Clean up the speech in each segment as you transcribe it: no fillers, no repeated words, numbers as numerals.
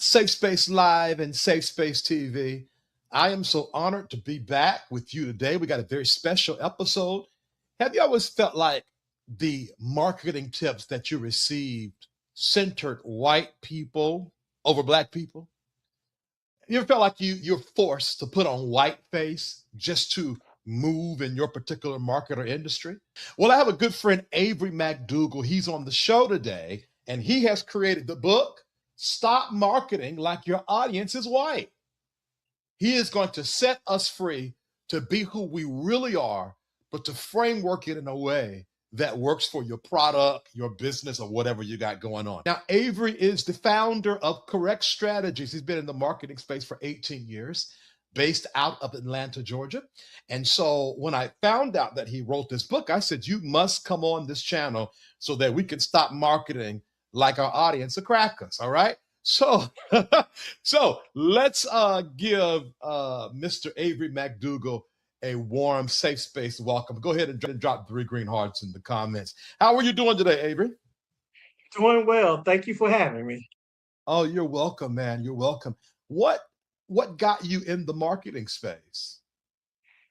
Safe Space Live and Safe Space TV. I am so honored to be back with you today. We got a very special episode. Have you always felt like the marketing tips that you received centered white people over black people? You ever felt like you're forced to put on white face just to move in your particular market or industry? Well, I have a good friend, Avery McDougle. He's on the show today, and he has created the book, Stop Marketing Like Your Audience is White. He is going to set us free to be who we really are, but to framework it in a way that works for your product, your business, or whatever you got going on. Now, Avery is the founder of Correct Strategies. He's been in the marketing space for 18 years, based out of Atlanta, Georgia. And so when I found out that he wrote this book, I said, you must come on this channel so that we can stop marketing like our audience are crackers. All right. So, so let's give Mr. Avery McDougle a warm, safe space welcome. Go ahead and drop 3 green hearts in the comments. How are you doing today, Avery? Doing well. Thank you for having me. Oh, you're welcome, man. You're welcome. What got you in the marketing space?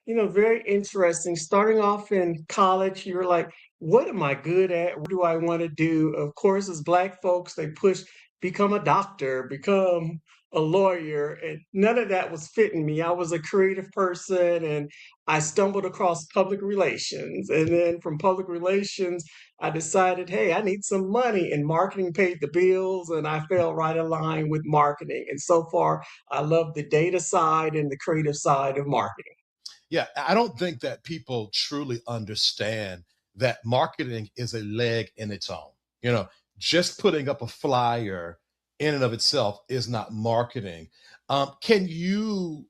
Very interesting. Starting off in college, you're like, what am I good at? What do I want to do? Of course, as Black folks, they push, become a doctor, become a lawyer, and none of that was fitting me. I was a creative person and I stumbled across public relations. And then from public relations, I decided, hey, I need some money, and marketing paid the bills, and I fell right in line with marketing. And so far, I love the data side and the creative side of marketing. Yeah, I don't think that people truly understand that marketing is a leg in its own. You know, just putting up a flyer in and of itself is not marketing. Can you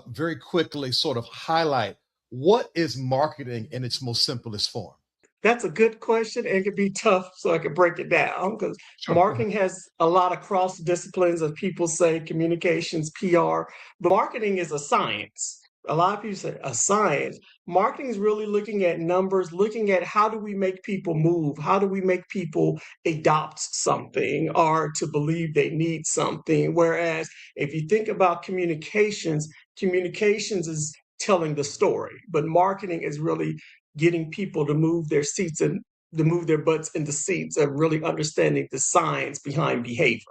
very quickly sort of highlight what is marketing in its most simplest form? That's a good question and it can be tough, so I can break it down because Sure, go ahead. marketing has a lot of cross disciplines, as people say, communications, PR, but marketing is a science. A lot of people say a science. Marketing is really looking at numbers, looking at how do we make people move? How do we make people adopt something or to believe they need something? Whereas if you think about communications, communications is telling the story, but marketing is really getting people to move their seats and to move their butts into seats and really understanding the science behind behavior.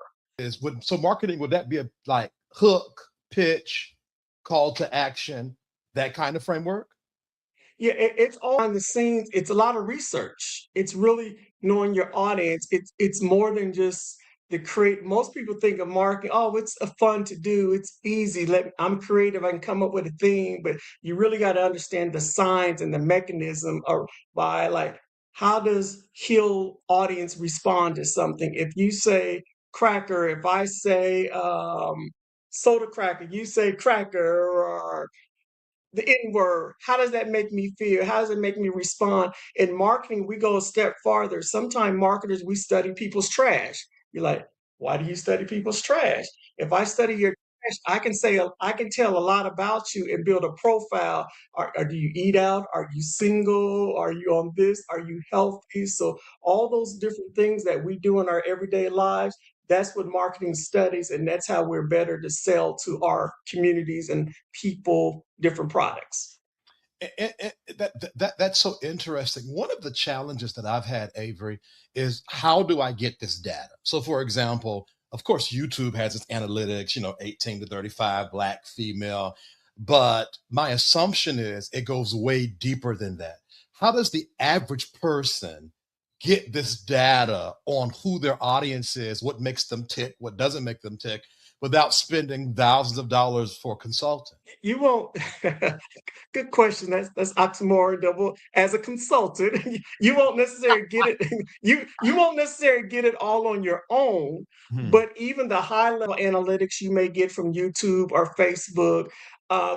So marketing, would that be a like hook, pitch, call to action, that kind of framework? Yeah, it's all on the scenes. It's a lot of research. It's really knowing your audience. It's more than just the create. Most people think of marketing, oh, it's a fun to do. It's easy. I'm creative. I can come up with a theme, but you really got to understand the science and the mechanism of by like how does Hill audience respond to something? If you say cracker, if I say soda cracker, you say cracker, or the N word, how does that make me feel? How does it make me respond? In marketing, we go a step farther. Sometimes marketers, we study people's trash. You're like, why do you study people's trash? If I study your trash, I can tell a lot about you and build a profile. Or do you eat out? Are you single? Are you on this? Are you healthy? So all those different things that we do in our everyday lives, that's what marketing studies, and that's how we're better to sell to our communities and people different products. That's so interesting. One of the challenges that I've had, Avery, is how do I get this data? So, for example, of course, YouTube has its analytics, 18 to 35, black, female, but my assumption is it goes way deeper than that. How does the average person get this data on who their audience is, what makes them tick, what doesn't make them tick, without spending thousands of dollars for consulting? You won't. Good question. That's oxymoron double. As a consultant, you won't necessarily get it. You won't necessarily get it all on your own. Hmm. But even the high level analytics you may get from YouTube or Facebook,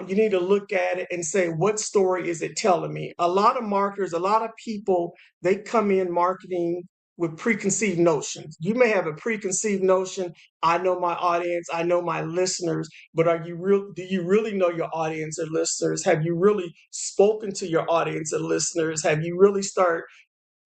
you need to look at it and say, what story is it telling me? A lot of marketers, a lot of people, they come in marketing with preconceived notions. You may have a preconceived notion. I know my audience. I know my listeners. But do you really know your audience and listeners? Have you really spoken to your audience and listeners? Have you really start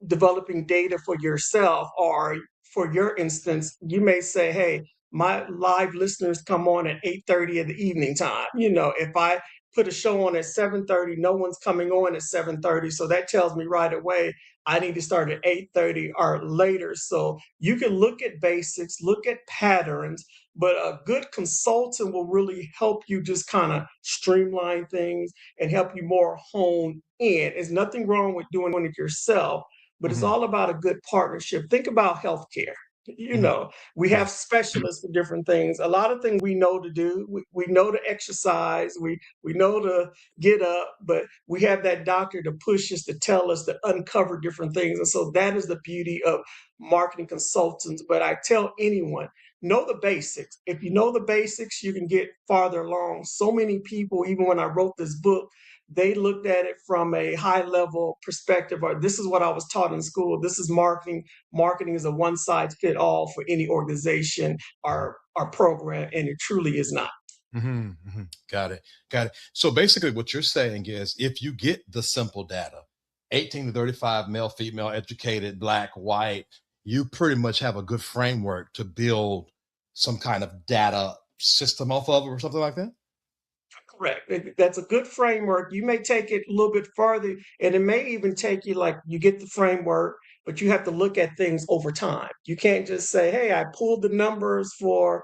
developing data for yourself? Or for your instance, you may say, hey, my live listeners come on at 8:30 in the evening time. If I put a show on at 7:30, no one's coming on at 7:30. So that tells me right away I need to start at 8:30 or later. So you can look at basics, look at patterns, but a good consultant will really help you just kind of streamline things and help you more hone in. There's nothing wrong with doing it yourself, but it's Mhm, all about a good partnership. Think about healthcare. mhm. We Right. have specialists for different things. A lot of things we know to do. We know to exercise. We know to get up, but we have that doctor to push us, to tell us, to uncover different things. And so that is the beauty of marketing consultants. But I tell anyone, know the basics. If you know the basics, you can get farther along. So many people, even when I wrote this book, they looked at it from a high level perspective, or this is what I was taught in school. This is marketing. Marketing is a one size fit all for any organization or program, and it truly is not. Mhm, mhm. Got it. Got it. So basically, what you're saying is if you get the simple data, 18 to 35, male, female, educated, black, white, you pretty much have a good framework to build some kind of data system off of or something like that. Correct. That's a good framework. You may take it a little bit further, and it may even take you like you get the framework, but you have to look at things over time. You can't just say, hey, I pulled the numbers for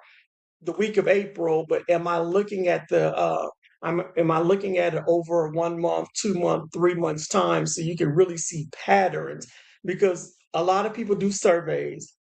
the week of April, but am I looking at it over 1 month, 2 month, 3 months time so you can really see patterns? Because a lot of people do surveys,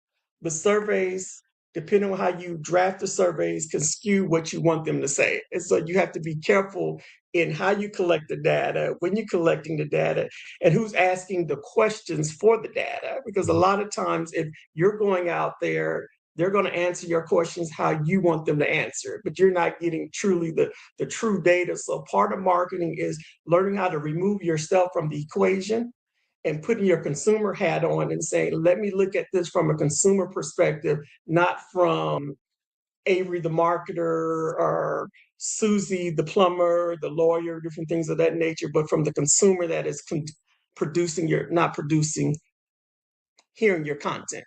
but surveys, depending on how you draft the surveys, can skew what you want them to say. And so you have to be careful in how you collect the data, when you're collecting the data, and who's asking the questions for the data. Because a Mhm. lot of times, if you're going out there, they're going to answer your questions how you want them to answer it, but you're not getting truly the true data. So part of marketing is learning how to remove yourself from the equation and putting your consumer hat on and saying, let me look at this from a consumer perspective, not from Avery the marketer or Susie the plumber, the lawyer, different things of that nature, but from the consumer that is producing your, not producing, hearing your content.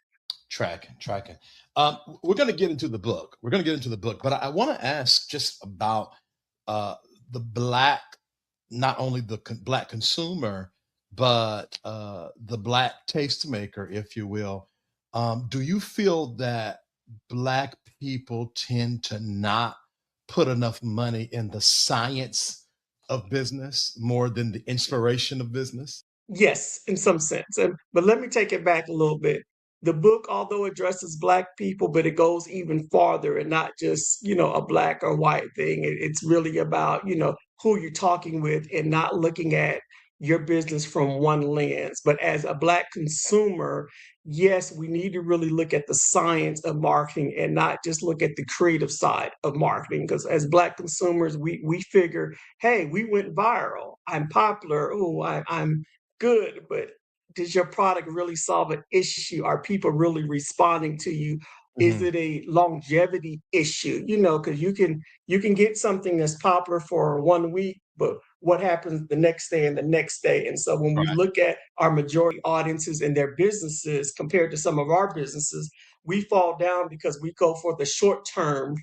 Tracking, tracking. We're going to get into the book. We're going to get into the book, but I want to ask just about uh, the black, not only the black consumer, but the black tastemaker, if you will. Do you feel that black people tend to not put enough money in the science of business more than the inspiration of business? Yes, in some sense. But let me take it back a little bit. The book, although addresses Black people, but it goes even farther and not just, a black or white thing. It's really about, who you're talking with and not looking at your business from one lens. But as a Black consumer, yes, we need to really look at the science of marketing and not just look at the creative side of marketing. Because as Black consumers, we figure, hey, we went viral. I'm popular. Oh, I'm good, but does your product really solve an issue? Are people really responding to you? Is Mhm. it a longevity issue? Because you can get something that's popular for 1 week, but what happens the next day and the next day? And so when we Right. look at our majority audiences and their businesses compared to some of our businesses, we fall down because we go for the short term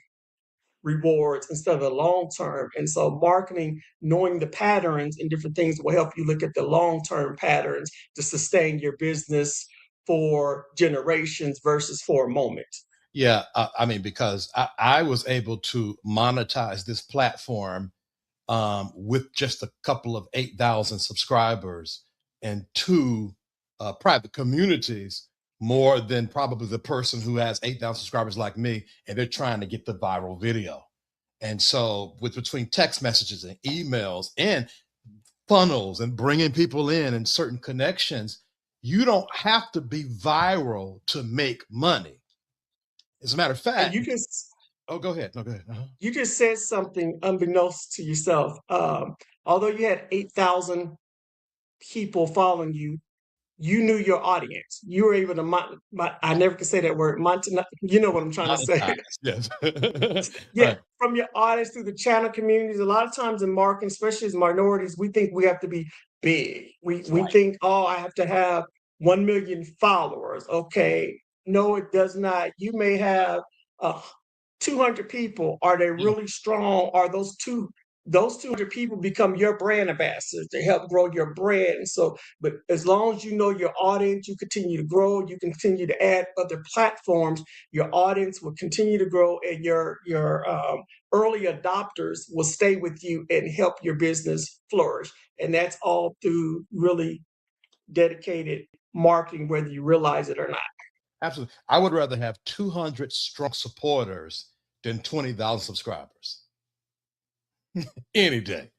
rewards instead of the long term. And so marketing, knowing the patterns and different things will help you look at the long term patterns to sustain your business for generations versus for a moment. Yeah, I mean, because I was able to monetize this platform with just a couple of 8,000 subscribers and two private communities, more than probably the person who has 8,000 subscribers like me, and they're trying to get the viral video. And so, with between text messages and emails and funnels and bringing people in and certain connections, you don't have to be viral to make money. As a matter of And fact, you just oh, go ahead. No, go ahead. Uh-huh. you just said something unbeknownst to yourself. Although you had 8,000 people following you, you knew your audience. You were able to, I never could say that word, you know what I'm trying to say. Monetize, yes. Yeah, Right, from your audience through the channel communities. A lot of times in marketing, especially as minorities, we think we have to be big. We right. think, oh, I have to have 1 million followers. Okay. No, it does not. You may have 200 people, are they really strong? Are those 200 people become your brand ambassadors to help grow your brand? And so, but as long as you know your audience, you continue to grow, you continue to add other platforms, your audience will continue to grow, and your early adopters will stay with you and help your business flourish. And that's all through really dedicated marketing, whether you realize it or not. Absolutely. I would rather have 200 strong supporters than 20,000 subscribers any day.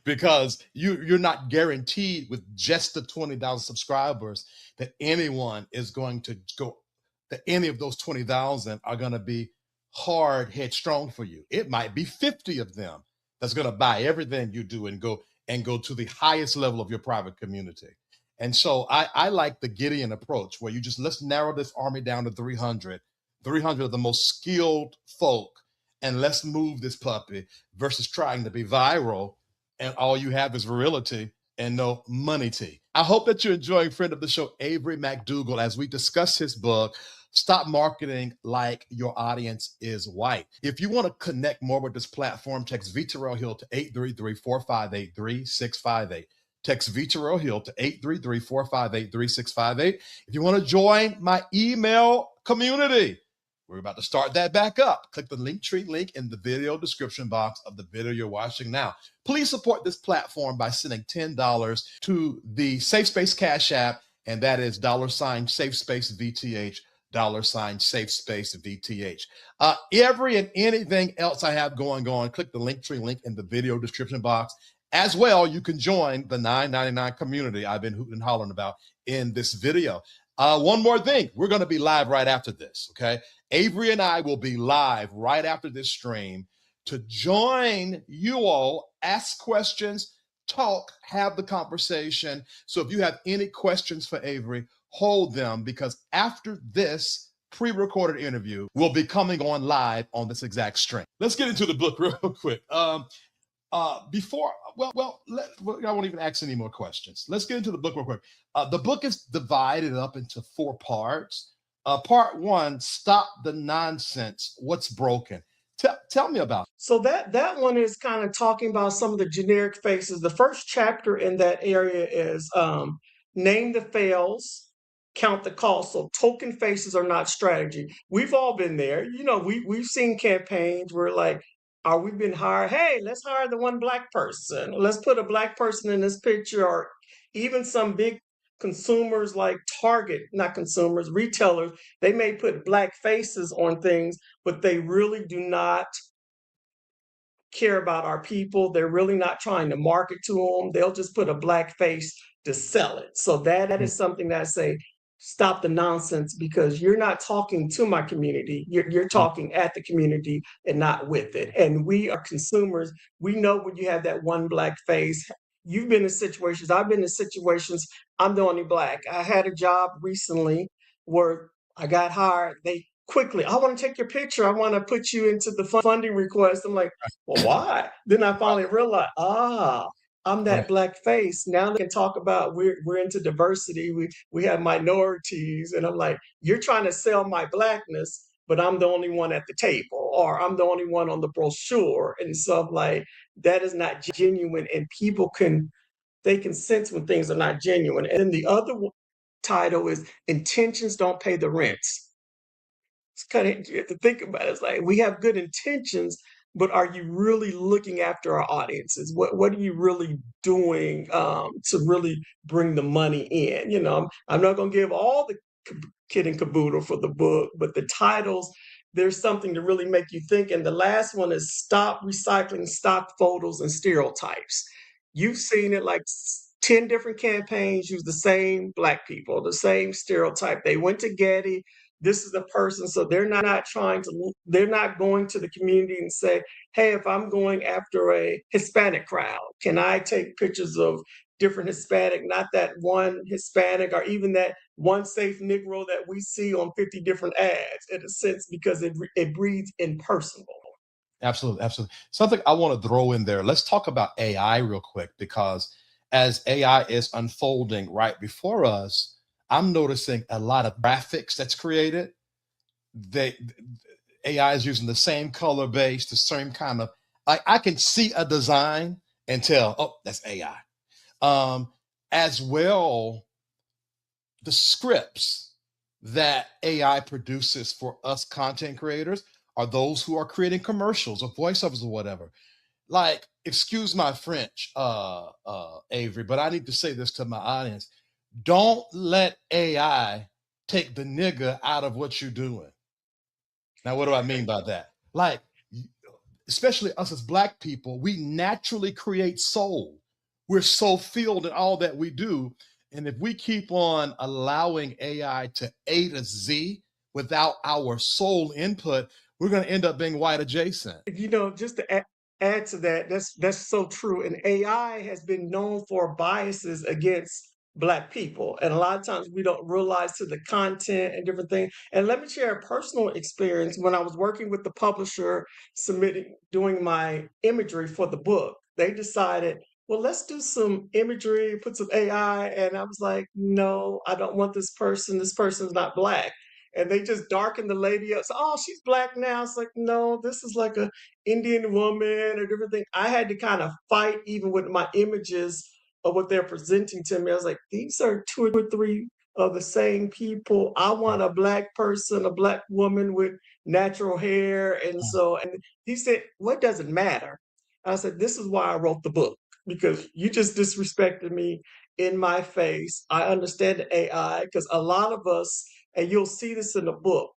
Because you're not guaranteed with just the 20,000 subscribers that anyone is going to go, that any of those 20,000 are going to be hard headstrong for you. It might be 50 of them that's going to buy everything you do and go to the highest level of your private community. And so I like the Gideon approach, where you just, let's narrow this army down to 300 of the most skilled folk, and let's move this puppy, versus trying to be viral and all you have is virility and no money tea. I hope that you're enjoying friend of the show, Avery McDougle, as we discuss his book, Stop Marketing Like Your Audience is White. If you want to connect more with this platform, text VTerrillHill to 833-458-3658. Text VTerrillHill to 833-458-3658. If you want to join my email community, we're about to start that back up. Click the Linktree link in the video description box of the video you're watching now. Please support this platform by sending $10 to the SafeSpace Cash App, and that is $SafeSpaceVTH, $SafeSpaceVTH. Every and anything else I have going on, click the Linktree link in the video description box. As well, you can join the $9.99 community I've been hooting and hollering about in this video. One more thing, we're going to be live right after this, okay? Avery and I will be live right after this stream to join you all, ask questions, talk, have the conversation. So if you have any questions for Avery, hold them, because after this pre-recorded interview, we'll be coming on live on this exact stream. Let's get into the book real quick. I won't even ask any more questions. Let's get into the book real quick. The book is divided up into 4 parts. Part 1, Stop the Nonsense, What's Broken. Tell me about it. So that one is kind of talking about some of the generic faces. The first chapter in that area is name the fails, count the cost. So token faces are not strategy. We've all been there. You know, we've seen campaigns where, like, are we been hired? Hey, let's hire the one black person. Let's put a black person in this picture. Or even some big consumers like Target, not consumers, retailers, they may put black faces on things, but they really do not care about our people. They're really not trying to market to them. They'll just put a black face to sell it. So that is something that I say, stop the nonsense, because you're not talking to my community. You're talking at the community and not with it. And we are consumers. We know when you have that one black face. You've been in situations, I've been in situations, I'm the only black. I had a job recently where I got hired. They quickly, I want to take your picture. I want to put you into the funding request. I'm like, well, why? Then I finally realized, I'm that black face. Now they can talk about we're into diversity. We have minorities. And I'm like, you're trying to sell my blackness, but I'm the only one at the table, or I'm the only one on the brochure. And so I'm like, that is not genuine. And people they can sense when things are not genuine. And then the other title is Intentions Don't Pay the Rents. It's kind of, you have to think about it. It's like, we have good intentions, but are you really looking after our audiences? What are you really doing to really bring the money in? You know, I'm not going to give all the kid and caboodle for the book, but the titles, there's something to really make you think. And the last one is Stop Recycling Stock Photos and Stereotypes. You've seen it, like 10 different campaigns use the same black people, the same stereotype. They went to Getty. This is the person. So they're not they're not going to the community and say, hey, if I'm going after a Hispanic crowd, can I take pictures of different Hispanic, not that one Hispanic, or even that one safe Negro that we see on 50 different ads, in a sense, because it breeds impersonal. Absolutely, absolutely. Something I want to throw in there. Let's talk about AI real quick, because as AI is unfolding right before us, I'm noticing a lot of graphics that's created. They AI is using the same color base, the same kind of, like I can see a design and tell, oh, that's AI. As well, the scripts that AI produces for us content creators are those who are creating commercials or voiceovers or whatever. Like, excuse my French, Avery, but I need to say this to my audience. Don't let AI take the nigga out of what you're doing. Now, what do I mean by that? Like, especially us as Black people, we naturally create soul. We're so filled in all that we do. And if we keep on allowing AI to A to Z without our soul input, we're going to end up being white adjacent. Just to add to that, that's so true. And AI has been known for biases against Black people, and a lot of times we don't realize to the content and different things. And let me share a personal experience. When I was working with the publisher, doing my imagery for the book, they decided, well, let's do some imagery, put some AI, and I was like, no, I don't want this person. This person's not Black. And they just darkened the lady up. So, oh, she's Black now. It's like, no, this is like a Indian woman or different thing. I had to kind of fight even with my images of what they're presenting to me. I was like, these are two or three of the same people. I want a Black person, a Black woman with natural hair. And he said, what doesn't matter? I said, this is why I wrote the book, because you just disrespected me in my face. I understand the AI, because a lot of us, and you'll see this in the book,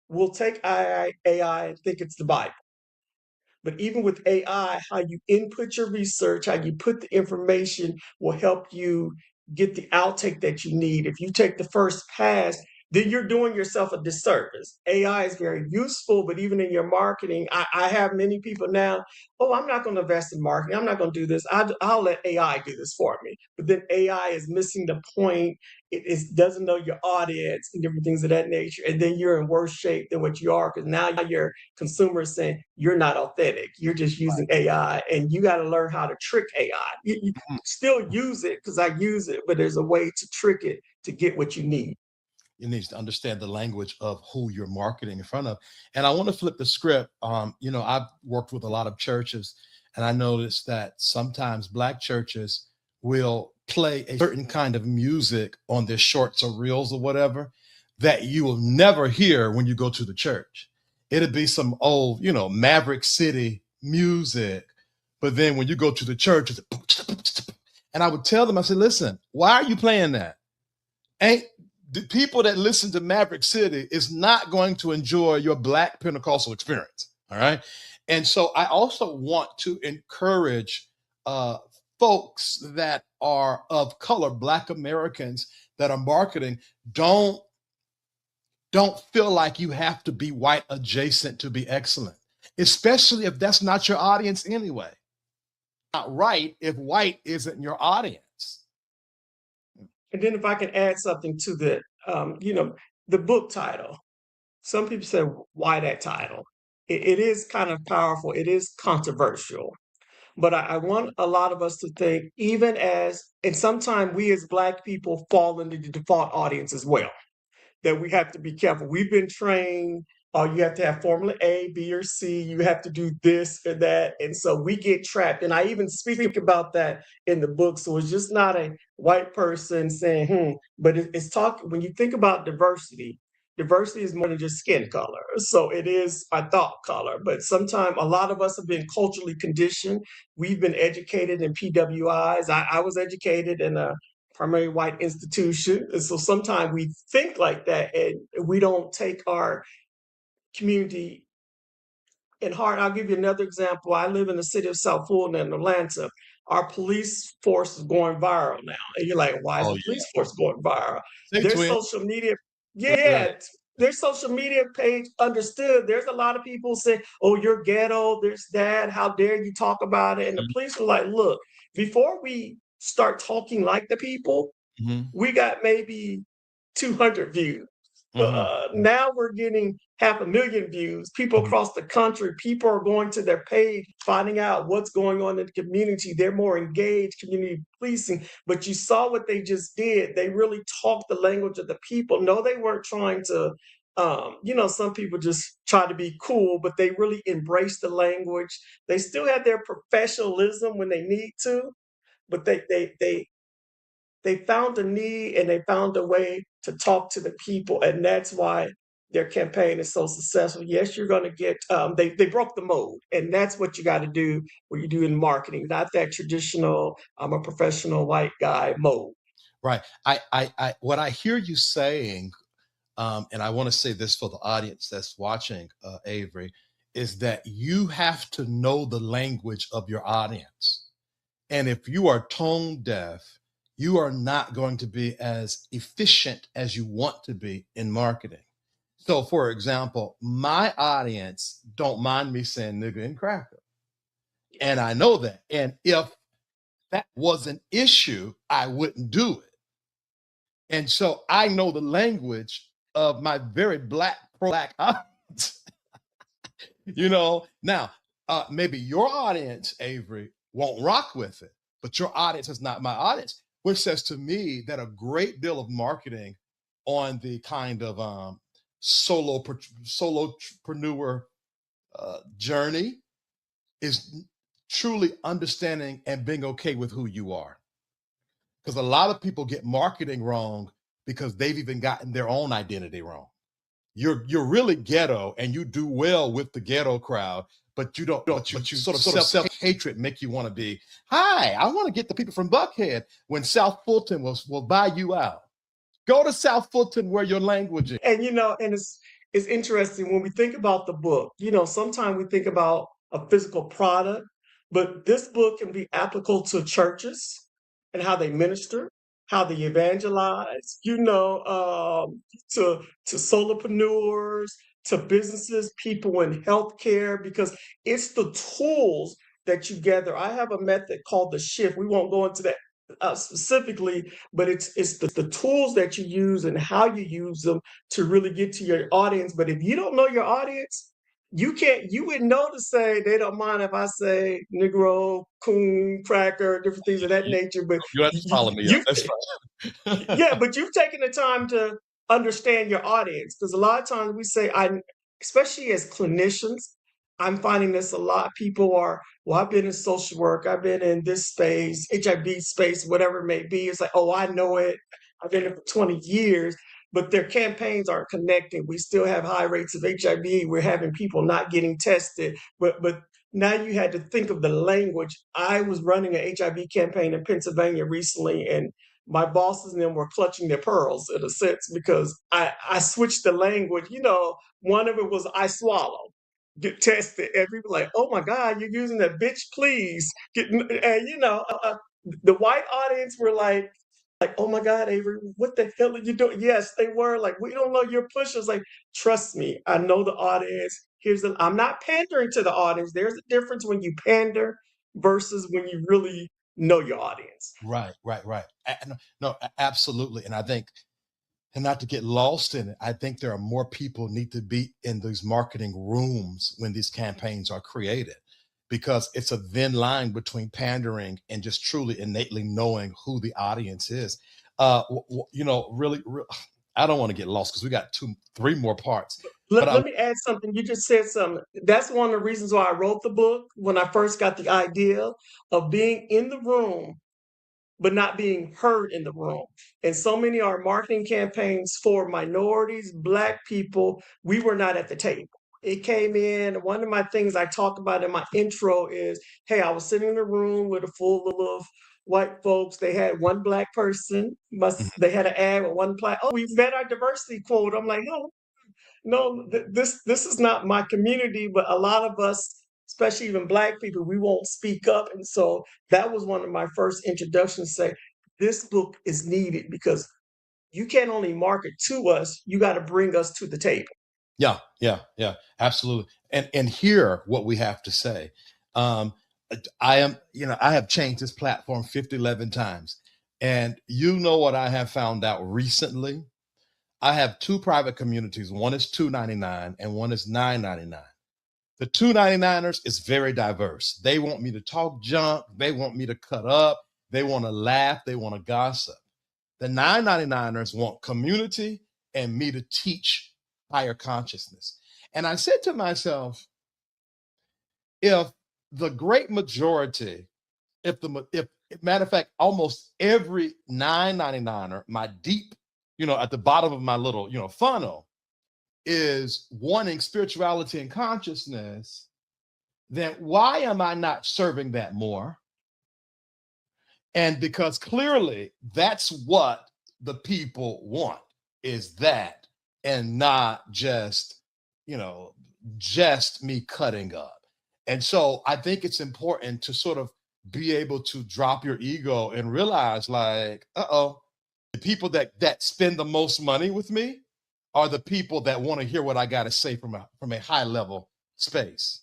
we'll take AI and think it's the Bible. But even with AI, how you input your research, how you put the information will help you get the outtake that you need. If you take the first pass, then you're doing yourself a disservice. AI is very useful, but even in your marketing, I have many people now, oh, I'm not going to invest in marketing. I'm not going to do this. I'll let AI do this for me. But then AI is missing the point. It doesn't know your audience and different things of that nature. And then you're in worse shape than what you are, because now your consumer is saying you're not authentic. You're just using AI, and you got to learn how to trick AI. You still use it, because I use it, but there's a way to trick it to get what you need. You need to understand the language of who you're marketing in front of. And I want to flip the script. I've worked with a lot of churches, and I noticed that sometimes Black churches will play a certain kind of music on their shorts or reels or whatever that you will never hear when you go to the church. It'd be some old, Maverick City music. But then when you go to the church, it's and I would tell them, I said, listen, why are you playing that? Ain't the people that listen to Maverick City is not going to enjoy your Black Pentecostal experience. All right. And so I also want to encourage folks that are of color, Black Americans that are marketing, don't feel like you have to be white adjacent to be excellent, especially if that's not your audience anyway. Not right if white isn't your audience. And then if I can add something to the book title. Some people say, why that title? It is kind of powerful. It is controversial. But I want a lot of us to think, and sometimes we as Black people fall into the default audience as well, that we have to be careful. We've been trained, you have to have Formula A, B, or C. You have to do this or that. And so we get trapped. And I even speak about that in the book. So it's just not a white person saying, but it's talk. When you think about diversity, diversity is more than just skin color. So it is my thought color. But sometimes a lot of us have been culturally conditioned. We've been educated in PWIs. I was educated in a primary white institution. And so sometimes we think like that, and we don't take our community in heart. I'll give you another example. I live in the city of South Fulton in Atlanta. Our police force is going viral now. And you're like, why is Oh the yeah. police force going viral? Say Their twin. social media, Right. yeah, their social media page understood. There's a lot of people say, oh, you're ghetto, there's that. How dare you talk about it? And the police were like, look, before we start talking like the people, Mm-hmm. we got maybe 200 views. Mm-hmm. Now we're getting 500,000 views. People Mm-hmm. across the country, people are going to their page, finding out what's going on in the community. They're more engaged, community policing. But you saw what they just did. They really talked the language of the people. No, they weren't trying to Some people just try to be cool, but they really embrace the language. They still have their professionalism when they need to, but they found a need and they found a way to talk to the people, and that's why their campaign is so successful. Yes, you're going to get they broke the mold, and that's what you got to do when you do in marketing, not that traditional I'm a professional white guy mold. Right. What I hear you saying, and I want to say this for the audience that's watching, Avery, is that you have to know the language of your audience. And if you are tone deaf, you are not going to be as efficient as you want to be in marketing. So, for example, my audience don't mind me saying nigga and cracker. And I know that. And if that was an issue, I wouldn't do it. And so I know the language of my very black audience. Now, maybe your audience, Avery, won't rock with it, but your audience is not my audience, which says to me that a great deal of marketing on the kind of solopreneur journey is truly understanding and being okay with who you are. Because a lot of people get marketing wrong because they've even gotten their own identity wrong. You're really ghetto and you do well with the ghetto crowd, but you don't, but you sort of self-hatred make you want to be, hi, I want to get the people from Buckhead when South Fulton will buy you out. Go to South Fulton where your language is. And it's interesting when we think about the book. Sometimes we think about a physical product, but this book can be applicable to churches and how they minister, how they evangelize. To solopreneurs, to businesses, people in healthcare, because it's the tools that you gather. I have a method called the shift. We won't go into that specifically, but it's the tools that you use and how you use them to really get to your audience. But if you don't know your audience, you wouldn't know to say they don't mind if I say Negro, coon, cracker, different things of that nature. But You have to follow me up. That's fine. yeah, but you've taken the time to understand your audience, because a lot of times we say, especially as clinicians, I'm finding this a lot. People are, well, I've been in social work, I've been in this space, HIV space, whatever it may be. It's like, oh, I know it. I've been in it for 20 years, but their campaigns aren't connecting. We still have high rates of HIV. We're having people not getting tested. But now you had to think of the language. I was running an HIV campaign in Pennsylvania recently, and my bosses and them were clutching their pearls in a sense, because I switched the language. One of it was I swallow, get tested, and people like, oh my God, you're using that, bitch, please. The white audience were like, oh my God, Avery, what the hell are you doing? Yes, they were like, we don't know your pushers. Like, trust me, I know the audience. I'm not pandering to the audience. There's a difference when you pander versus when you really know your audience. Right. No, absolutely. And I think, and not to get lost in it, I think there are more people need to be in these marketing rooms when these campaigns are created, because it's a thin line between pandering and just truly innately knowing who the audience is. Really, I don't want to get lost because we got 3 more parts. Let me add something. You just said something. That's one of the reasons why I wrote the book. When I first got the idea of being in the room but not being heard in the room. And so many are marketing campaigns for minorities, Black people. We were not at the table. It came in. One of my things I talk about in my intro is, hey, I was sitting in a room with a full of white folks. They had one Black person. They had an ad with one Black. Oh, we met our diversity quote. I'm like, no, this is not my community, but a lot of us, especially even Black people, we won't speak up. And so that was one of my first introductions, say, this book is needed because you can't only market to us, you got to bring us to the table. Yeah, absolutely. And hear what we have to say. I have changed this platform 11 times. And what I have found out recently? I have 2 private communities. One is $2.99 and one is $9.99. The $2.99ers is very diverse. They want me to talk junk. They want me to cut up. They want to laugh. They want to gossip. The $9.99ers want community and me to teach higher consciousness. And I said to myself, if the great majority, if matter of fact, almost every 999er, my deep, at the bottom of my little, funnel is wanting spirituality and consciousness, then why am I not serving that more? And because clearly that's what the people want, is that, and not just, just me cutting up. And so I think it's important to sort of be able to drop your ego and realize, like, the people that spend the most money with me are the people that want to hear what I got to say from a high level space.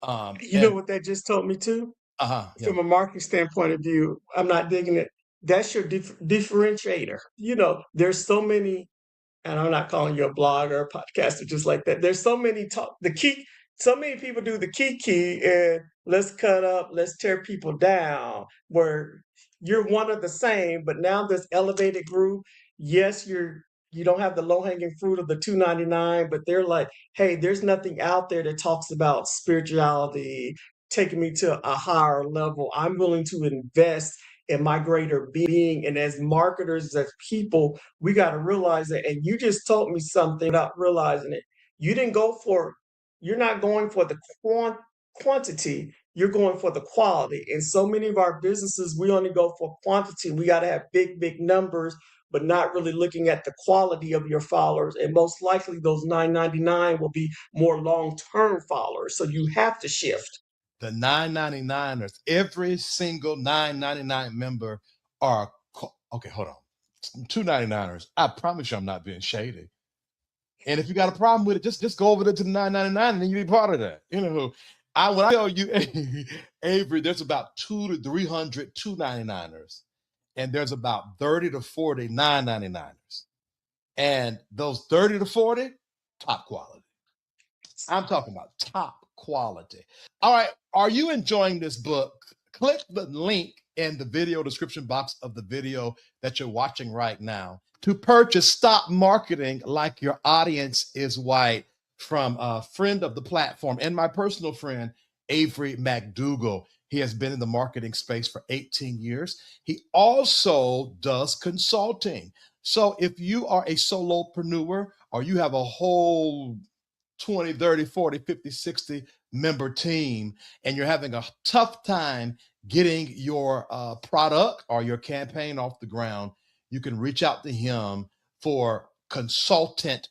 You know what that just told me too? Yeah. From a marketing standpoint of view, I'm not digging it. That's your differentiator. There's so many, and I'm not calling you a blogger or podcaster just like that. There's so many so many people do the key and let's cut up, let's tear people down, where you're one of the same, but now this elevated group, yes, you don't have the low-hanging fruit of the 299, but they're like, hey, there's nothing out there that talks about spirituality, taking me to a higher level. I'm willing to invest in my greater being. And as marketers, as people, we got to realize that. And you just told me something without realizing it. You're not going for the quantity, you're going for the quality. And so many of our businesses, we only go for quantity. We got to have big numbers, but not really looking at the quality of your followers. And most likely those 999 will be more long-term followers. So you have to shift. The 999ers, every single 999 member are, okay, hold on. 299ers. I promise you I'm not being shady. And if you got a problem with it, just go over there to the 999 and then you be part of that. When I tell you, Avery, there's about 200 to 300 299ers, and there's about 30 to 40 999ers. And those 30 to 40, top quality. I'm talking about top quality. All right. Are you enjoying this book? Click the link in the video description box of the video that you're watching right now to purchase Stop Marketing Like Your Audience is White from a friend of the platform and my personal friend, Avery McDougle. He has been in the marketing space for 18 years. He also does consulting. So if you are a solopreneur or you have a whole 20, 30, 40, 50, 60 member team, and you're having a tough time getting your product or your campaign off the ground, you can reach out to him for consultant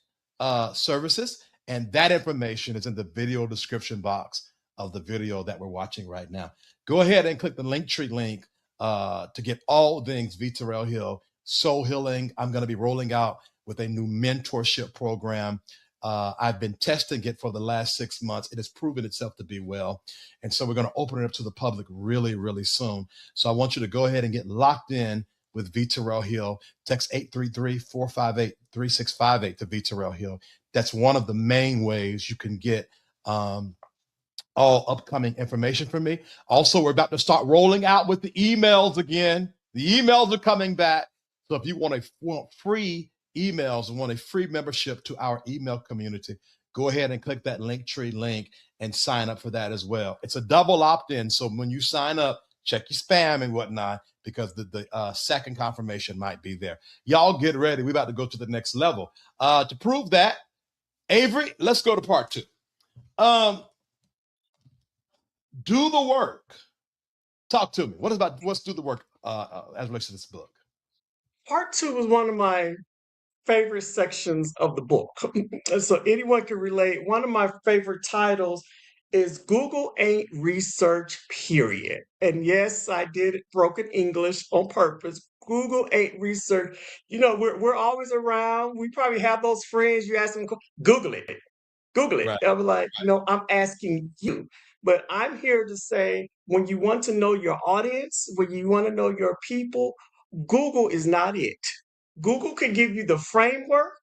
services. And that information is in the video description box of the video that we're watching right now. Go ahead and click the Linktree link to get all things VTerrillHill, soul healing. I'm going to be rolling out with a new mentorship program. I've been testing it for the last 6 months. It has proven itself to be well. And so we're going to open it up to the public really, really soon. So I want you to go ahead and get locked in with VTerrillHill. Text 833-458-3658 to VTerrillHill. That's one of the main ways you can get all upcoming information from me. Also, we're about to start rolling out with the emails again. The emails are coming back. So if you want free emails and want a free membership to our email community, go ahead and click that Linktree link and sign up for that as well. It's a double opt-in. So when you sign up, check your spam and whatnot, because the second confirmation might be there. Y'all get ready. We're about to go to the next level. To prove that, Avery, let's go to part 2. Do the work. Talk to me. What's do the work as relates to this book? Part 2 was one of my favorite sections of the book. So anyone can relate. One of my favorite titles is Google Ain't Research, period. And yes, I did broken English on purpose. Google ain't research. We're always around. We probably have those friends. You ask them, Google it. Google it. Right. I'm like, I'm asking you. But I'm here to say, when you want to know your audience, when you want to know your people, Google is not it. Google can give you the framework,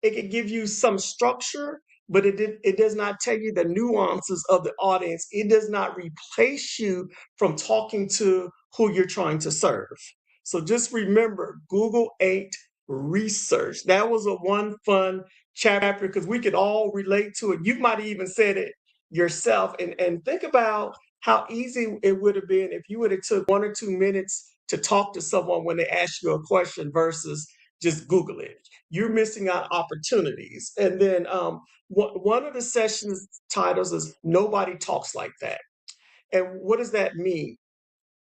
it can give you some structure, but it does not tell you the nuances of the audience. It does not replace you from talking to who you're trying to serve. So just remember, Google ain't research. That was a one fun chapter because we could all relate to it. You might have even said it yourself. And think about how easy it would have been if you would have took 1 or 2 minutes to talk to someone when they ask you a question versus just Google it. You're missing out opportunities. And then one of the sessions titles is Nobody Talks Like That. And what does that mean?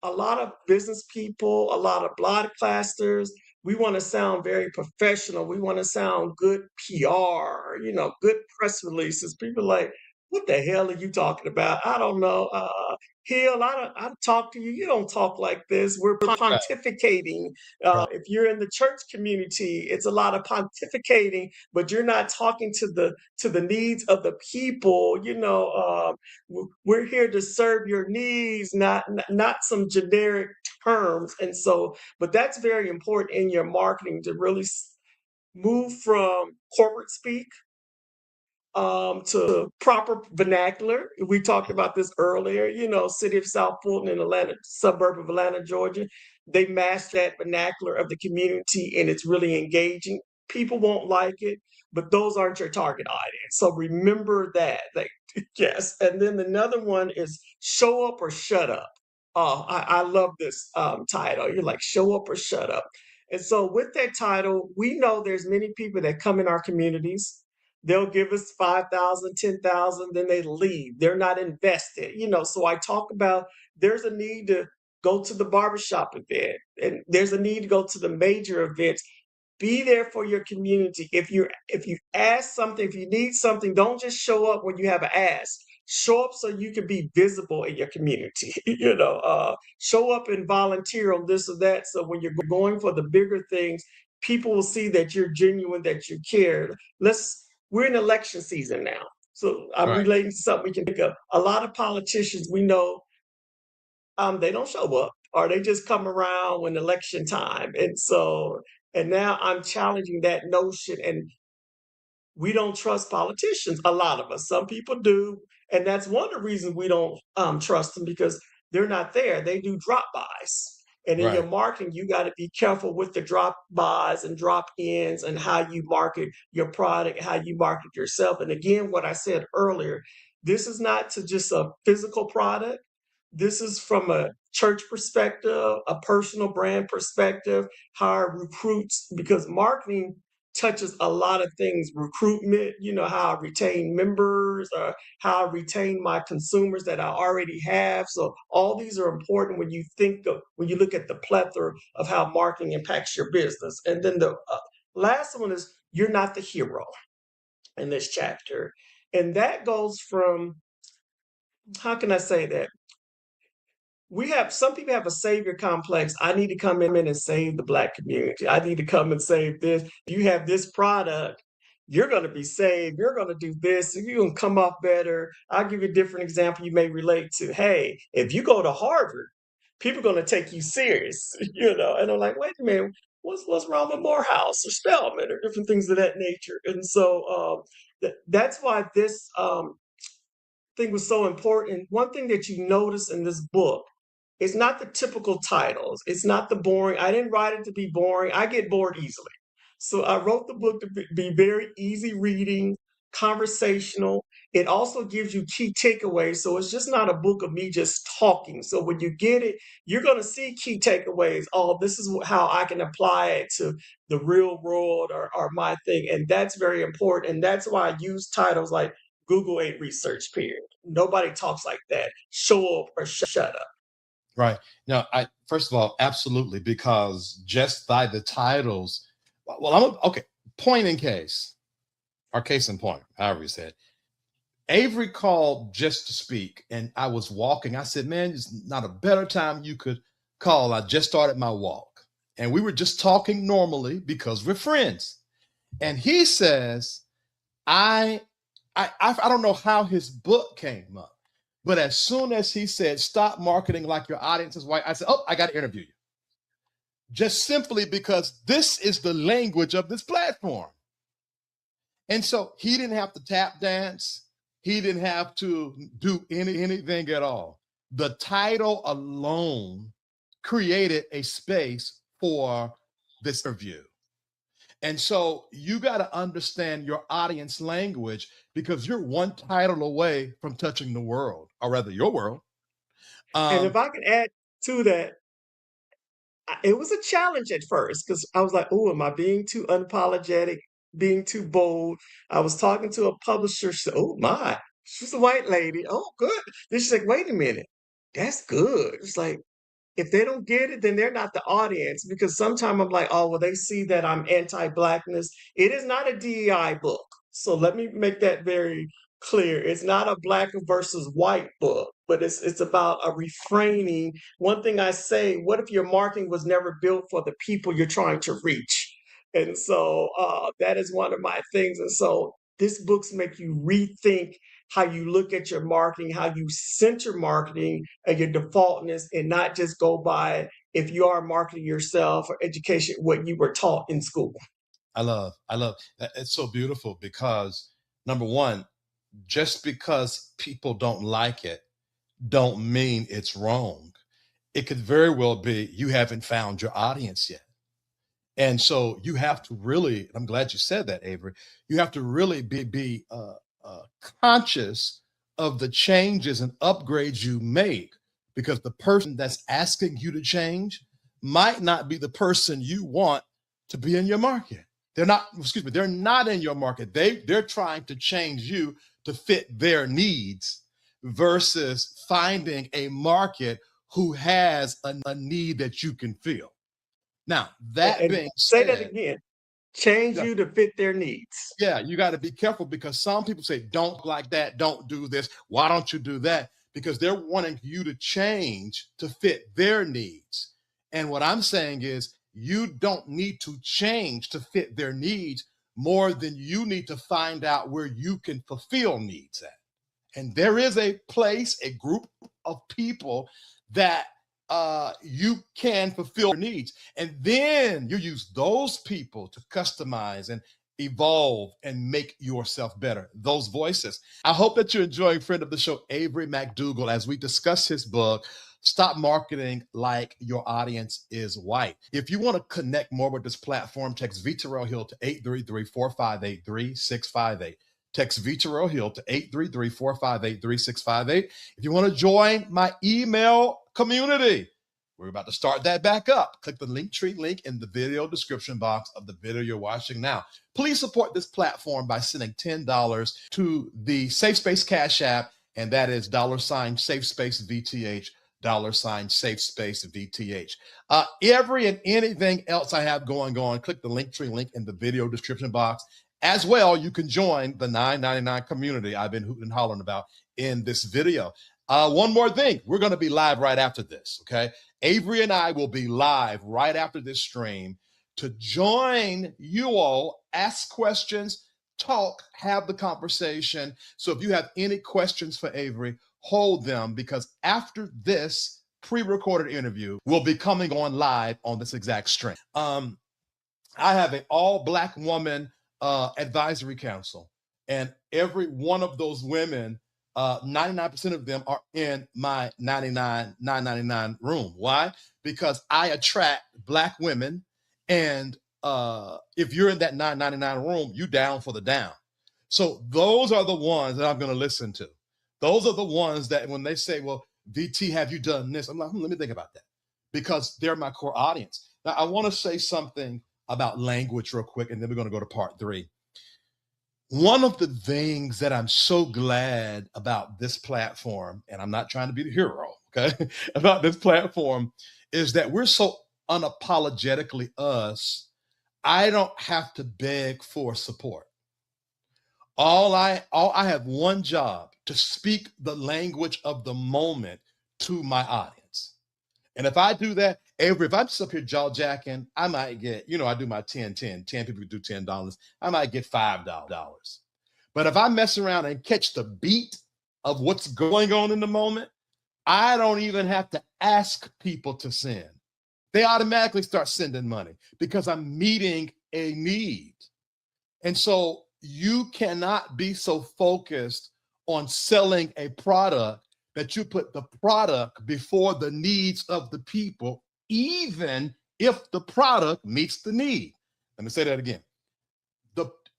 A lot of business people, a lot of broadcasters, we want to sound very professional. We want to sound good PR, good press releases. People like, what the hell are you talking about? I don't know. Hill, I talk to you. You don't talk like this. We're Right. pontificating. Right. If you're in the church community, it's a lot of pontificating, but you're not talking to the needs of the people. We're here to serve your needs, not some generic terms. And so, but that's very important in your marketing to really move from corporate speak to proper vernacular. We talked about this earlier, city of South Fulton in Atlanta, suburb of Atlanta, Georgia. They master that vernacular of the community and it's really engaging. People won't like it, but those aren't your target audience. So remember that. Yes. And then another one is show up or shut up. Oh, I love this title. You're like, show up or shut up. And so with that title, we know there's many people that come in our communities. They'll give us 5,000, 10,000, then they leave. They're not invested. So I talk about there's a need to go to the barbershop event and there's a need to go to the major events. Be there for your community. If you ask something, if you need something, don't just show up when you have an ask. Show up so you can be visible in your community. Show up and volunteer on this or that. So when you're going for the bigger things, people will see that you're genuine, that you care. We're in election season now. So I'm Right. relating to something we can think of. A lot of politicians we know, they don't show up or they just come around when election time. And now I'm challenging that notion. And we don't trust politicians, a lot of us. Some people do. And that's one of the reasons we don't trust them because they're not there. They do drop-bys. And in your Right. marketing, you got to be careful with the drop-bys and drop-ins and how you market your product, how you market yourself. And again, what I said earlier, this is not to just a physical product. This is from a church perspective, a personal brand perspective, how I recruit, because marketing touches a lot of things. Recruitment, how I retain members or how I retain my consumers that I already have. So all these are important when you look at the plethora of how marketing impacts your business. And then the last one is you're not the hero in this chapter. And that goes from, how can I say that? Some people have a savior complex. I need to come in and save the Black community. I need to come and save this. You have this product, you're going to be saved. You're going to do this. You're going to come off better. I'll give you a different example you may relate to. Hey, if you go to Harvard, people are going to take you serious, And I'm like, wait a minute, what's wrong with Morehouse or Spelman or different things of that nature? And so that's why this thing was so important. One thing that you notice in this book, it's not the typical titles. It's not the boring. I didn't write it to be boring. I get bored easily. So I wrote the book to be very easy reading, conversational. It also gives you key takeaways. So it's just not a book of me just talking. So when you get it, you're going to see key takeaways. Oh, this is how I can apply it to the real world or my thing. And that's very important. And that's why I use titles like Google ain't research, period. Nobody talks like that. Show up or shut up. Right. Now, first of all, absolutely, because just by the titles, okay. Point in case, or case in point, however you said. Avery called just to speak, and I was walking. I said, "Man, it's not a better time you could call." I just started my walk, and we were just talking normally because we're friends. And he says, I don't know how his book came up, but as soon as he said, "Stop marketing like your audience is white," I said, "Oh, I got to interview you." Just simply because this is the language of this platform. And so he didn't have to tap dance. He didn't have to do anything at all. The title alone created a space for this interview. And so you got to understand your audience language because you're one title away from touching the world, or rather your world. And Um, if I can add to that, it was a challenge at first because I was like, "Oh, am I being too unapologetic, being too bold?" I was talking to a publisher. She said, "Oh my, she's a white lady. Oh, good." Then she's like, "Wait a minute, that's good." It's like, if they don't get it, then they're not the audience because sometimes I'm like, oh, well, they see that I'm anti-blackness. It is not a DEI book. So let me make that very clear. It's not a black versus white book, but it's about a refraining. One thing I say, what if your marketing was never built for the people you're trying to reach? And so that is one of my things. And so this books make you rethink how you look at your marketing, how you center marketing and your defaultness, and not just go by if you are marketing yourself or education, what you were taught in school. I love that. It's so beautiful because number one, just because people don't like it, don't mean it's wrong. It could very well be you haven't found your audience yet. And so you have to really, I'm glad you said that, Avery. You have to really be conscious of the changes and upgrades you make because the person that's asking you to change might not be the person you want to be in your market. They're not, excuse me, they're not in your market. They're trying to change you to fit their needs versus finding a market who has a need that you can fill. Now, that And being say that said, again, change yeah, you to fit their needs. yeah, you got to be careful because some people say, don't like that, don't do this. Why don't you do that? Because they're wanting you to change to fit their needs. And what I'm saying is, you don't need to change to fit their needs more than you need to find out where you can fulfill needs at. And there is a place, a group of people that you can fulfill their needs. And then you use those people to customize and evolve and make yourself better. Those voices. I hope that you're enjoying friend of the show, Avery McDougle, as we discuss his book, Stop Marketing Like Your Audience is White. If you want to connect more with this platform, text VTerrillHill to 833-458-3658. Text VTerrillHill to 833-458-3658. If you want to join my email community, we're about to start that back up. Click the Linktree link in the video description box of the video you're watching now. Please support this platform by sending $10 to the SafeSpace Cash App, and that is $SafeSpaceVTH, $SafeSpaceVTH. Every and anything else I have going on, click the Linktree link in the video description box. As well, you can join the $9.99 community I've been hooting and hollering about in this video. One more thing, we're going to be live right after this, okay? Avery and I will be live right after this stream to join you all, ask questions, talk, have the conversation. So if you have any questions for Avery, hold them because after this pre-recorded interview, we'll be coming on live on this exact stream. I have an all-Black woman advisory council, and every one of those women, 99% of them are in my 999 room. Why? Because I attract Black women, and if you're in that 999 room, you down for the down. So those are the ones that I'm going to listen to. Those are the ones that when they say, well, VT, have you done this? I'm like, let me think about that because they're my core audience. Now, I want to say something about language real quick, and then we're going to go to part 3. One of the things that I'm so glad about this platform, and I'm not trying to be the hero, okay, about this platform is that we're so unapologetically us. I don't have to beg for support. All I have one job to speak the language of the moment to my audience. And if I do that, if I'm just up here jaw jacking, I might get, I do my 10 people do $10. I might get $5. But if I mess around and catch the beat of what's going on in the moment, I don't even have to ask people to send. They automatically start sending money because I'm meeting a need. And so you cannot be so focused on selling a product that you put the product before the needs of the people, even if the product meets the need. Let me say that again.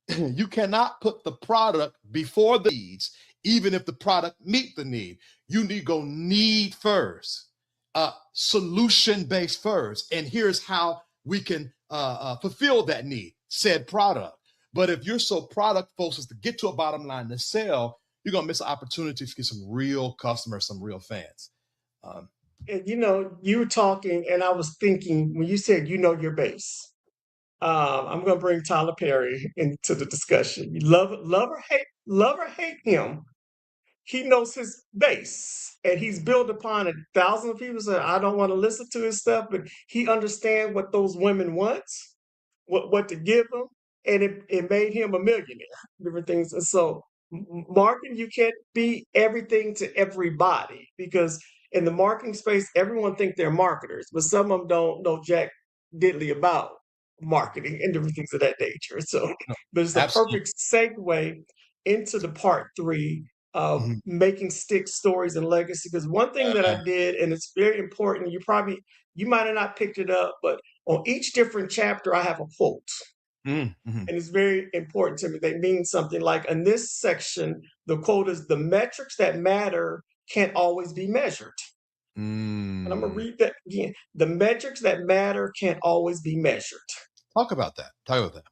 You cannot put the product before the needs, even if the product meet the need. You need to go need first, solution based first. And here's how we can fulfill that need, said product. But if you're so product focused to get to a bottom line to sell, you're going to miss an opportunity to get some real customers, some real fans. And you were talking, and I was thinking when you said your base. I'm going to bring Tyler Perry into the discussion. You love or hate him. He knows his base, and he's built upon it. Thousands of people say, "I don't want to listen to his stuff," but he understands what those women want, what to give them, and it made him a millionaire. Different things, and so marketing, you can't be everything to everybody because in the marketing space, everyone think they're marketers, but some of them don't know jack diddly about marketing and different things of that nature. So, No, but it's a absolutely. perfect segue into the part three of Mhm. making stick stories and legacy. Because one thing that I did, and it's very important, you might have not picked it up, but on each different chapter, I have a quote. Mm-hmm. And it's very important to me. They mean something like in this section, the quote is the metrics that matter can't always be measured. And I'm going to Mm. read that again. The metrics that matter can't always be measured. Talk about that. Talk about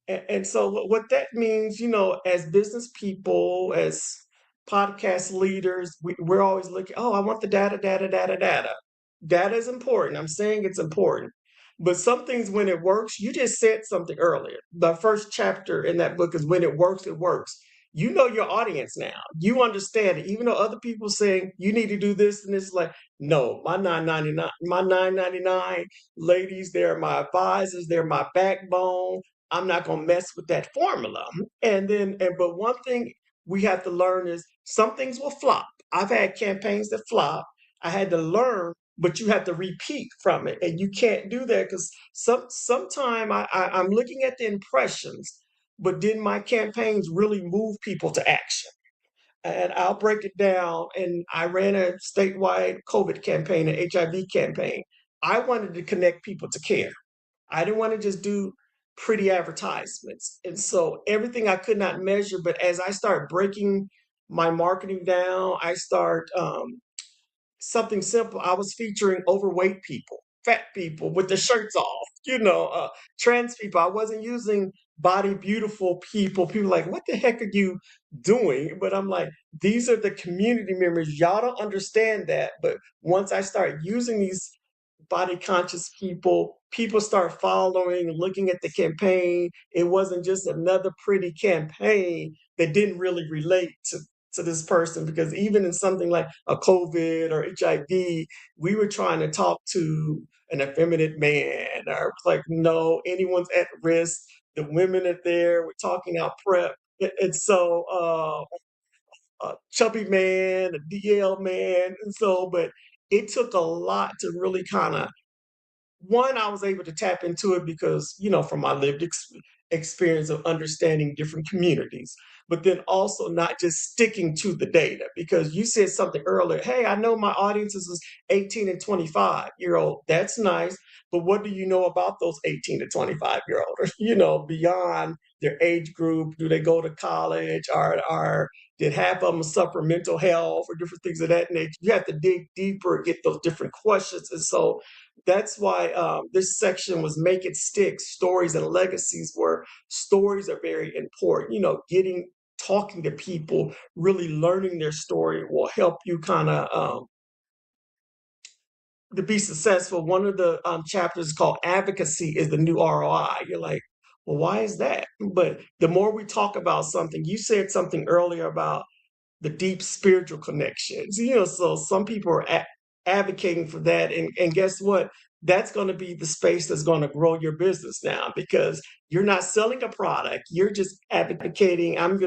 that. And so what that means, as business people, as podcast leaders, we're always looking, oh, I want the data, data, data, data. Data is important. I'm saying it's important. But some things, when it works, you just said something earlier. The first chapter in that book is when it works, it works. You know your audience now. You understand it. Even though other people saying you need to do this and this, like, no, my 999 ladies, they're my advisors, they're my backbone. I'm not going to mess with that formula. But one thing we have to learn is some things will flop. I've had campaigns that flop. I had to learn, but you have to repeat from it, and you can't do that because sometime I'm looking at the impressions, but did my campaigns really move people to action? And I'll break it down. And I ran a statewide COVID campaign, an HIV campaign. I wanted to connect people to care. I didn't want to just do pretty advertisements. And so everything I could not measure, but as I start breaking my marketing down, I start something simple. I was featuring overweight people, fat people with their shirts off, trans people. I wasn't using body beautiful people. People like, what the heck are you doing? But I'm like, these are the community members. Y'all don't understand that. But once I start using these body conscious people start following, looking at the campaign. It wasn't just another pretty campaign that didn't really relate to this person, because even in something like a COVID or HIV, we were trying to talk to an effeminate man, or like, no, anyone's at risk. The women are there. We're talking out prep. And so a chubby man, a DL man. And so, but it took a lot to really kind of, one, I was able to tap into it because, from my lived experience of understanding different communities, but then also not just sticking to the data, because you said something earlier. Hey, I know my audiences is 18 and 25-year-old. That's nice. But what do you know about those 18 to 25-year-olds, beyond their age group? Do they go to college? Are did half of them suffer mental health or different things of that nature? You have to dig deeper, get those different questions. And so that's why this section was make it stick, stories and legacies, where stories are very important. Talking to people, really learning their story will help you kind of to be successful. One of the chapters is called advocacy is the new ROI. You're like, well, why is that? But the more we talk about something, you said something earlier about the deep spiritual connections. So some people are advocating for that. And guess what? That's going to be the space that's going to grow your business now, because you're not selling a product. You're just advocating. I'm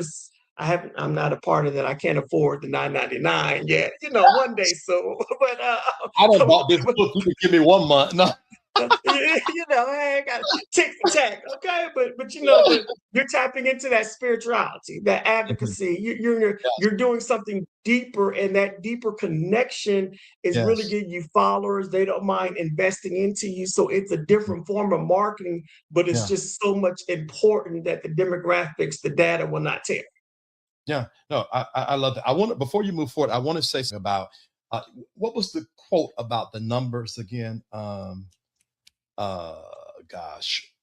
not a part of that. I can't afford the $9.99 yet. One day. So, but I done bought this book. You can give me 1 month. No. You know, hey, I got tick for tack, okay? But you know, but you're tapping into that spirituality, that Mhm. advocacy. Yes, You're doing something deeper, and that deeper connection is really yes, getting you followers. They don't mind investing into you, so it's a mhm, different form of marketing. But it's yeah, just so much important that the demographics, the data will not tell. yeah. No, I love that. I want to, before you move forward, I want to say something about uh, what was the quote about the numbers again? Uh, Gosh,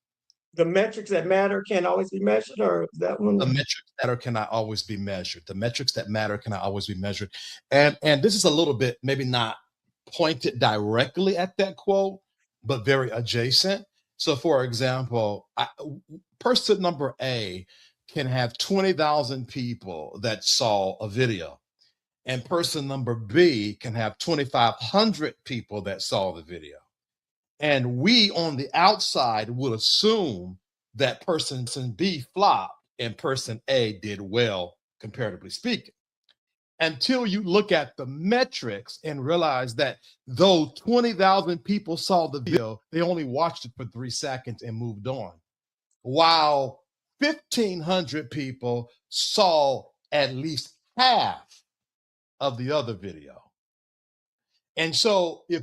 The metrics that matter can't always be measured, or that one. the metrics that are cannot always be measured. The metrics that matter cannot always be measured. And this is a little bit maybe not pointed directly at that quote, but very adjacent. So, for example, person number A can have 20,000 people that saw a video, and person number B can have 2,500 people that saw the video. And we on the outside would assume that person B flopped and person A did well, comparatively speaking, until you look at the metrics and realize that though 20,000 people saw the video, they only watched it for 3 seconds and moved on. While 1,500 people saw at least half of the other video. And so if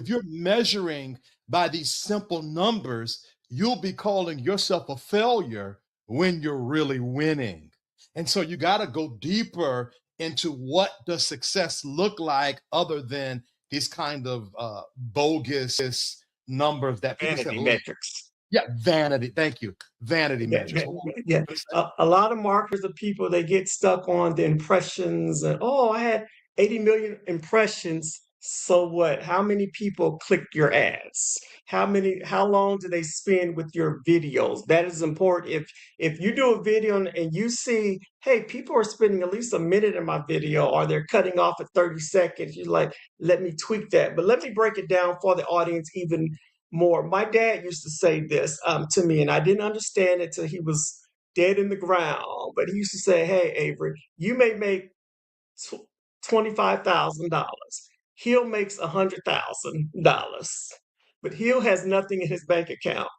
you're measuring by these simple numbers, you'll be calling yourself a failure when you're really winning. And so you got to go deeper into what does success look like other than these kind of bogus numbers that people say, Vanity "Oh, metrics. yeah, vanity." Thank you, vanity Yeah, measures. yeah. A lot of marketers of people, they get stuck on the impressions and, oh, I had 80 million impressions. So what? How many people clicked your ads? How long do they spend with your videos? That is important. If you do a video and you see, hey, people are spending at least a minute in my video, or they're cutting off at 30 seconds, you're like, let me tweak that. But let me break it down for the audience even more. My dad used to say this to me, and I didn't understand it till he was dead in the ground. But he used to say, "Hey, Avery, you may make $25,000. Hill makes $100,000, but Hill has nothing in his bank account.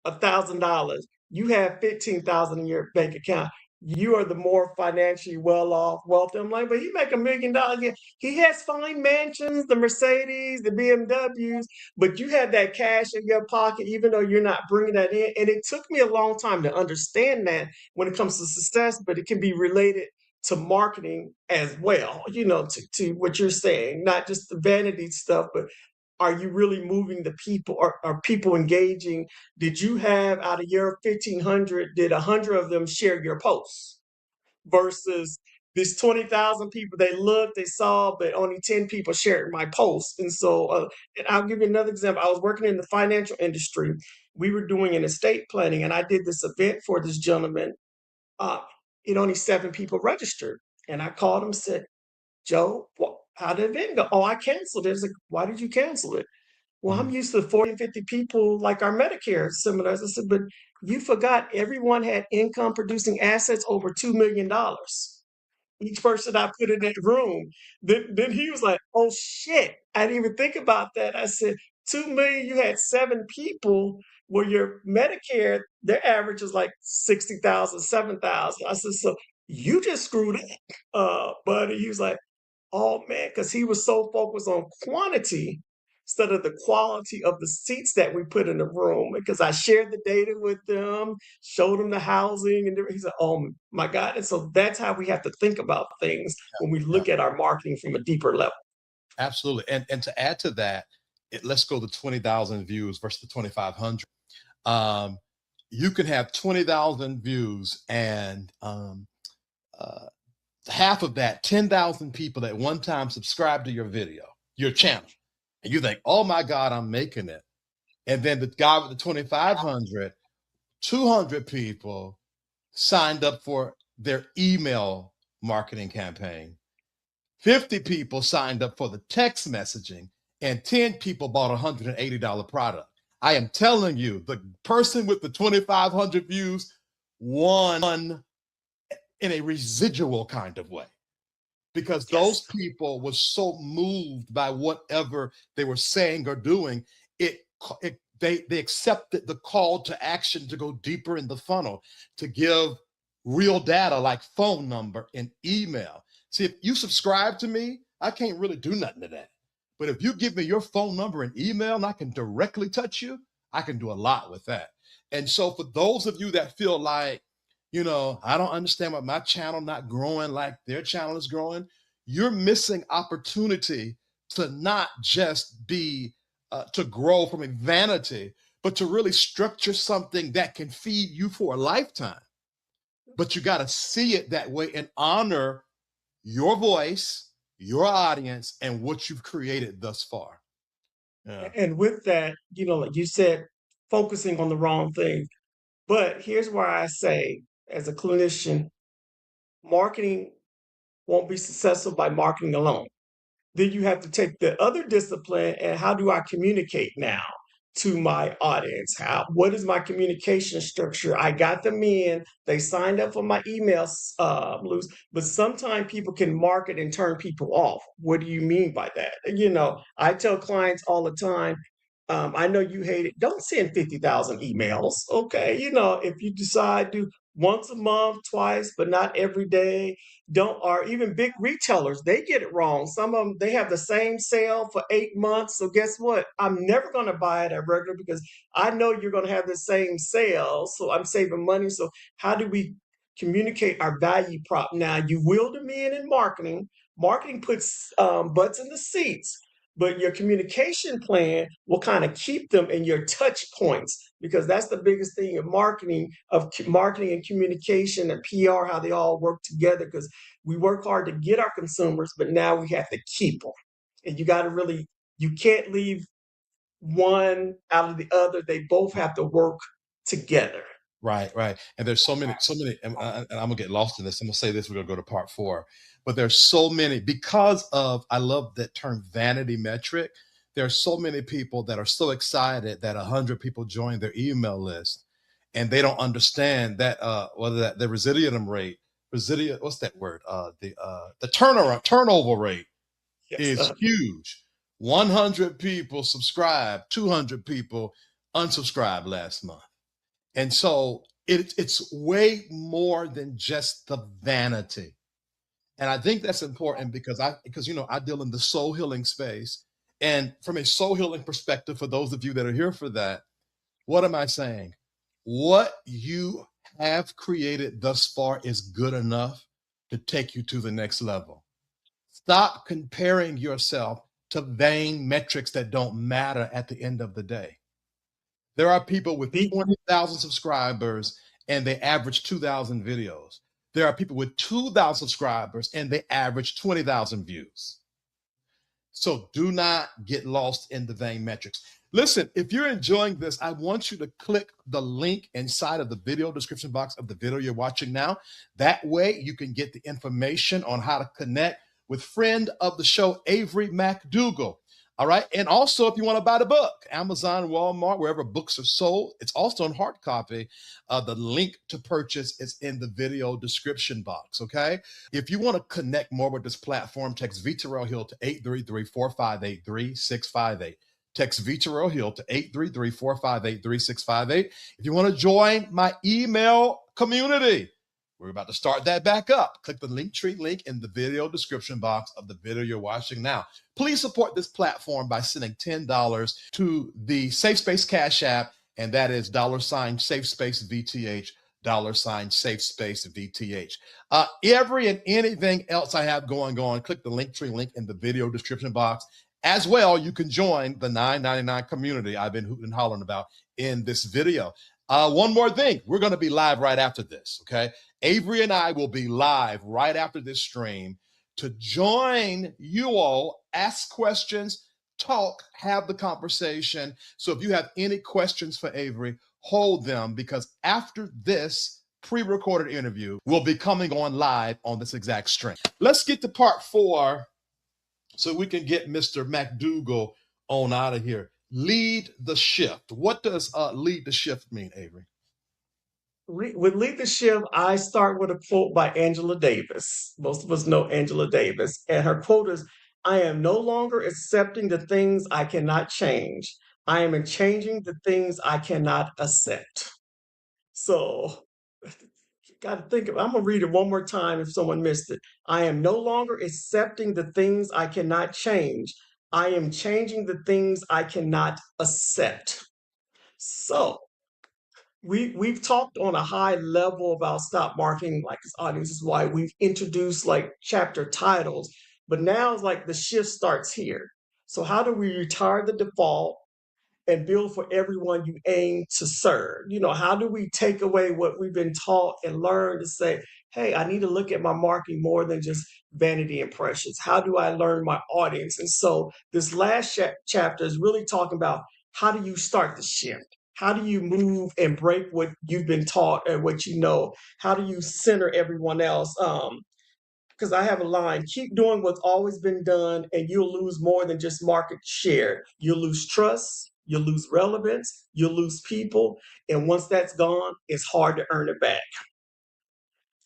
$1,000. You have 15,000 in your bank account. You are the more financially well off, wealthy." I'm like, but he make $1 million. Yeah, he has fine mansions, the Mercedes, the BMWs, but you have that cash in your pocket, even though you're not bringing that in. And it took me a long time to understand that when it comes to success, but it can be related to marketing as well, to what you're saying, not just the vanity stuff, but are you really moving the people? Are people engaging? Did you have, out of your 1,500, did 100 of them share your posts? Versus this 20,000 people, they looked, they saw, but only 10 people shared my post. And so, and I'll give you another example. I was working in the financial industry. We were doing an estate planning, and I did this event for this gentleman. Uh, it only 7 people registered. And I called him and said, Joe, how did the event go? Oh, I canceled it. I was like, why did you cancel it? Well, I'm Mhm. used to 40 and 50 people like our Medicare seminars. I said, but you forgot everyone had income producing assets over $2 million. Each person I put in that room. Then he was like, oh shit, I didn't even think about that. I said, 2 million, you had 7 people. Well, your Medicare, their average is like 60,000, 7,000. I said, so you just screwed up, buddy. He was like, oh man, because he was so focused on quantity instead of the quality of the seats that we put in the room. Because I shared the data with them, showed them the housing, and he said, "Oh my God!" And so that's how we have to think about things when we Yeah, look at our marketing from a deeper level. absolutely. And to add to that, let's go to 20,000 views versus the 2,500. Um, you can have 20,000 views and uh, half of that, 10,000 people at one time subscribe to your video, your channel. And you think, oh my God, I'm making it. And then the guy with the 2,500, 200 people signed up for their email marketing campaign. 50 people signed up for the text messaging, and 10 people bought a $180 product. I am telling you, the person with the 2,500 views won in a residual kind of way. because those Yes. people were so moved by whatever they were saying or doing. They accepted the call to action to go deeper in the funnel, to give real data like phone number and email. See, if you subscribe to me, I can't really do nothing to that. But if you give me your phone number and email and I can directly touch you, I can do a lot with that. And so for those of you that feel like, I don't understand why my channel not growing like their channel is growing, you're missing opportunity to not just be to grow from a vanity, but to really structure something that can feed you for a lifetime. But you got to see it that way and honor your voice, your audience, and what you've created thus far. Yeah. And with that, like you said, focusing on the wrong thing. But here's where I say, as a clinician, marketing won't be successful by marketing alone. Then you have to take the other discipline and how do I communicate now to my audience? What is my communication structure? I got them in, they signed up for my emails, loose, but sometimes people can market and turn people off. What do you mean by that? I tell clients all the time, I know you hate it. Don't send 50,000 emails. Okay. If you decide to once a month, twice, but not every day, don't, or even big retailers, they get it wrong. Some of them, they have the same sale for 8 months. So guess what? I'm never going to buy it at regular because I know you're going to have the same sale. So I'm saving money. So how do we communicate our value prop? Now you will them in marketing. Marketing puts butts in the seats, but your communication plan will kind of keep them in your touch points because that's the biggest thing in marketing and communication and PR, how they all work together because we work hard to get our consumers, but now we have to keep them. And you can't leave one out of the other. They both have to work together. Right, right. And there's so many, and I'm gonna get lost in this. I'm gonna say this, we're gonna go to part four. But there's so many, because of, I love that term vanity metric. There are so many people that are so excited that 100 people join their email list, and they don't understand that whether that the what's that word? The turnover rate Yes. is huge. 100 people subscribe, 200 people unsubscribed last month. And so it's way more than just the vanity. And I think that's important because I deal in the soul healing space. And from a soul healing perspective, for those of you that are here for that, what am I saying? What you have created thus far is good enough to take you to the next level. Stop comparing yourself to vain metrics that don't matter at the end of the day. There are people with Be 20,000 subscribers and they average 2,000 videos. There are people with 2,000 subscribers and they average 20,000 views. So do not get lost in the vain metrics. Listen, if you're enjoying this, I want you to click the link inside of the video description box of the video you're watching now. That way you can get the information on how to connect with friend of the show, Avery McDougle. All right. And also, if you want to buy the book, Amazon, Walmart, wherever books are sold, it's also in hard copy. The link to purchase is in the video description box. Okay. If you want to connect more with this platform, text VTerrillHill to 833-458-3658. Text VTerrillHill to 833-458-3658. If you want to join my email community, we're about to start that back up. Click the Linktree link in the video description box of the video you're watching now. Please support this platform by sending $10 to the SafeSpace Cash App, and that is $SafeSpaceVTH, $SafeSpaceVTH. Every and anything else I have going on, click the Linktree link in the video description box. As well, you can join the $9.99 community I've been hooting and hollering about in this video. One more thing, we're going to be live right after this, okay? Avery and I will be live right after this stream to join you all, ask questions, talk, have the conversation. So if you have any questions for Avery, hold them, because after this pre-recorded interview, we'll be coming on live on this exact stream. Let's get to part four so we can get Mr. McDougle on out of here. Lead the shift. What does lead the shift mean, Avery? with leadership, I start with a quote by Angela Davis. Most of us know Angela Davis, and her quote is, "I am no longer accepting the things I cannot change. I am changing the things I cannot accept." So, got to think of. I'm gonna read it one more time if someone missed it. I am no longer accepting the things I cannot change. I am changing the things I cannot accept. So we've talked on a high level about stop marketing, like this audience is why we've introduced like chapter titles, but now it's like the shift starts here. So how do we retire the default and build for everyone you aim to serve? How do we take away what we've been taught and learn to say, hey, I need to look at my marketing more than just vanity impressions? How do I learn my audience? And so this last chapter is really talking about how do you start the shift? How do you move and break what you've been taught and what you know? How do you center everyone else? Because I have a line: keep doing what's always been done, and you'll lose more than just market share. You'll lose trust, you'll lose relevance, you'll lose people. And once that's gone, it's hard to earn it back.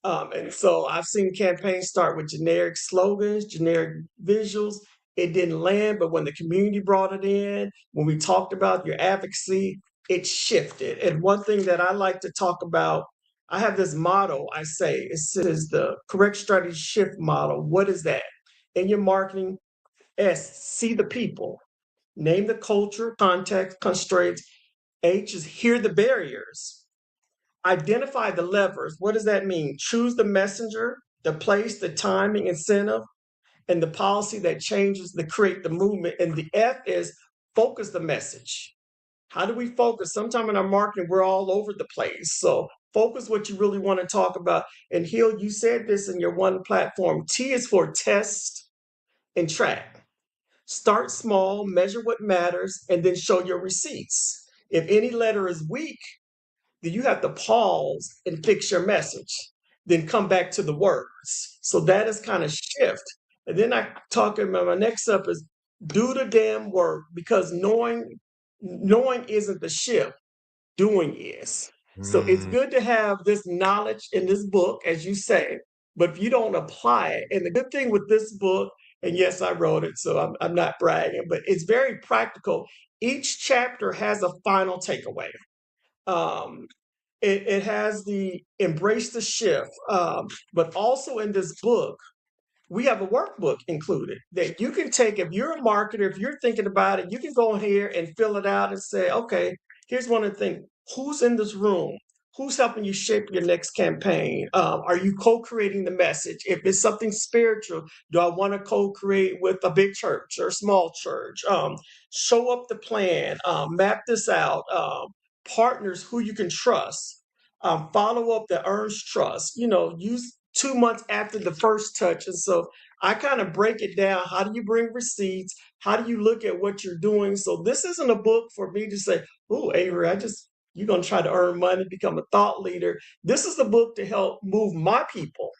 And so I've seen campaigns start with generic slogans, generic visuals. It didn't land, but when the community brought it in, when we talked about your advocacy, it shifted. And one thing that I like to talk about, I have this motto I say, it says the correct strategy shift model. What is that? In your marketing, S, see the people, name the culture, context, constraints. H is hear the barriers. Identify the levers. What does that mean? Choose the messenger, the place, the timing, incentive, and the policy that changes to create the movement. And the F is focus the message. How do we focus? Sometime in our marketing, we're all over the place. So focus what you really want to talk about. And Hill, you said this in your one platform. T is for test and track. Start small, measure what matters, and then show your receipts. If any letter is weak, then you have to pause and fix your message, then come back to the words. So that is kind of shift. And then I talk about my next up is do the damn work, because knowing isn't the shift, doing is. So it's good to have this knowledge in this book, as you say, but if you don't apply it, and the good thing with this book, and yes, I wrote it, so I'm not bragging, but it's very practical. Each chapter has a final takeaway. Um, it has the embrace the shift, but also in this book, we have a workbook included that you can take. If you're a marketer, if you're thinking about it, you can go in here and fill it out and say, okay, here's one of the things. Who's in this room? Who's helping you shape your next campaign? Are you co-creating the message? If it's something spiritual, do I want to co-create with a big church or a small church? Show up the plan, map this out, partners who you can trust, follow up that earns trust, use 2 months after the first touch. And so I kind of break it down. How do you bring receipts? How do you look at what you're doing? So this isn't a book for me to say, oh, Avery, you're going to try to earn money, become a thought leader. This is the book to help move my people.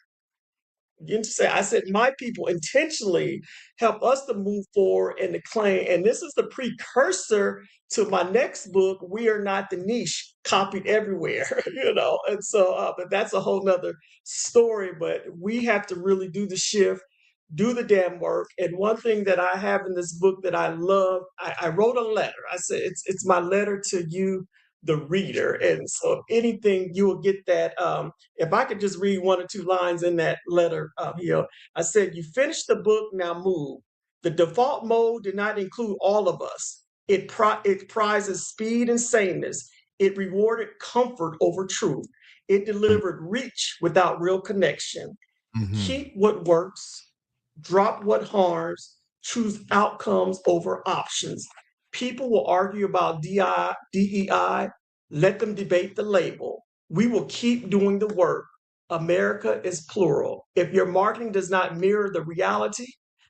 I said my people intentionally help us to move forward and to claim. And this is the precursor to my next book, We Are Not the Niche, copied everywhere, And so, but that's a whole nother story. But we have to really do the shift, do the damn work. And one thing that I have in this book that I love, I wrote a letter. I said, it's my letter to you, the reader. And so if anything, you will get that. If I could just read one or two lines in that letter here, I said, you finished the book, now move. The default mode did not include all of us. It prizes speed and sameness. It rewarded comfort over truth. It delivered reach without real connection. Keep what works, drop what harms, choose outcomes over options. People will argue about DEI. Let them debate the label. We will keep doing the work. America is plural. If your marketing does not mirror the reality,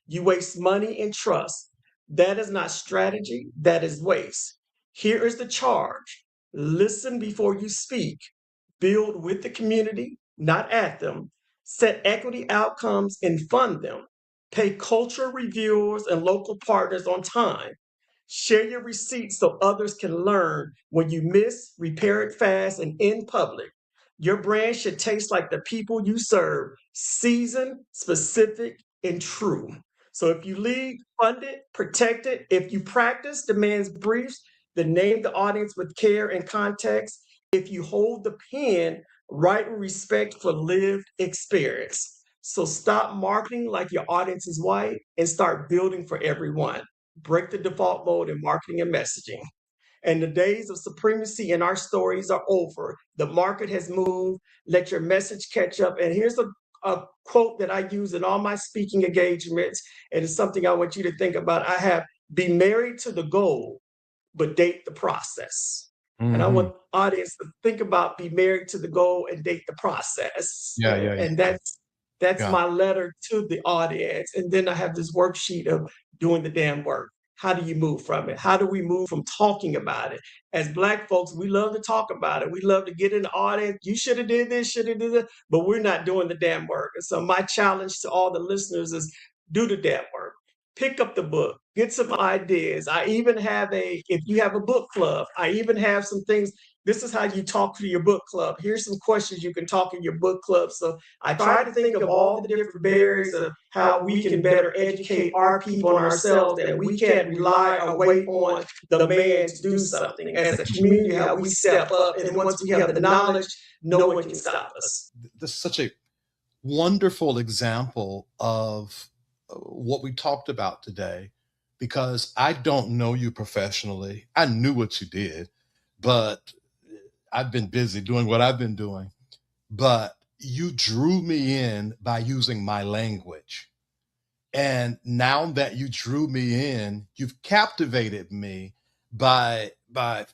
you waste money and trust. That is not strategy, that is waste. Here is the charge: listen before you speak, build with the community, not at them, set equity outcomes and fund them, pay cultural reviewers and local partners on time, share your receipts so others can learn. When you miss, repair it fast and in public. Your brand should taste like the people you serve, seasoned, specific, and true. So if you lead, fund it, protect it. If you practice demands briefs, then name the audience with care and context. If you hold the pen, write with respect for lived experience. So stop marketing like your audience is white and start building for everyone. Break the default mode in marketing and messaging. And the days of supremacy in our stories are over. The market has moved. Let your message catch up. And here's a quote that I use in all my speaking engagements, and it's something I want you to think about. I have, be married to the goal, but date the process. And I Mm-hmm. want the audience to think about, be married to the goal and date the process. Yeah, yeah, And yeah, that's yeah. my letter to the audience. And then I have this worksheet of doing the damn work. How do you move from it? How do we move from talking about it? As Black folks, we love to talk about it. We love to get in the audience. You should have did this, should have did that, but we're not doing the damn work. And so my challenge to all the listeners is do the damn work. Pick up the book, get some ideas. I even have if you have a book club, I even have some things. This is how you talk to your book club. Here's some questions you can talk in your book club. So I try to think of all the different barriers of how we can better educate our people and ourselves, that we can't rely or wait on the man to do something. As a community, how we step up, and once we have the knowledge, no one can stop us. This is such a wonderful example of what we talked about today, because I don't know you professionally. I knew what you did, but I've been busy doing what I've been doing. But you drew me in by using my language. And now that you drew me in, you've captivated me by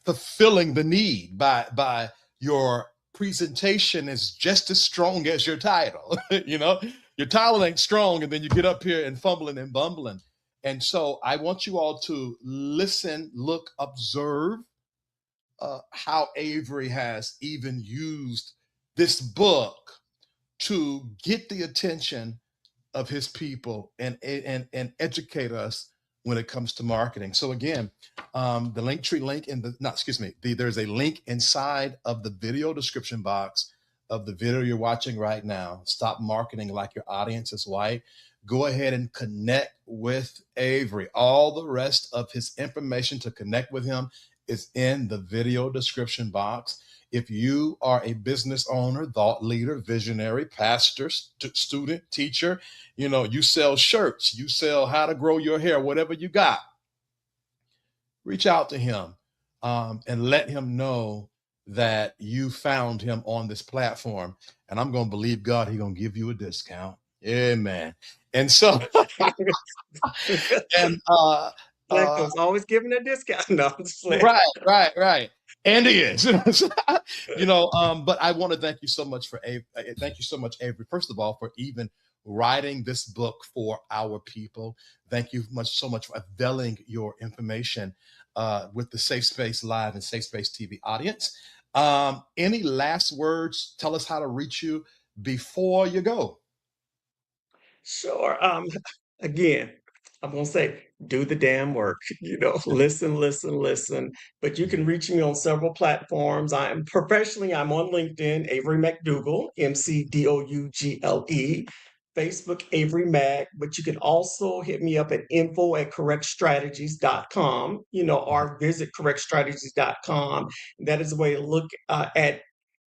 fulfilling the need, by your presentation is just as strong as your title. You know, your title ain't strong, and then you get up here and fumbling and bumbling. And so I want you all to listen, look, observe how Avery has even used this book to get the attention of his people and educate us when it comes to marketing. So again, the Linktree link in the, not, excuse me, there's a link inside of the video description box of the video you're watching right now. Stop marketing like your audience is white. Go ahead and connect with Avery. All the rest of his information to connect with him is in the video description box. If you are a business owner, thought leader, visionary, pastor, student, teacher, you know, you sell shirts, you sell how to grow your hair, whatever you got, reach out to him and let him know that you found him on this platform. And I'm going to believe God, he's going to give you a discount. Amen. And so, and Black folks always giving a discount. No, I'm just playing. right. And he is, you know. But I want to thank you so much thank you so much, Avery. First of all, for even writing this book for our people. Thank you so much for availing your information with the Safe Space Live and Safe Space TV audience. Any last words? Tell us how to reach you before you go. Sure. Again, I'm gonna say, do the damn work. Listen, listen, listen. But you can reach me on several platforms. I'm on LinkedIn, Avery McDougle, McDougle. Facebook, Avery Mac. But you can also hit me up at info@correctstrategies.com, or visit correctstrategies.com. That is a way to look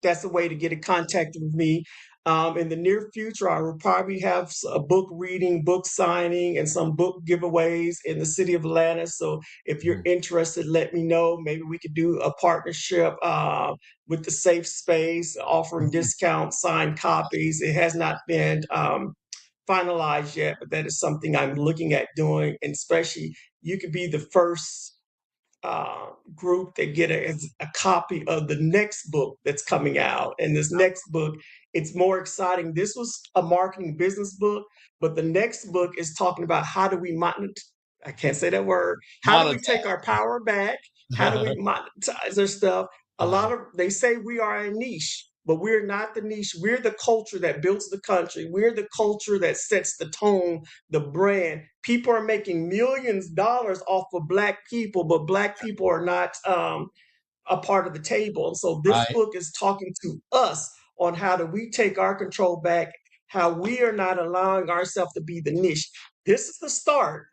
that's a way to get in contact with me. In the near future, I will probably have a book reading, book signing, and some book giveaways in the city of Atlanta. So if you're interested, let me know. Maybe we could do a partnership with the Safe Space, offering discount signed copies. It has not been finalized yet, but that is something I'm looking at doing. And especially, you could be the first group that get a copy of the next book that's coming out. And this next book, it's more exciting. This was a marketing business book, but the next book is talking about how do we I can't say that word. How do we take our power back? How do we monetize our stuff? They say we are a niche, but we're not the niche. We're the culture that builds the country. We're the culture that sets the tone, the brand. People are making millions of dollars off of Black people, but Black people are not a part of the table. And so this Right. book is talking to us on how do we take our control back, how we are not allowing ourselves to be the niche. This is the start,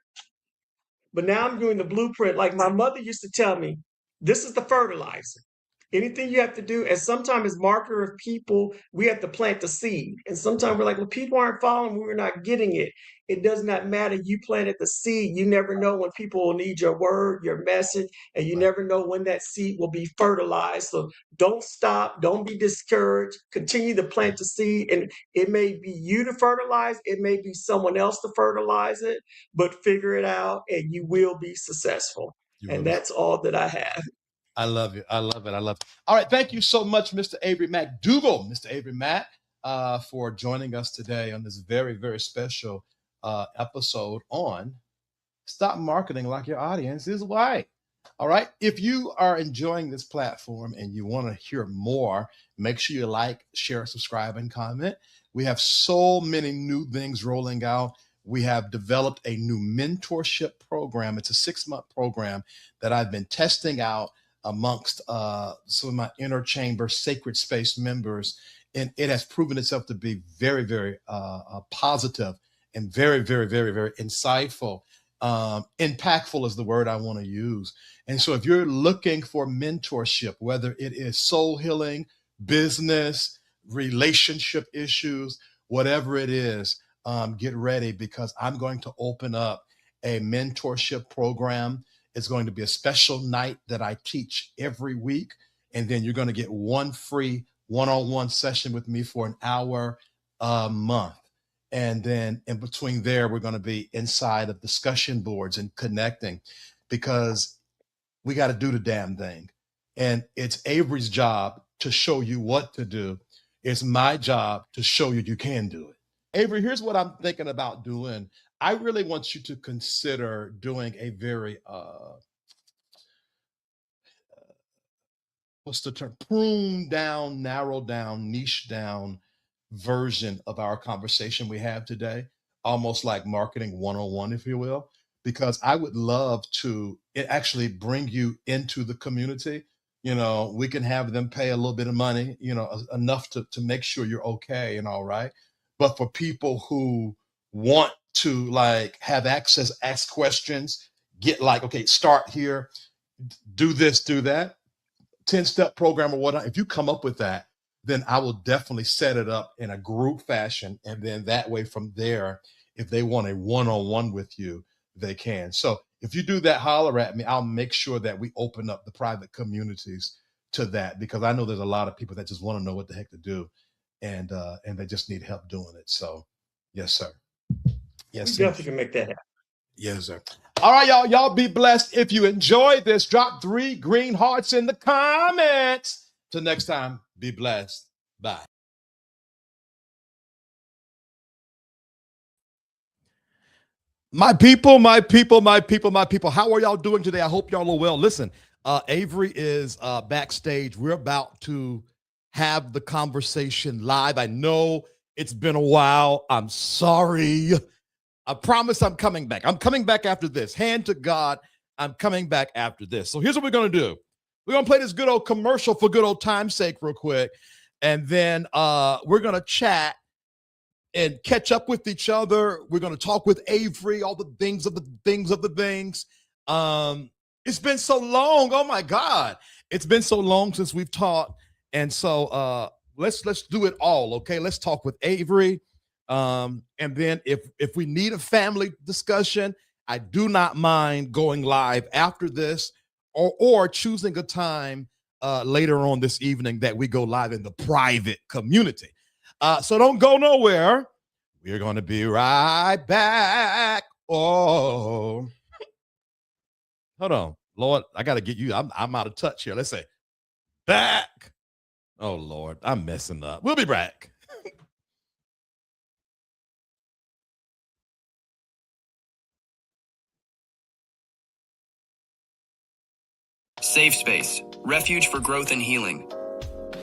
but now I'm doing the blueprint. Like my mother used to tell me, this is the fertilizer. Anything you have to do, and sometimes as marketer of people, we have to plant the seed. And sometimes we're like, well, people aren't following, we're not getting it. It does not matter. You planted the seed. You never know when people will need your word, your message, and you never know when that seed will be fertilized. So don't stop. Don't be discouraged. Continue to plant the seed. And it may be you to fertilize, it may be someone else to fertilize it, but figure it out and you will be successful. And that's all that I have. I love it. I love it. I love it. All right. Thank you so much, Mr. Avery McDougle, Mr. Avery Mac, for joining us today on this very, very special episode on Stop Marketing Like Your Audience is White. All right. If you are enjoying this platform and you want to hear more, make sure you like, share, subscribe, and comment. We have so many new things rolling out. We have developed a new mentorship program. It's a 6-month program that I've been testing out amongst some of my inner chamber sacred space members. And it has proven itself to be very, very positive and very, very, very, very insightful. Impactful is the word I want to use. And so if you're looking for mentorship, whether it is soul healing, business, relationship issues, whatever it is, get ready, because I'm going to open up a mentorship program. It's going to be a special night that I teach every week. And then you're going to get one free one-on-one session with me for an hour a month. And then in between there, we're going to be inside of discussion boards and connecting, because we got to do the damn thing. And it's Avery's job to show you what to do. It's my job to show you you can do it. Avery, here's what I'm thinking about doing. I really want you to consider doing a very, what's the term? Prune down, narrow down, niche down version of our conversation we have today, almost like marketing 101, if you will, because I would love to actually bring you into the community. You know, we can have them pay a little bit of money, you know, enough to make sure you're okay and all right. But for people who want to like have access, ask questions, get like, okay, start here, do this, do that, 10-step program or whatnot. If you come up with that, then I will definitely set it up in a group fashion. And then that way from there, if they want a one-on-one with you, they can. So if you do that, holler at me. I'll make sure that we open up the private communities to that, because I know there's a lot of people that just want to know what the heck to do. And they just need help doing it. So yes, sir. Yes, we definitely can make that happen. Yes, sir. All right, y'all. Y'all be blessed. If you enjoyed this, drop 3 green hearts in the comments. Till next time, be blessed. Bye. My people, my people, my people, my people. How are y'all doing today? I hope y'all are well. Listen, Avery is backstage. We're about to have the conversation live. I know it's been a while. I'm sorry. I promise I'm coming back. I'm coming back after this. Hand to God, I'm coming back after this. So here's what we're going to do. We're going to play this good old commercial for good old time's sake real quick. And then we're going to chat and catch up with each other. We're going to talk with Avery, all the things of the things of the things. It's been so long. Oh, my God. It's been so long since we've talked. And so let's do it all, okay? Let's talk with Avery. And then if we need a family discussion, I do not mind going live after this, or choosing a time later on this evening that we go live in the private community. So don't go nowhere. We're going to be right back. Oh, hold on, Lord, I got to get you. I'm out of touch here. Let's say back. Oh, Lord, I'm messing up. We'll be back. Safe Space, refuge for growth and healing.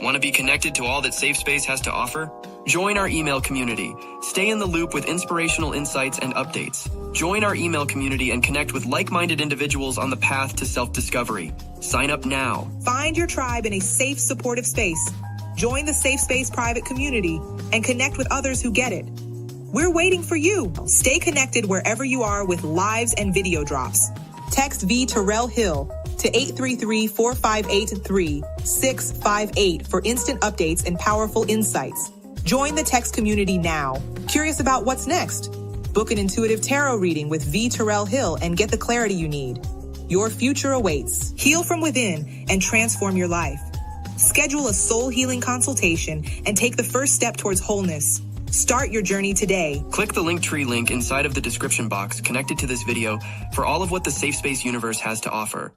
Want to be connected to all that Safe Space has to offer? Join our email community. Stay in the loop with inspirational insights and updates. Join our email community and connect with like-minded individuals on the path to self-discovery. Sign up now. Find your tribe in a safe, supportive space. Join the Safe Space private community and connect with others who get it. We're waiting for you. Stay connected wherever you are with lives and video drops. Text VTerrillHill to 833-458-3658 for instant updates and powerful insights. Join the text community now. Curious about what's next? Book an intuitive tarot reading with VTerrillHill and get the clarity you need. Your future awaits. Heal from within and transform your life. Schedule a soul healing consultation and take the first step towards wholeness. Start your journey today. Click the Linktree link inside of the description box connected to this video for all of what the Safe Space universe has to offer.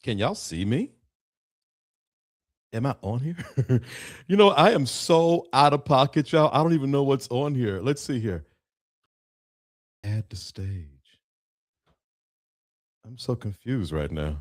Can y'all see me? Am I on here? You know, I am so out of pocket, y'all. I don't even know what's on here. Let's see here. Add the stage. I'm so confused right now.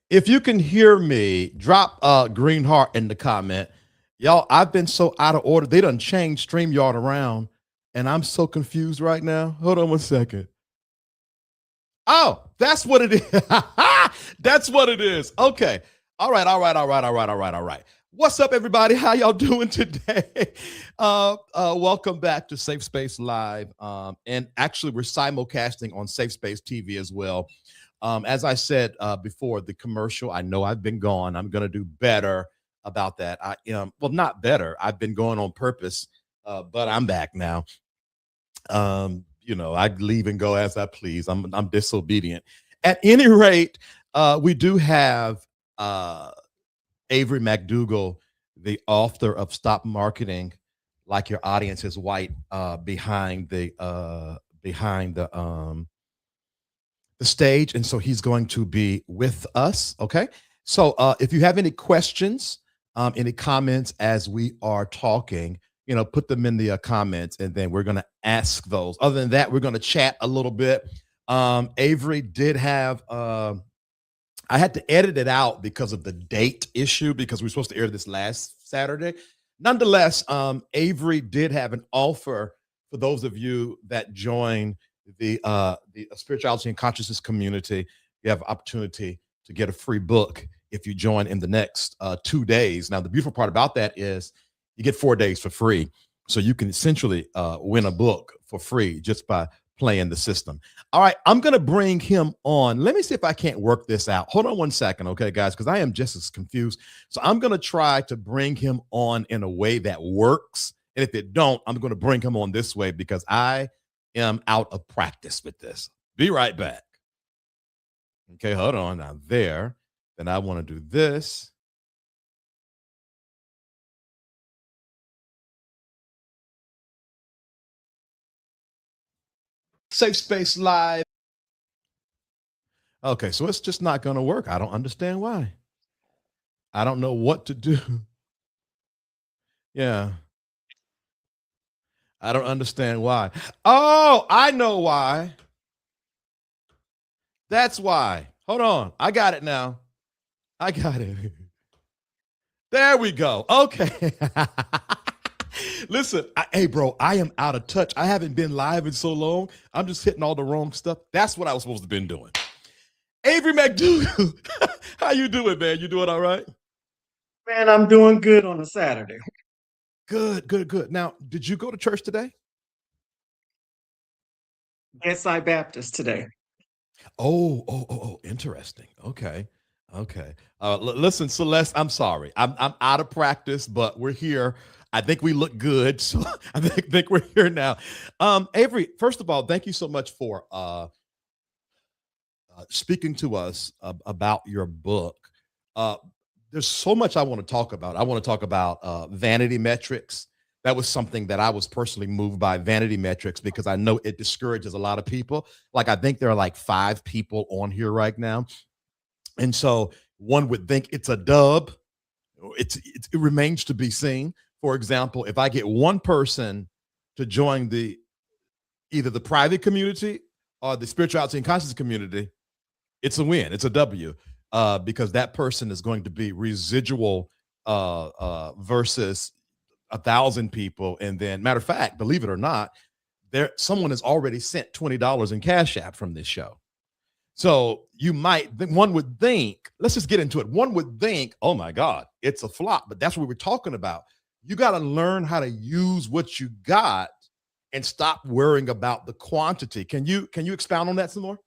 If you can hear me, drop a green heart in the comment. Y'all, I've been so out of order. They done changed StreamYard around, and I'm so confused right now. Hold on one second. Oh, that's what it is. That's what it is. Okay. All right. What's up, everybody? How y'all doing today? Welcome back to Safe Space Live. And actually, we're simulcasting on Safe Space TV as well. As I said before the commercial, I know I've been gone. I'm going to do better about that. I am, well, not better. I've been going on purpose, but I'm back now. You know, I leave and go as I please. I'm disobedient. At any rate, we do have Avery McDougle, the author of Stop Marketing Like Your Audience is White, behind the stage, and so he's going to be with us. Okay, so if you have any questions, any comments as we are talking, you know, put them in the comments, and then we're going to ask those. Other than that, we're going to chat a little bit. Avery did have I had to edit it out because of the date issue, because we were supposed to air this last Saturday. Nonetheless, Avery did have an offer for those of you that join the spirituality and consciousness community. You have opportunity to get a free book if you join in the next 2 days. Now, the beautiful part about that is you get 4 days for free. So you can essentially win a book for free just by playing the system. All right, I'm going to bring him on. Let me see if I can't work this out. Hold on one second, okay, guys, because I am just as confused. So I'm going to try to bring him on in a way that works. And if it don't, I'm going to bring him on this way because I am out of practice with this. Be right back. Okay, hold on. Now there. Then I want to do this. Safe Space Live. Okay, so it's just not going to work. I don't understand why. I don't know what to do. Yeah. I don't understand why. Oh, I know why. That's why. Hold on. I got it now. I got it. There we go. Okay. Listen, hey, bro, I am out of touch. I haven't been live in so long. I'm just hitting all the wrong stuff. That's what I was supposed to have been doing. Avery McDougle, how you doing, man? You doing all right? Man, I'm doing good on a Saturday. Good. Now, did you go to church today? SI Baptist today. Oh, interesting. Okay. Listen, Celeste, I'm sorry. I'm out of practice, but we're here. I think we look good, so I think we're here now. Avery, first of all, thank you so much for speaking to us about your book. There's so much I want to talk about. I want to talk about vanity metrics. That was something that I was personally moved by, vanity metrics, because I know it discourages a lot of people. Like, I think there are like 5 people on here right now. And so one would think it's a dub. It remains to be seen. For example, if I get one person to join either the private community or the spirituality and consciousness community, it's a win. It's a W, because that person is going to be residual versus 1,000 people. And then, matter of fact, believe it or not, someone has already sent $20 in Cash App from this show. So one would think, let's just get into it. One would think, oh my God, it's a flop, but that's what we're talking about. You got to learn how to use what you got and stop worrying about the quantity. Can you expound on that some more?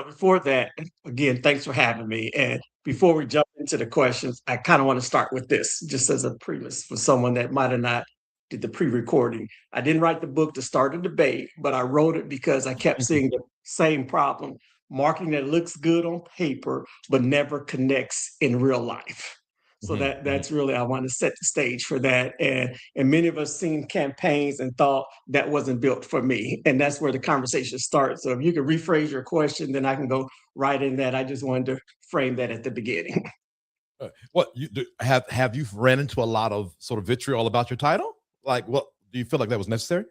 Before that, again, thanks for having me. And before we jump into the questions, I kind of want to start with this, just as a premise for someone that might have not did the pre-recording. I didn't write the book to start a debate, but I wrote it because I kept seeing the same problem: marketing that looks good on paper, but never connects in real life. So that's really, I want to set the stage for that. And many of us seen campaigns and thought that wasn't built for me. And that's where the conversation starts. So if you could rephrase your question, then I can go right in that. I just wanted to frame that at the beginning. What have you ran into a lot of sort of vitriol about your title? Like, what do you feel like that was necessary?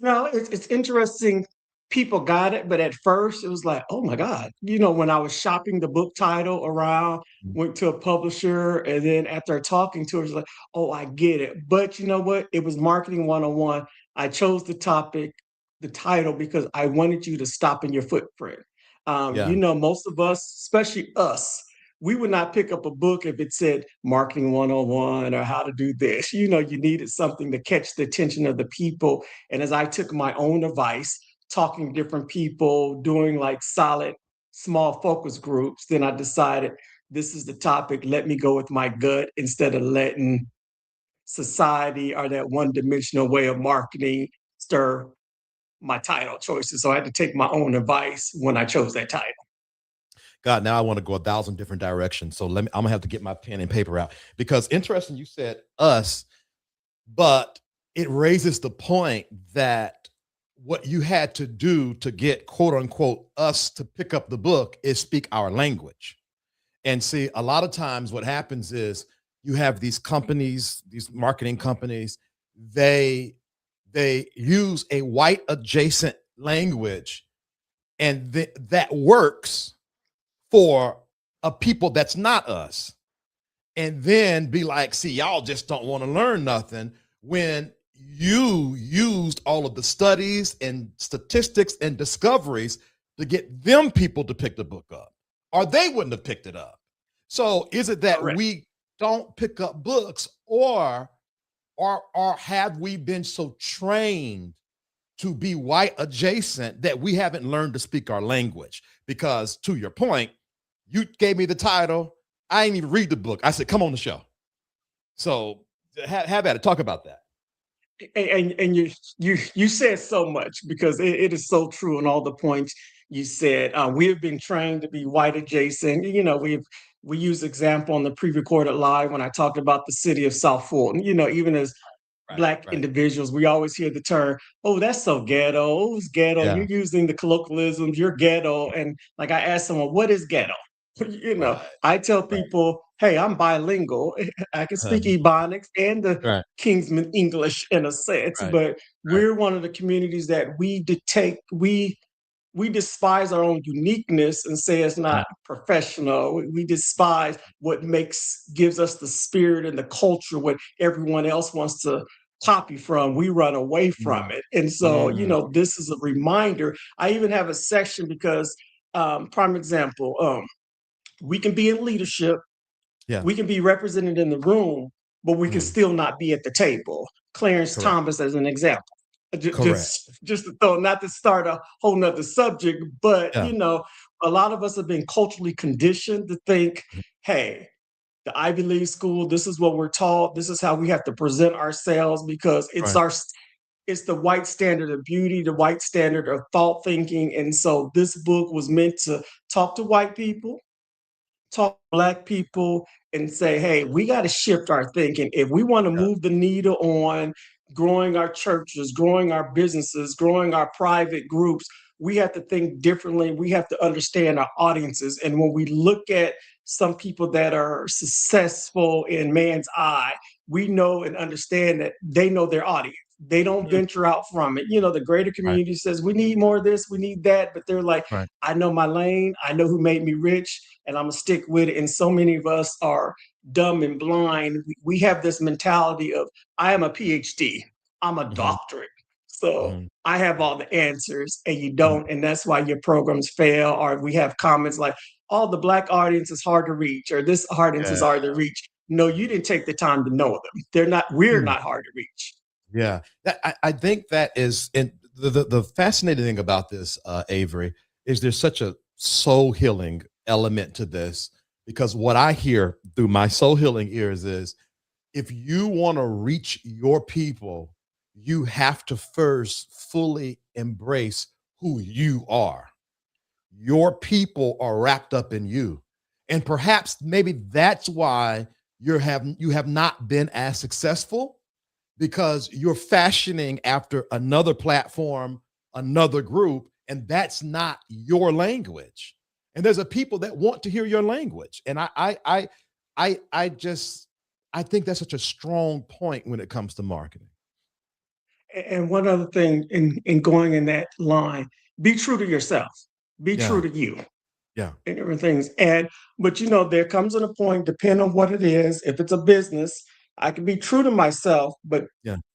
No, it's interesting. People got it, but at first it was like, oh my God. When I was shopping the book title around, went to a publisher, and then after talking to her, it's like, oh, I get it. But you know what? It was marketing 101. I chose the title, because I wanted you to stop in your footprint. Yeah. Most of us, especially us, we would not pick up a book if it said marketing 101 or how to do this. You needed something to catch the attention of the people. And as I took my own advice, talking to different people, doing like solid small focus groups, then I decided this is the topic. Let me go with my gut instead of letting society or that one-dimensional way of marketing stir my title choices. So I had to take my own advice when I chose that title. God, now I want to go 1,000 different directions. So I'm gonna have to get my pen and paper out, because interesting, you said us, but it raises the point that what you had to do to get quote unquote us to pick up the book is speak our language. And see, a lot of times what happens is you have these companies, these marketing companies, they use a white adjacent language, and that works for a people that's not us. And then be like, see, y'all just don't want to learn nothing, when you used all of the studies and statistics and discoveries to get them people to pick the book up, or they wouldn't have picked it up. So is it that Correct. we don't pick up books, or have we been so trained to be white adjacent that we haven't learned to speak our language? Because to your point, you gave me the title, I didn't even read the book. I said, come on the show. So have at it. Talk about that. And you said so much, because it is so true on all the points you said. We have been trained to be white adjacent. We use example on the pre-recorded live when I talked about the city of South Fulton. Even as Black individuals, we always hear the term, oh, that's so ghetto. Oh, it's ghetto. Yeah. You're using the colloquialisms, you're ghetto. And like, I asked someone, what is ghetto? I tell people, hey, I'm bilingual. I can speak Ebonics and the Kingsman English in a sense, but we're one of the communities that we we despise our own uniqueness and say it's not professional. We despise what gives us the spirit and the culture, what everyone else wants to copy from. We run away from it. And so, this is a reminder. I even have a section because, prime example, we can be in leadership, we can be represented in the room, but we can still not be at the table. Clarence Thomas as an example. Just to throw, not to start a whole nother subject, but a lot of us have been culturally conditioned to think, hey, the Ivy League school, this is what we're taught, this is how we have to present ourselves, because it's the white standard of beauty, the white standard of thought thinking. And so this book was meant to talk to white people, talk to Black people, and say, hey, we got to shift our thinking. If we want to move the needle on growing our churches, growing our businesses, growing our private groups, we have to think differently. We have to understand our audiences. And when we look at some people that are successful in man's eye, we know and understand that they know their audience. They don't venture out from it. The greater community says, we need more of this, we need that. But they're like, I know my lane, I know who made me rich, and I'm gonna stick with it. And so many of us are dumb and blind. We have this mentality of, I am a PhD, I'm a doctorate. So I have all the answers, and you don't. And that's why your programs fail. Or we have comments like, oh, the Black audience is hard to reach, or this audience is hard to reach. No, you didn't take the time to know them. We're not hard to reach. Yeah, I think that is, and the fascinating thing about this, Avery, is there's such a soul healing element to this, because what I hear through my soul healing ears is, if you want to reach your people, you have to first fully embrace who you are. Your people are wrapped up in you, and perhaps maybe that's why you have not been as successful, because you're fashioning after another platform, another group, and that's not your language. And there's a people that want to hear your language. And I think that's such a strong point when it comes to marketing. And one other thing in going in that line, be true to yourself, be true to you. Yeah. And everything's, but there comes in a point, depending on what it is, if it's a business, I can be true to myself, but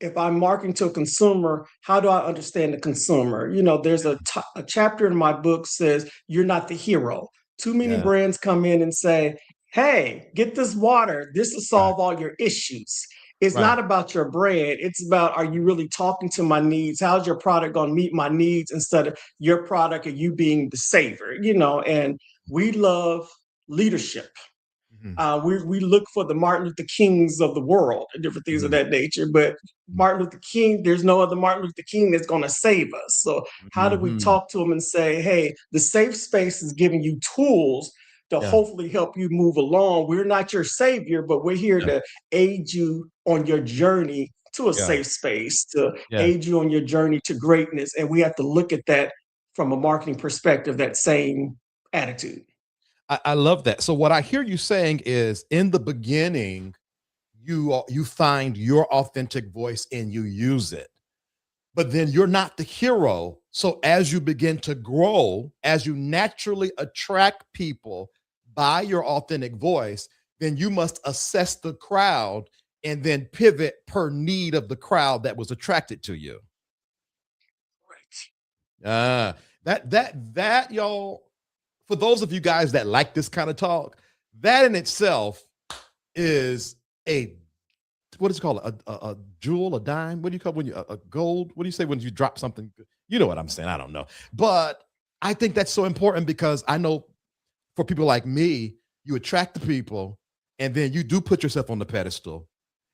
if I'm marketing to a consumer, how do I understand the consumer? There's a chapter in my book says, you're not the hero. Too many brands come in and say, hey, get this water. This will solve all your issues. It's not about your brand. It's about, are you really talking to my needs? How's your product going to meet my needs, instead of your product and you being the savior? And we love leadership. We look for the Martin Luther Kings of the world and different things of that nature. But Martin Luther King, there's no other Martin Luther King that's going to save us. So how do we talk to them and say, hey, the safe space is giving you tools to hopefully help you move along. We're not your savior, but we're here to aid you on your journey to a safe space, to aid you on your journey to greatness. And we have to look at that from a marketing perspective, that same attitude. I love that. So what I hear you saying is, in the beginning, you find your authentic voice and you use it, but then you're not the hero. So as you begin to grow, as you naturally attract people by your authentic voice, then you must assess the crowd and then pivot per need of the crowd that was attracted to you. Right. That y'all, for those of you guys that like this kind of talk, that in itself is what is it called? A jewel, a dime? What do you call when you a gold? What do you say when you drop something? You know what I'm saying? I don't know. But I think that's so important, because I know for people like me, you attract the people and then you do put yourself on the pedestal,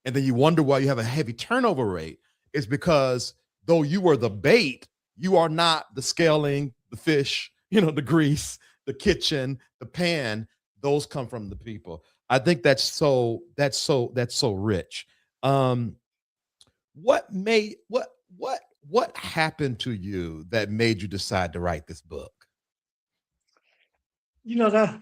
and then you wonder why you have a heavy turnover rate. It's because though you were the bait, you are not the scaling, the fish, the grease, the kitchen, the pan. Those come from the people. I think that's so rich. What happened to you that made you decide to write this book? That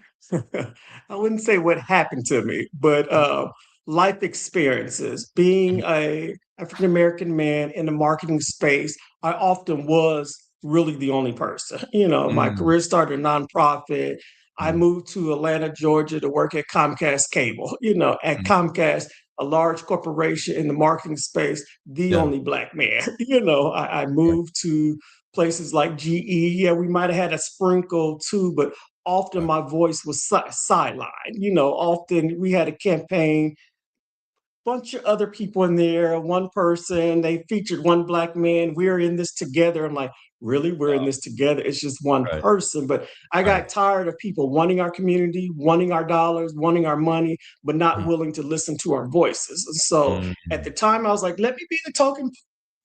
I wouldn't say what happened to me, but life experiences. Being a African American man in the marketing space, I often was really the only person. You know, my career started a nonprofit. I moved to Atlanta, Georgia to work at Comcast Cable, you know, at Comcast, a large corporation in the marketing space, the Yeah. only Black man. You know, I Right. moved to places like GE. Yeah, we might have had a sprinkle too, but often Right. my voice was sidelined. You know, often we had a campaign, bunch of other people in there, one person, they featured one Black man. We're in this together. I'm like, really? We're in this together. It's just one Right. person. But I Right. got tired of people wanting our community, wanting our dollars, wanting our money, but not Mm, willing to listen to our voices. And so at mm, the time, I was like, let me be the token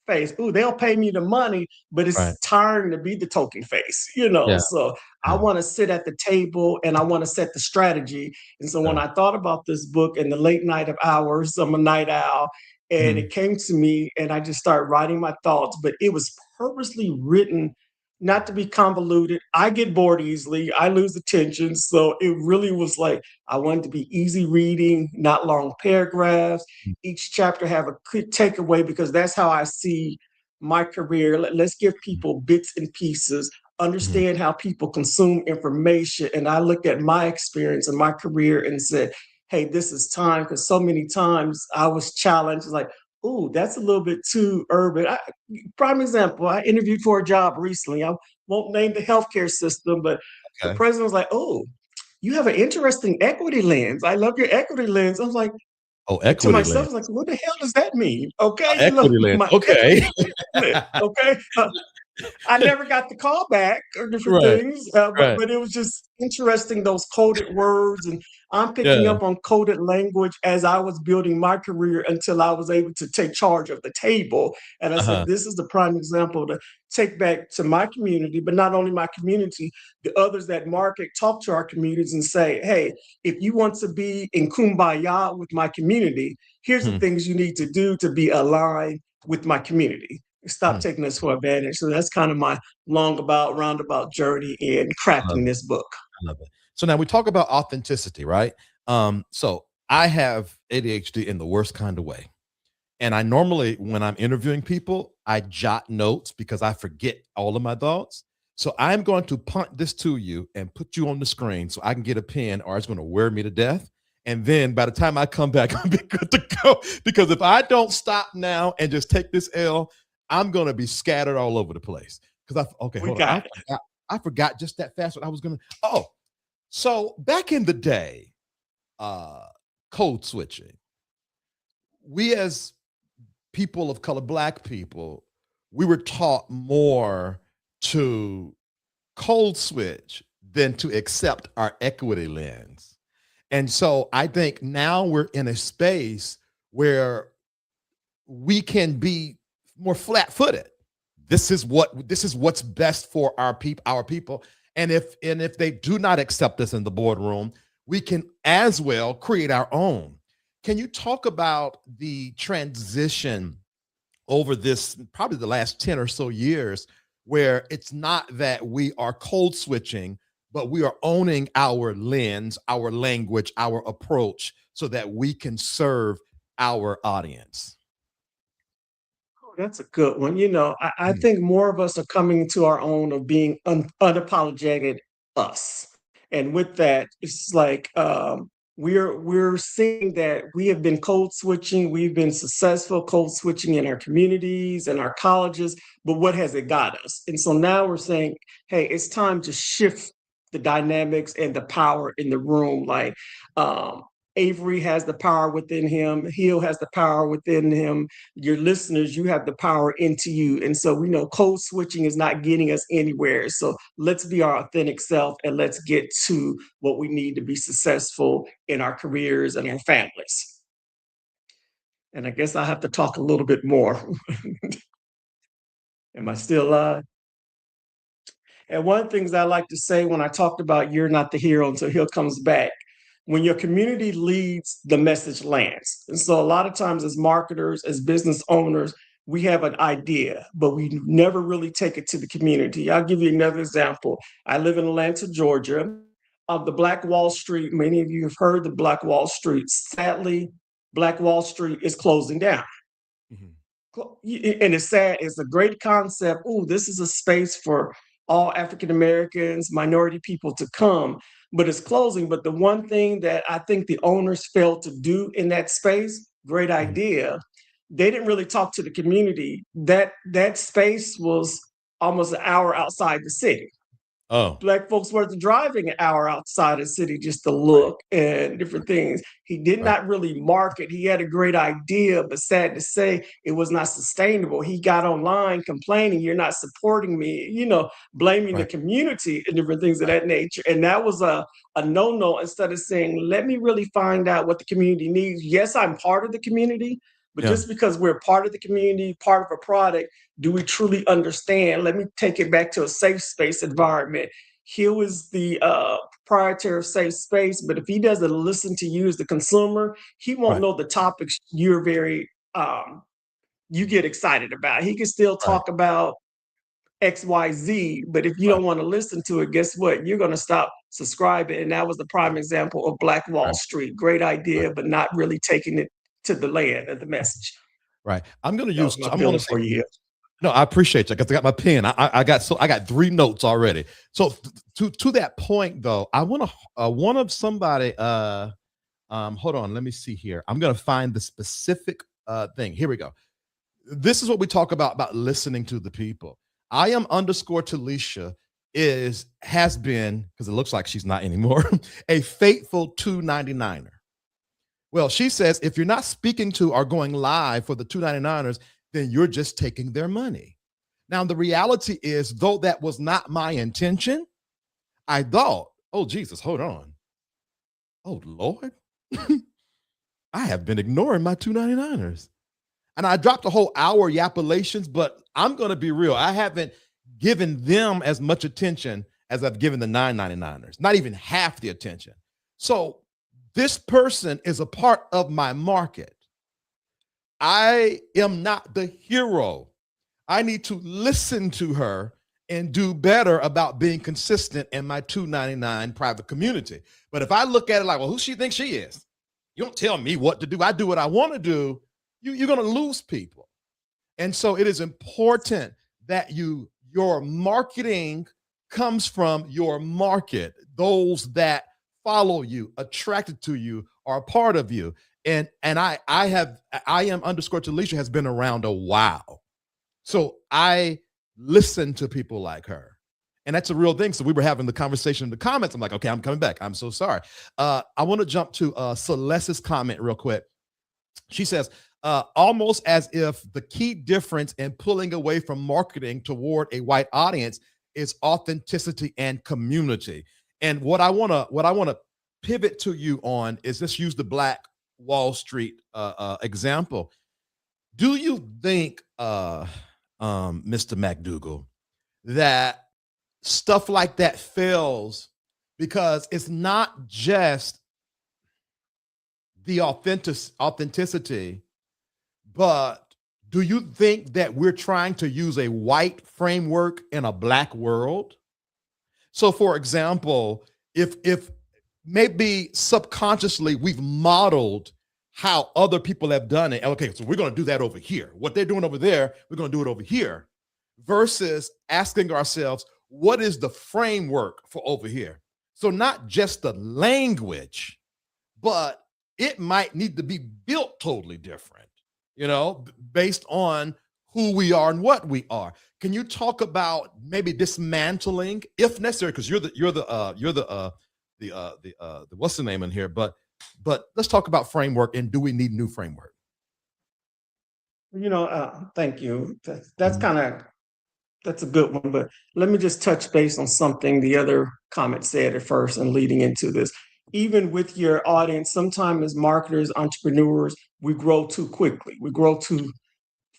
face. Ooh, they'll pay me the money, but right. it's tiring to be the token face, you know. Yeah. So I Yeah. want to sit at the table and I want to set the strategy. And so when Yeah. I thought about this book in the late night of hours, I'm a night owl, and Mhm. it came to me and I just started writing my thoughts, but it was purposely written not to be convoluted. I get bored easily. I lose attention. So it really was like I wanted to be easy reading, not long paragraphs. Each chapter have a quick takeaway because that's how I see my career. Let's give people bits and pieces, Mhm. understand how people consume information. And I looked at my experience and my career and said, hey, this is time. Because so many times I was challenged, like, ooh, that's a little bit too urban. Prime example, I interviewed for a job recently. I won't name the healthcare system, but the Okay. president was like, oh, you have an interesting equity lens. I love your equity lens. I was like, Oh, to equity myself, lens. I was like, what the hell does that mean? Okay, you know, Equity lens. my Okay. equity lens. Okay, I never got the call back or different Right. things, Right. but it was just interesting, those coded words. And I'm picking Yeah. up on coded language as I was building my career until I was able to take charge of the table. And I Uh-huh. said, this is the prime example to take back to my community, but not only my community, the others that market, talk to our communities and say, hey, if you want to be in kumbaya with my community, here's the Mhm. things you need to do to be aligned with my community. Stop Mhm. taking us for advantage. So that's kind of my roundabout journey in I love crafting it. this book. I love it. So now we talk about authenticity, right? So I have ADHD in the worst kind of way. And I normally, when I'm interviewing people, I jot notes because I forget all of my thoughts. So I'm going to punt this to you and put you on the screen so I can get a pen or it's going to wear me to death. And then by the time I come back, I'll be good to go. Because if I don't stop now and just take this L, I'm going to be scattered all over the place. Because okay, We hold on. got it. I forgot just that fast what I was going to. Oh, so back in the day, uh, code switching, we as people of color, Black people, we were taught more to code switch than to accept our equity lens. And so I think now we're in a space where we can be more flat-footed. This is what's best for our people. And if they do not accept us in the boardroom, we can as well create our own. Can you talk about the transition over this probably the last 10 or so years where it's not that we are code switching, but we are owning our lens, our language, our approach so that we can serve our audience? Oh, that's a good one. You know, I Mm, think more of us are coming to our own of being unapologetic us. And with that, it's like we're seeing that we have been code switching. We've been successful code switching in our communities and our colleges, but what has it got us? And so now we're saying, hey, it's time to shift the dynamics and the power in the room. Like Avery has the power within him. Hill has the power within him. Your listeners, you have the power into you. And so we know code switching is not getting us anywhere. So let's be our authentic self and let's get to what we need to be successful in our careers and our families. And I guess I have to talk a little bit more. Am I still alive? And one of the things I like to say when I talked about you're not the hero until Hill comes back, when your community leads, the message lands. And so a lot of times as marketers, as business owners, we have an idea, but we never really take it to the community. I'll give you another example. I live in Atlanta, Georgia. Of the Black Wall Street, many of you have heard the Black Wall Street. Sadly, Black Wall Street is closing down. mhm, and it's sad, it's a great concept. Oh, this is a space for all African Americans, minority people to come, but it's closing. But the one thing that I think the owners failed to do in that space, great idea, they didn't really talk to the community. That space was almost an hour outside the city. Oh, Black folks were driving an hour outside the city just to right, look and different things. He did right, not really market. He had a great idea, but sad to say, it was not sustainable. He got online complaining, "You're not supporting me," blaming the right, community and different things of right, that nature. And that was a no-no. Instead of saying, "Let me really find out what the community needs." Yes, I'm part of the community, but yeah, just because we're part of the community, part of a product, do we truly understand? Let me take it back to a safe space environment. Hill is the proprietor of Safe Space, but if he doesn't listen to you as the consumer, he won't right, know the topics you get excited about. He can still right, talk about XYZ, but if you right, don't want to listen to it, guess what? You're going to stop subscribing. And that was the prime example of Black Wall right, Street. Great right, idea, but not really taking it to the land of the message. right. That was my I'm gonna feeling say for you. no, I appreciate you because I got my pen. I got 3 notes already. So to that point though, I want to one of somebody hold on, let me see here. I'm gonna find the specific thing. Here we go. This is what we talk about listening to the people. I am underscore Talisha has been, because it looks like she's not anymore, a faithful 299er. Well, she says if you're not speaking to or going live for the 299ers, then you're just taking their money. Now, the reality is, though that was not my intention, I thought, oh, Jesus, hold on. Oh, Lord. I have been ignoring my 299ers. And I dropped a whole hour yappulations, but I'm going to be real. I haven't given them as much attention as I've given the 999ers, not even half the attention. So this person is a part of my market. I am not the hero. I need to listen to her and do better about being consistent in my 299 private community. But if I look at it like, well, who she thinks she is? You don't tell me what to do. I do what I want to do. You're going to lose people. And so it is important that your marketing comes from your market. Those that follow you, attracted to you, are a part of you. And I am underscore Talisha has been around a while. So I listen to people like her. And that's a real thing. So we were having the conversation in the comments. I'm like, okay, I'm coming back. I'm so sorry. I want to jump to Celeste's comment real quick. She says, almost as if the key difference in pulling away from marketing toward a white audience is authenticity and community. And what I want to pivot to you on is, let's use the Black Wall Street example. Do you think, Mr. McDougle, that stuff like that fails because it's not just the authenticity, but do you think that we're trying to use a white framework in a Black world? So, for example, if maybe subconsciously we've modeled how other people have done it. Okay, so we're going to do that over here. What they're doing over there, we're going to do it over here, versus asking ourselves, what is the framework for over here? So not just the language, but it might need to be built totally different, based on who we are and what we are. Can you talk about maybe dismantling, if necessary, because you're the what's the name in here? But let's talk about framework, and do we need new framework? Thank you. That's a good one, but let me just touch base on something the other comment said at first and leading into this. Even with your audience, sometimes as marketers, entrepreneurs, we grow too quickly. We grow too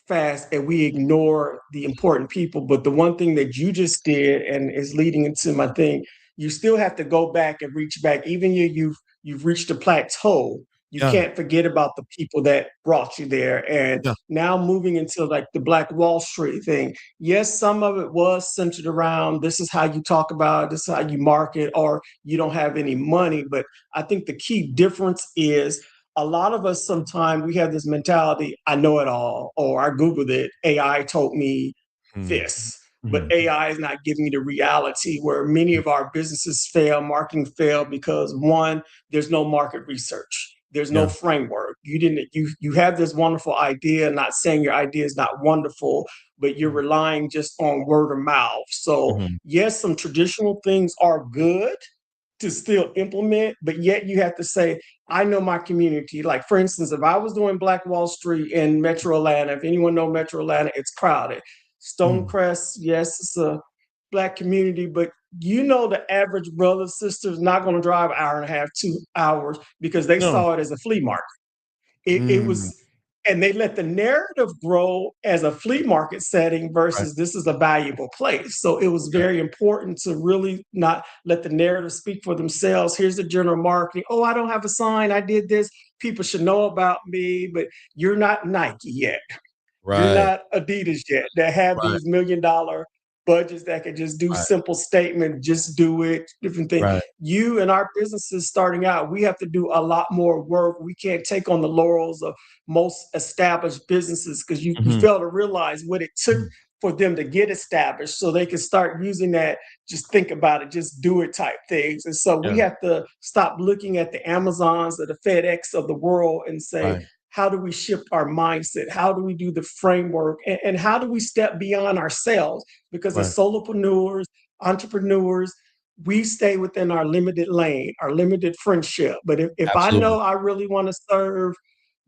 fast and we ignore the important people. But the one thing that you just did and is leading into my thing, you still have to go back and reach back. Even you've reached a plateau. You Yeah, can't forget about the people that brought you there. And yeah, now moving into like the Black Wall Street thing. Yes, some of it was centered around this is how you talk about it, this is how you market, or you don't have any money. But I think the key difference is a lot of us sometimes we have this mentality, I know it all, or I Googled it, AI told me this. But AI is not giving me the reality where many of our businesses fail, marketing fail because one, there's no market research. There's no framework. You have this wonderful idea, not saying your idea is not wonderful, but you're relying just on word of mouth. So yes, some traditional things are good to still implement, but yet you have to say, I know my community. Like for instance, if I was doing Black Wall Street in Metro Atlanta, if anyone know Metro Atlanta, it's crowded. Stonecrest, yes, it's a Black community, but you know the average brother, sister is not going to drive an hour and a half, 2 hours because they No. saw it as a flea market. It was, and they let the narrative grow as a flea market setting versus this is a valuable place. So it was very important to really not let the narrative speak for themselves. Here's the general marketing. Oh, I don't have a sign. I did this. People should know about me, but you're not Nike yet. You're not Adidas yet that have these $1 million budgets that can just do simple statement, just do it, different things. You and our businesses starting out, we have to do a lot more work. We can't take on the laurels of most established businesses because you fail to realize what it took for them to get established so they can start using that, just think about it, just do it type things. And so we have to stop looking at the Amazons or the FedEx of the world and say, how do we shift our mindset? How do we do the framework? And how do we step beyond ourselves? Because as solopreneurs, entrepreneurs, we stay within our limited lane, our limited friendship. But if I know I really want to serve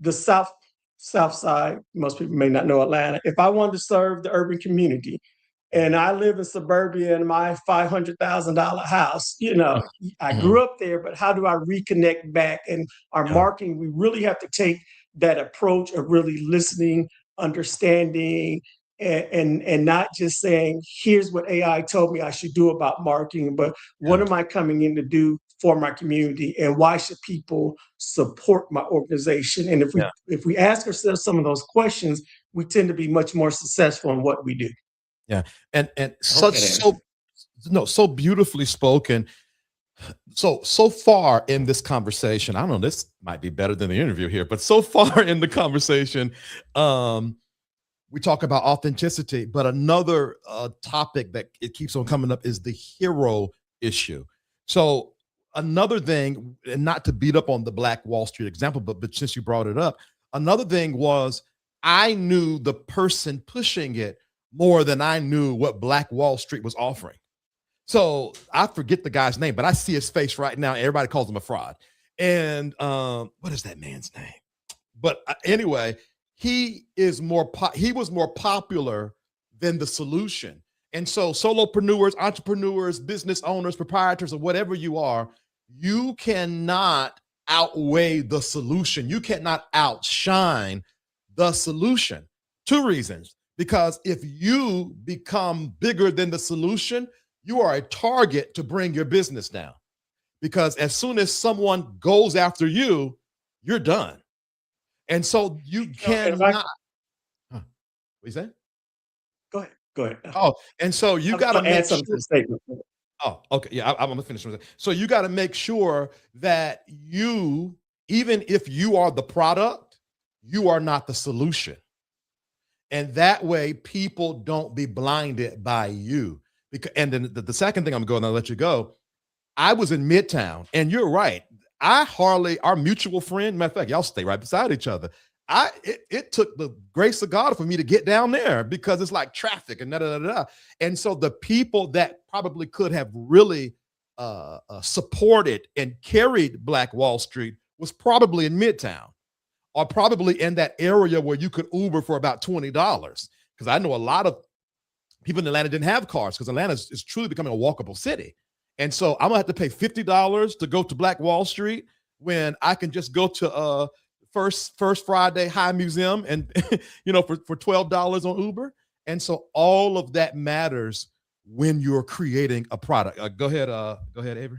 the South Side, most people may not know Atlanta. If I want to serve the urban community, and I live in suburbia in my $500,000 house, I grew up there, but how do I reconnect back? And our marketing, we really have to take that approach of really listening, understanding, and not just saying, here's what AI told me I should do about marketing, but what am I coming in to do for my community, and why should people support my organization? And if we ask ourselves some of those questions, we tend to be much more successful in what we do. And so beautifully spoken. So far in this conversation, I don't know, this might be better than the interview here, but so far in the conversation, we talk about authenticity, but another topic that it keeps on coming up is the hero issue. So another thing, and not to beat up on the Black Wall Street example, but since you brought it up, another thing was I knew the person pushing it more than I knew what Black Wall Street was offering. So I forget the guy's name, but I see his face right now. Everybody calls him a fraud. And what is that man's name? But anyway, he was more popular than the solution. And so solopreneurs, entrepreneurs, business owners, proprietors, or whatever you are, you cannot outweigh the solution. You cannot outshine the solution. 2 reasons. Because if you become bigger than the solution, you are a target to bring your business down. Because as soon as someone goes after you, you're done. And so you cannot. What you say? Go ahead. Oh, and so you got to add something to the statement. Oh, okay. Yeah, I'm gonna finish with that. So you got to make sure that you, even if you are the product, you are not the solution. And that way people don't be blinded by you. And then the second thing I'm going to let you go, I was in Midtown, and you're right. Our mutual friend, matter of fact, y'all stay right beside each other. It took the grace of God for me to get down there because it's like traffic and da-da-da-da. And so the people that probably could have really supported and carried Black Wall Street was probably in Midtown, or probably in that area where you could Uber for about $20. Because I know a lot of people in Atlanta didn't have cars because Atlanta is truly becoming a walkable city. And so I'm gonna have to pay $50 to go to Black Wall Street when I can just go to First Friday High Museum and for $12 on Uber. And so all of that matters when you're creating a product. Go ahead, Avery.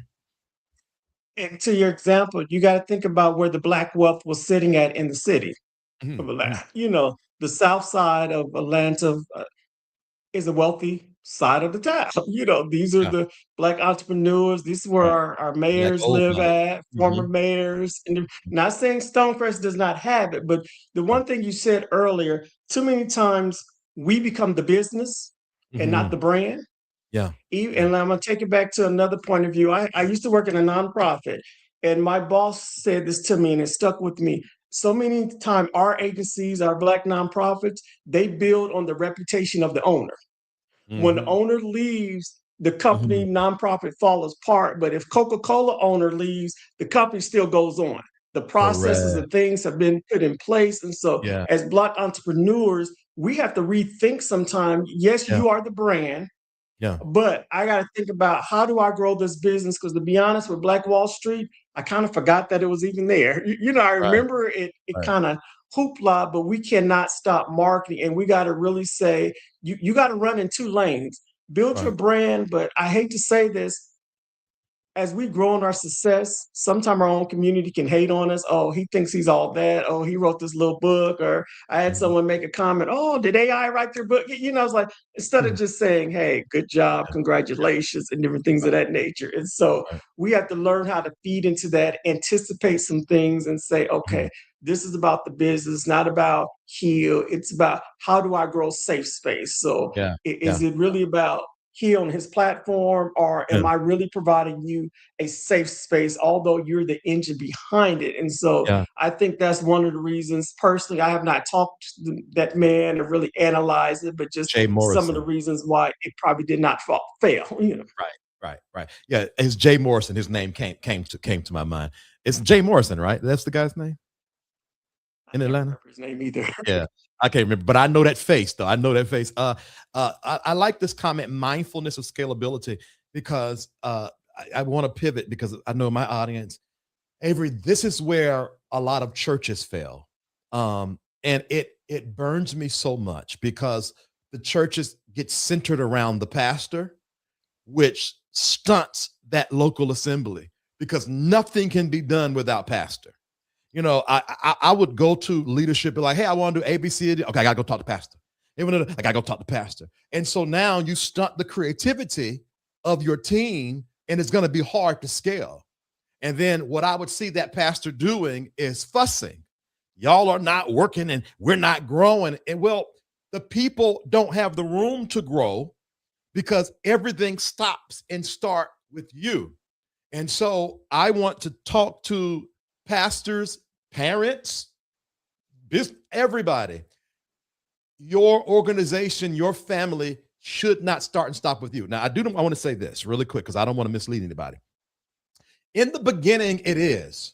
And to your example, you got to think about where the Black wealth was sitting at in the city of Atlanta. The South Side of Atlanta is a wealthy side of the town. These are Yeah. the Black entrepreneurs. This is where Right. our Black mayors gold live mine. at, former Mhm. mayors. And not saying Stonecrest does not have it, but the Right. one thing you said earlier, too many times we become the business and not Mhm. the brand. Yeah. Yeah. And I'm going to take it back to another point of view. I used to work in a nonprofit, and my boss said this to me, and it stuck with me. So many times, our agencies, our Black nonprofits, they build on the reputation of the owner. When the Mhm. owner leaves, the company Mhm. nonprofit falls apart. But if Coca-Cola owner leaves, the company still goes on. The processes Correct. and things have been put in place. And so Yeah. as Black entrepreneurs, we have to rethink sometimes. Yes, Yeah. you are the brand, Yeah. but I got to think about how do I grow this business? Because to be honest, with Black Wall Street, I kind of forgot that it was even there. I Right. remember it Right. kind of hoopla, but we cannot stop marketing. And we got to really say, you got to run in two lanes, build your Right. brand. But I hate to say this, as we grow in our success, sometimes our own community can hate on us. Oh, he thinks he's all that. Oh, he wrote this little book. Or I had Mhm. someone make a comment. Oh, did AI write their book? It's like instead of Mhm. just saying, "Hey, good job, Yeah. Yeah. congratulations," and different things of Right. that nature. And so Right. we have to learn how to feed into that, anticipate some things, and say, Mhm. "Okay, this is about the business, not about heal. It's about how do I grow safe space." So Yeah. is Yeah. it really about he on his platform, or Yeah. am I really providing you a safe space, although you're the engine behind it? And so Yeah. I think that's one of the reasons. Personally, I have not talked to that man and really analyzed it, but just Jay some of the Morrison. reasons why it probably did not fail. Right. Right. Right. Yeah. It's Jay Morrison. His name came to my mind. It's Jay Morrison, right? That's the guy's name I in can't Atlanta. remember his name either. Yeah. I can't remember, but I know that face though. I know that face. I like this comment, mindfulness of scalability, because I want to pivot because I know my audience, Avery, this is where a lot of churches fail. And it burns me so much because the churches get centered around the pastor, which stunts that local assembly because nothing can be done without pastor. I would go to leadership, be like, hey, I want to do A, B, C, D. Okay, I gotta go talk to pastor. Even I gotta go talk to pastor. And so now you stunt the creativity of your team, and it's gonna be hard to scale. And then what I would see that pastor doing is fussing. Y'all are not working and we're not growing. And well, the people don't have the room to grow because everything stops and start with you. And so I want to talk to pastors, parents, everybody. Your organization, your family should not start and stop with you. Now, I want to say this really quick because I don't want to mislead anybody. In the beginning, it is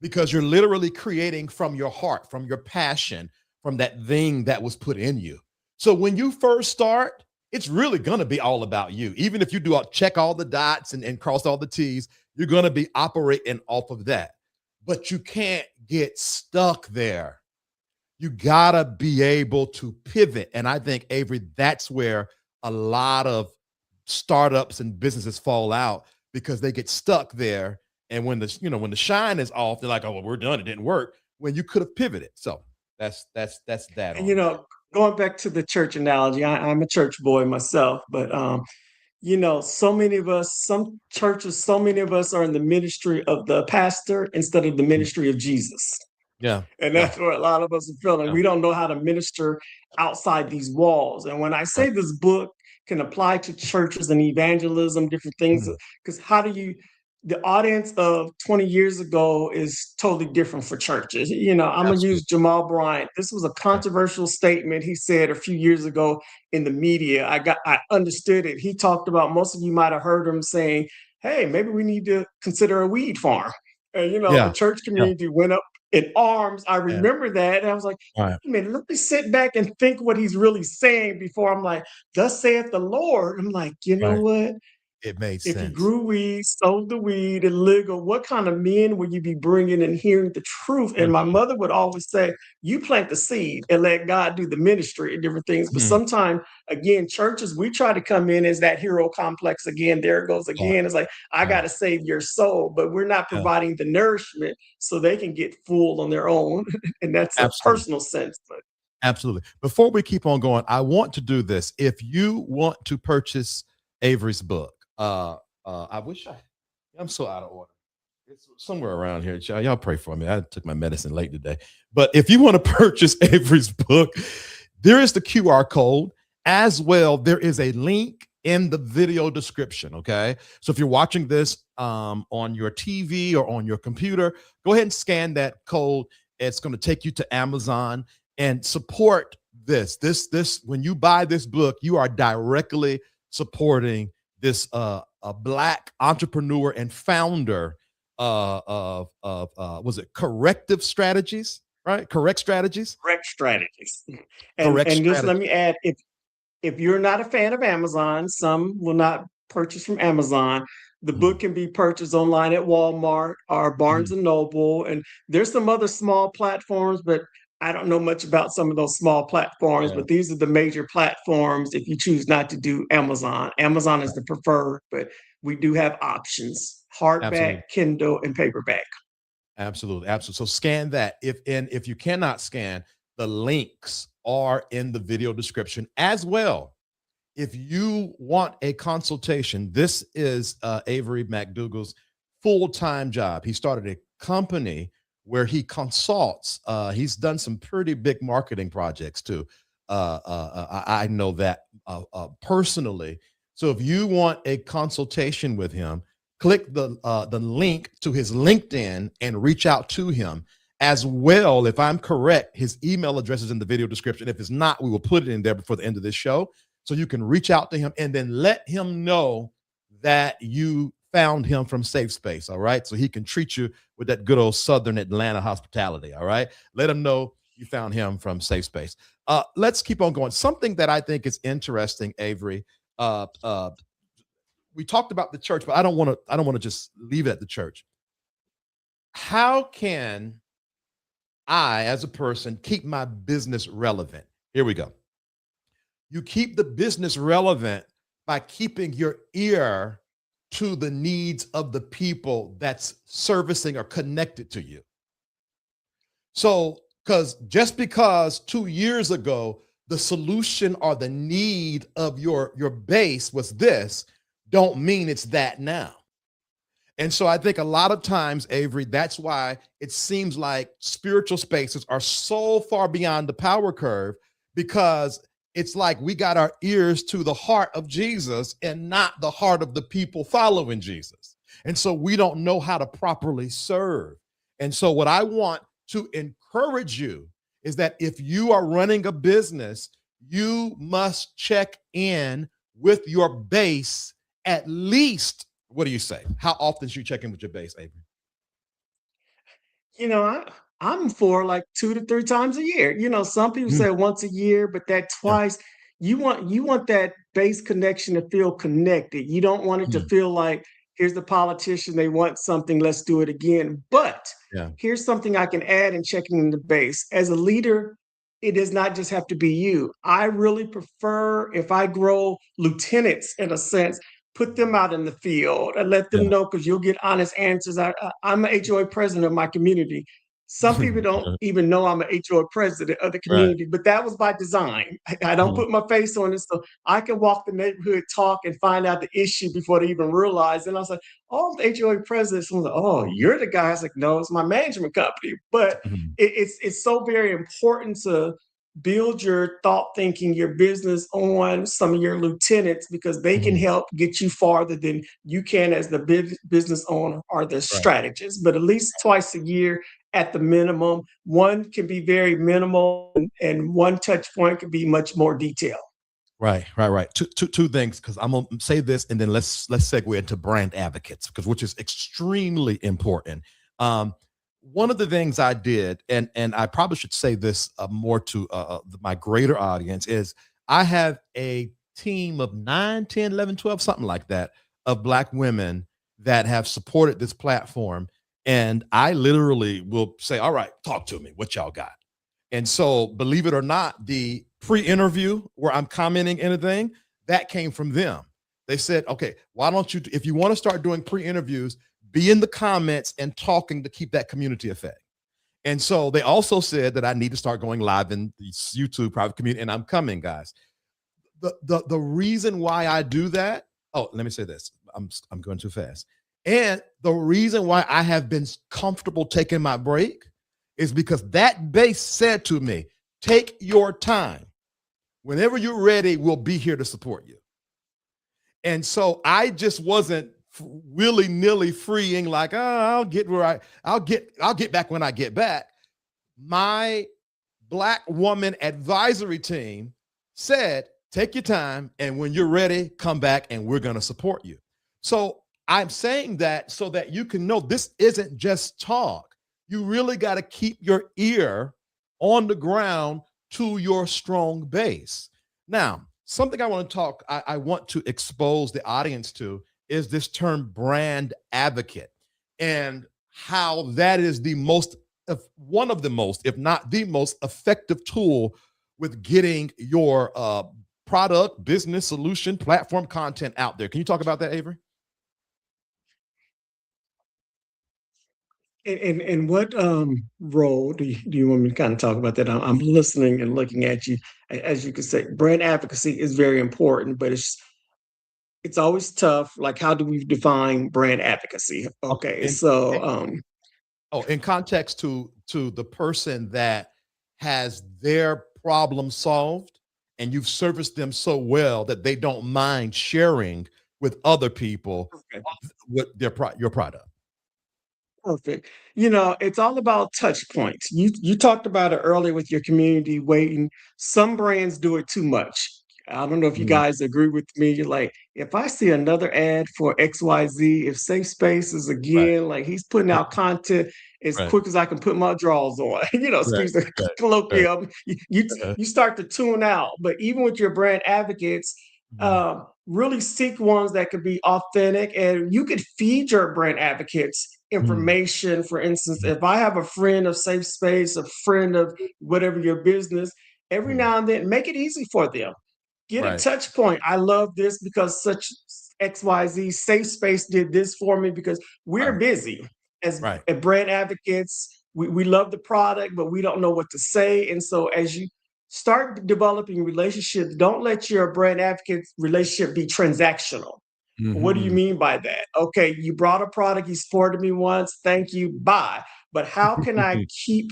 because you're literally creating from your heart, from your passion, from that thing that was put in you. So when you first start, it's really going to be all about you. Even if you check all the dots and cross all the T's, you're going to be operating off of that. But you can't get stuck there. You got to be able to pivot. And I think, Avery, that's where a lot of startups and businesses fall out because they get stuck there. And when the shine is off, they're like, oh, well, we're done. It didn't work when you could have pivoted. So that's that And on that. going back to the church analogy, I'm a church boy myself, but so many of us, some churches, so many of us are in the ministry of the pastor instead of the Mm. ministry of Jesus. Yeah. And Yeah. that's what a lot of us are feeling. Yeah. We don't know how to minister outside these walls. And when I Right. say this book can apply to churches and evangelism, different things, Mhm. because the audience of 20 years ago is totally different for churches. I'm going to use Absolutely. Jamal Bryant. This was a Yeah. controversial statement he said a few years ago in the media. I understood it. He talked about, most of you might have heard him saying, hey, maybe we need to consider a weed farm. And, the Yeah. church Yeah. community went up in arms. I Yeah. remember that. And I was like, Right. man, let me sit back and think what he's really saying before I'm like, thus saith the Lord. I'm like, you know Right. what? It made If you sense. grew weed, sold the weed, and legal, what kind of men would you be bringing and hearing the truth? And my mother would always say, you plant the seed and let God do the ministry and different things. But Mhm. sometimes, again, churches, we try to come in as that hero complex again. There it goes Right. again. It's like, I Right. got to save your soul, but we're not Yeah. providing the nourishment so they can get full on their own. And that's a Absolutely. personal sense. But Absolutely. Before we keep on going, I want to do this. If you want to purchase Avery's book, I wish I'm so out of order. It's somewhere around here. Y'all pray for me. I took my medicine late today. But if you want to purchase Avery's book, there is the QR code. As well, there is a link in the video description, okay? So if you're watching this on your TV or on your computer, go ahead and scan that code. It's going to take you to Amazon and support this. When you buy this book, you are directly supporting this a Black entrepreneur and founder of was it Corrective Strategies, right? Correct Strategies. Correct strategies. And just let me add, if you're not a fan of Amazon, some will not purchase from Amazon. The book can be purchased online at Walmart or Barnes and Noble, and there's some other small platforms, but I don't know much about some of those small platforms. But these are the major platforms if you choose not to do Amazon. Amazon is the preferred, but we do have options: hardback, Kindle, and paperback. Absolutely. So scan that. If you cannot scan, the links are in the video description as well. If you want a consultation, this is Avery McDougle's full-time job. He started a company where he consults. He's done some pretty big marketing projects too. I know that personally. So if you want a consultation with him, click the link to his LinkedIn and reach out to him. As well, if I'm correct, his email address is in the video description. If it's not, we will put it in there before the end of this show. So you can reach out to him and then let him know that you found him from Safe Space, all right? So he can treat you with that good old Southern Atlanta hospitality, all right? Let him know you found him from Safe Space. Let's keep on going. Something that I think is interesting, Avery, we talked about the church, but I don't want to just leave it at the church. How can I, as a person, keep my business relevant? Here we go. You keep the business relevant by keeping your ear to the needs of the people that's servicing or connected to you. So, just because 2 years ago, the solution or the need of your base was this, don't mean it's that now. And so I think a lot of times, Avery, that's why it seems like spiritual spaces are so far beyond the power curve, because it's like we got our ears to the heart of Jesus and not the heart of the people following Jesus. And so we don't know how to properly serve. And so what I want to encourage you is that if you are running a business, you must check in with your base at least. What do you say? How often should you check in with your base, Avery? I'm for like 2 to 3 times a year. Some people say once a year, but that twice, you want that base connection to feel connected. You don't want it to feel like, here's the politician, they want something, let's do it again. But here's something I can add in checking in the base. As a leader, it does not just have to be you. I really prefer, if I grow lieutenants in a sense, put them out in the field and let them know, because you'll get honest answers. I'm an HOA president of my community. Some people don't even know I'm an HOA president of the community, but that was by design. I don't put my face on it, so I can walk the neighborhood, talk, and find out the issue before they even realize. And I was like, oh, I'm the HOA president. Someone's like, oh, you're the guy. I was like, no, it's my management company. But it's so very important to build your thought thinking, your business on some of your lieutenants, because they can help get you farther than you can as the business owner or the strategist. But at least twice a year at the minimum. One can be very minimal, and one touch point can be much more detailed. Right. Two things, because I'm gonna say this, and then let's segue into brand advocates, which is extremely important. One of the things I did, and I probably should say this more to my greater audience, is I have a team of 9, 10, 11, 12, something like that, of Black women that have supported this platform. And I literally will say, all right, talk to me, what y'all got? And so, believe it or not, the pre-interview where I'm commenting anything, that came from them. They said, okay, why don't you, if you want to start doing pre-interviews, be in the comments and talking to keep that community effect. And so they also said that I need to start going live in the YouTube private community, and I'm coming, guys. The reason why I do that, oh, let me say this. I'm going too fast. And the reason why I have been comfortable taking my break is because that base said to me, take your time. Whenever you're ready, we'll be here to support you. And so I just wasn't willy-nilly freeing like, oh, I'll get back when I get back. My Black woman advisory team said, take your time, and when you're ready, come back and we're going to support you. So I'm saying that so that you can know this isn't just talk. You really got to keep your ear on the ground to your strong base. Now, something I want to I want to expose the audience to is this term brand advocate, and how that is one of the most, if not the most effective tool with getting your product, business, solution, platform content out there. Can you talk about that, Avery? And what role do you want me to kind of talk about that? I'm listening and looking at you. As you could say, brand advocacy is very important, but it's always tough. Like, how do we define brand advocacy? Okay, in context to the person that has their problem solved, and you've serviced them so well that they don't mind sharing with other people with your product. Perfect. It's all about touch points. You talked about it earlier with your community waiting. Some brands do it too much. I don't know if you guys agree with me. Like, if I see another ad for XYZ, if Safe Space is again, like, he's putting out content as quick as I can put my drawers on, excuse the colloquium, you start to tune out. But even with your brand advocates, really seek ones that could be authentic, and you could feed your brand advocates information. For instance, if I have a friend of Safe Space, a friend of whatever your business, every now and then, make it easy for them. Get a touch point. I love this because such XYZ Safe Space did this for me, because we're busy as brand advocates. We love the product, but we don't know what to say. And so as you start developing relationships, don't let your brand advocate relationship be transactional. What do you mean by that? Okay, you brought a product, you supported me once, thank you, bye. But how can I keep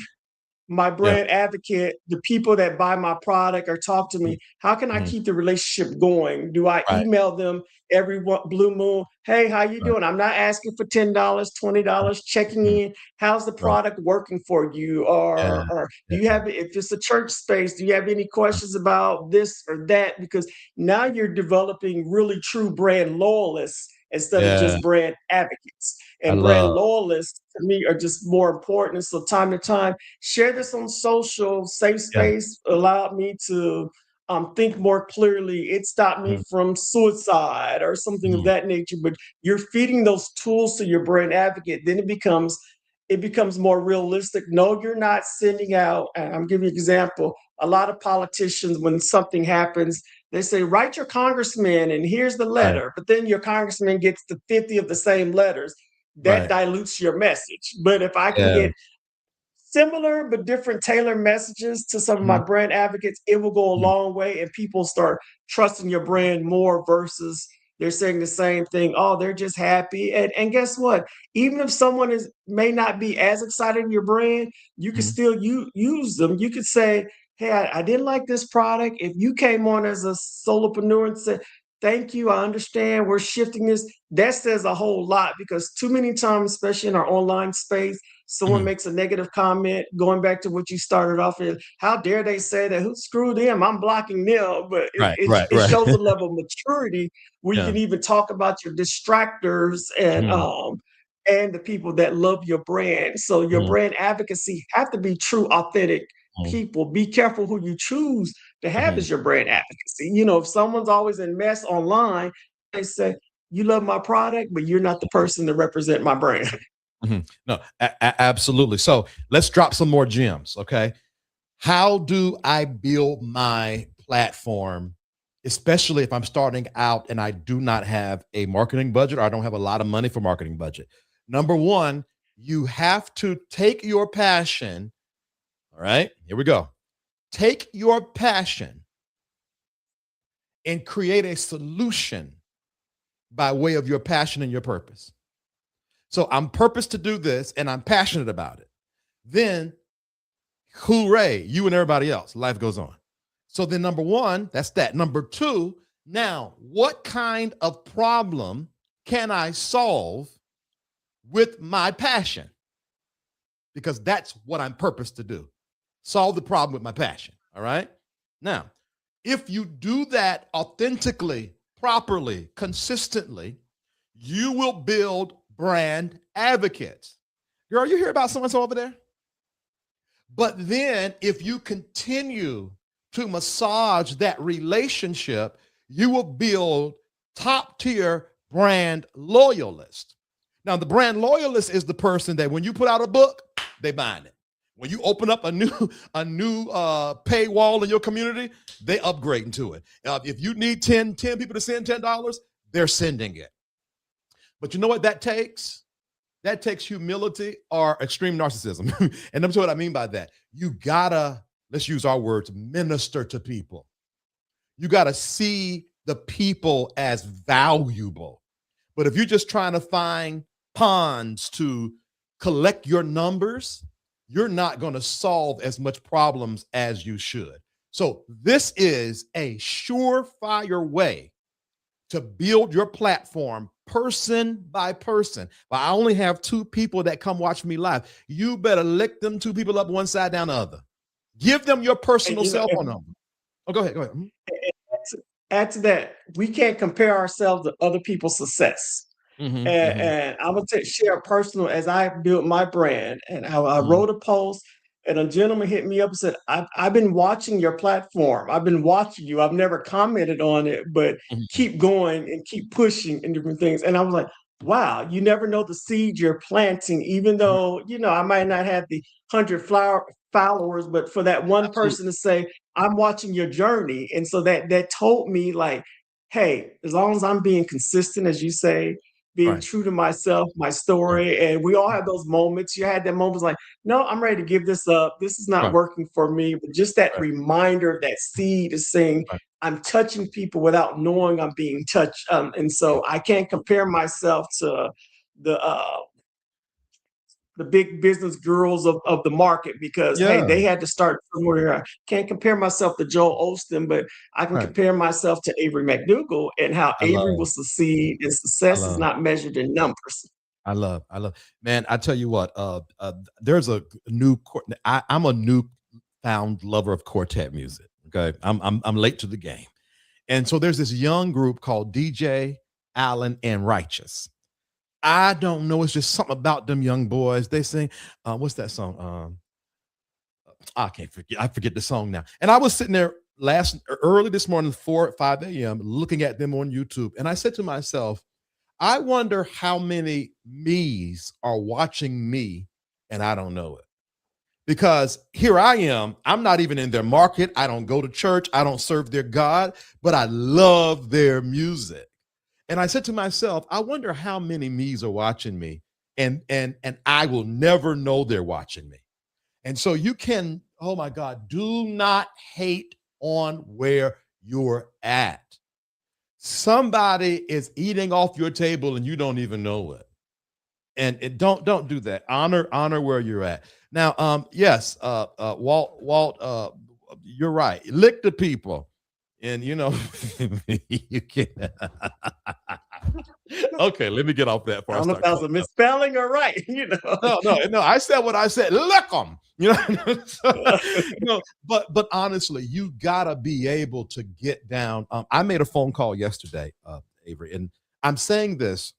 my brand advocate, the people that buy my product or talk to me, how can I keep the relationship going? Do I email them every blue moon? Hey, how you doing? I'm not asking for $10, $20, checking in. How's the product working for you? Or do you have, if it's a church space, do you have any questions about this or that? Because now you're developing really true brand loyalists instead of just brand advocates. And brand loyalists, to me, are just more important. So time to time, share this on social. Safe Space allowed me to think more clearly. It stopped me from suicide or something of that nature. But you're feeding those tools to your brand advocate, then it becomes more realistic. No, you're not sending out, and I'm giving you an example. A lot of politicians, when something happens, they say, write your congressman and here's the letter. But then your congressman gets the 50 of the same letters. That dilutes your message. But if I can get similar but different tailored messages to some of my brand advocates, it will go a long way, and people start trusting your brand more versus they're saying the same thing. Oh, they're just happy. And guess what? Even if someone may not be as excited in your brand, you can still use them. You could say, hey, I didn't like this product. If you came on as a solopreneur and said, thank you, I understand, we're shifting this, that says a whole lot, because too many times, especially in our online space, someone makes a negative comment, going back to what you started off with, how dare they say that, who screwed them, I'm blocking them. But it shows a level of maturity where you can even talk about your distractors and the people that love your brand. So your brand advocacy have to be true, authentic people. Be careful who you choose to have as your brand advocacy. If someone's always in mess online, they say, you love my product, but you're not the person to represent my brand. No, absolutely. So let's drop some more gems. Okay. How do I build my platform, especially if I'm starting out and I do not have a marketing budget, or I don't have a lot of money for marketing budget? Number one, You have to take your passion. All right, here we go. Take your passion and create a solution by way of your passion and your purpose. So I'm purposed to do this and I'm passionate about it. Then, hooray, you and everybody else, life goes on. So then number one, that's that. Number two, now what kind of problem can I solve with my passion? Because that's what I'm purposed to do. Solve the problem with my passion. All right. Now, if you do that authentically, properly, consistently, you will build brand advocates. Girl, you hear about so-and-so over there? But then if you continue to massage that relationship, you will build top-tier brand loyalists. Now, the brand loyalist is the person that when you put out a book, they buying it. When you open up a new paywall in your community, they upgrade into it. If you need 10 people to send $10, they're sending it. But you know what that takes? That takes humility or extreme narcissism. And that's what I mean by that. You gotta, let's use our words, minister to people. You gotta see the people as valuable. But if you're just trying to find ponds to collect your numbers, you're not going to solve as much problems as you should. So this is a surefire way to build your platform person by person. But I only have 2 people that come watch me live. You better lick them 2 people up one side down the other. Give them your personal cell phone number. Oh, go ahead. Add to that, we can't compare ourselves to other people's success. And I'm going to share personal as I built my brand. And I wrote a post and a gentleman hit me up and said, I've been watching your platform. I've been watching you. I've never commented on it, but keep going and keep pushing and different things. And I was like, wow, you never know the seed you're planting, even though, I might not have the 100 followers, but for that one person to say, I'm watching your journey. And so that told me like, hey, as long as I'm being consistent, as you say, being true to myself, my story, and we all have those moments. You had that moments like, no, I'm ready to give this up. This is not working for me. But just that reminder, that seed is saying, I'm touching people without knowing I'm being touched. And so I can't compare myself to the big business girls of the market because, hey, they had to start somewhere. I can't compare myself to Joel Osteen, but I can compare myself to Avery McDougle and how Avery will succeed, and success is not measured in numbers. I love, man, I tell you what, there's a new, I'm a newfound lover of quartet music. Okay. I'm late to the game. And so there's this young group called DJ Allen and Righteous. I don't know. It's just something about them young boys. They sing, what's that song? I can't forget. I forget the song now. And I was sitting there early this morning, 4 or 5 a.m., looking at them on YouTube. And I said to myself, I wonder how many me's are watching me and I don't know it. Because here I am, I'm not even in their market. I don't go to church. I don't serve their God, but I love their music. And I said to myself, I wonder how many me's are watching me, and I will never know they're watching me. And so you can, oh my God, do not hate on where you're at. Somebody is eating off your table and you don't even know it. And don't do that. Honor where you're at. Now, yes, Walt, you're right. Lick the people. And you can. Okay, let me get off that. I don't know if that was a misspelling or right. No. I said what I said. Lick them. But honestly, you gotta be able to get down. I made a phone call yesterday, Avery, and I'm saying this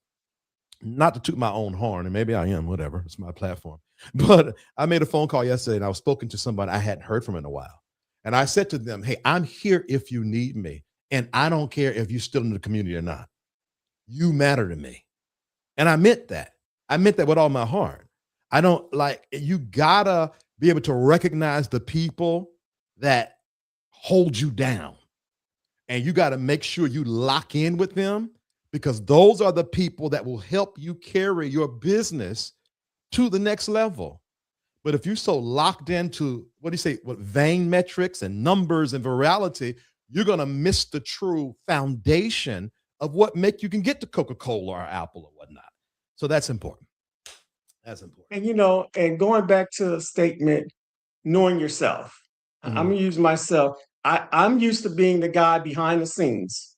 not to toot my own horn, and maybe I am. Whatever, it's my platform. But I made a phone call yesterday, and I was spoken to somebody I hadn't heard from in a while. And I said to them, hey, I'm here if you need me. And I don't care if you're still in the community or not. You matter to me. And I meant that. I meant that with all my heart. You gotta be able to recognize the people that hold you down. And you gotta make sure you lock in with them, because those are the people that will help you carry your business to the next level. But if you're so locked into what vain metrics and numbers and virality, you're going to miss the true foundation of what you can get to Coca-Cola or Apple or whatnot. So that's important. That's important. And and going back to the statement, knowing yourself. I'm gonna use myself. I'm used to being the guy behind the scenes,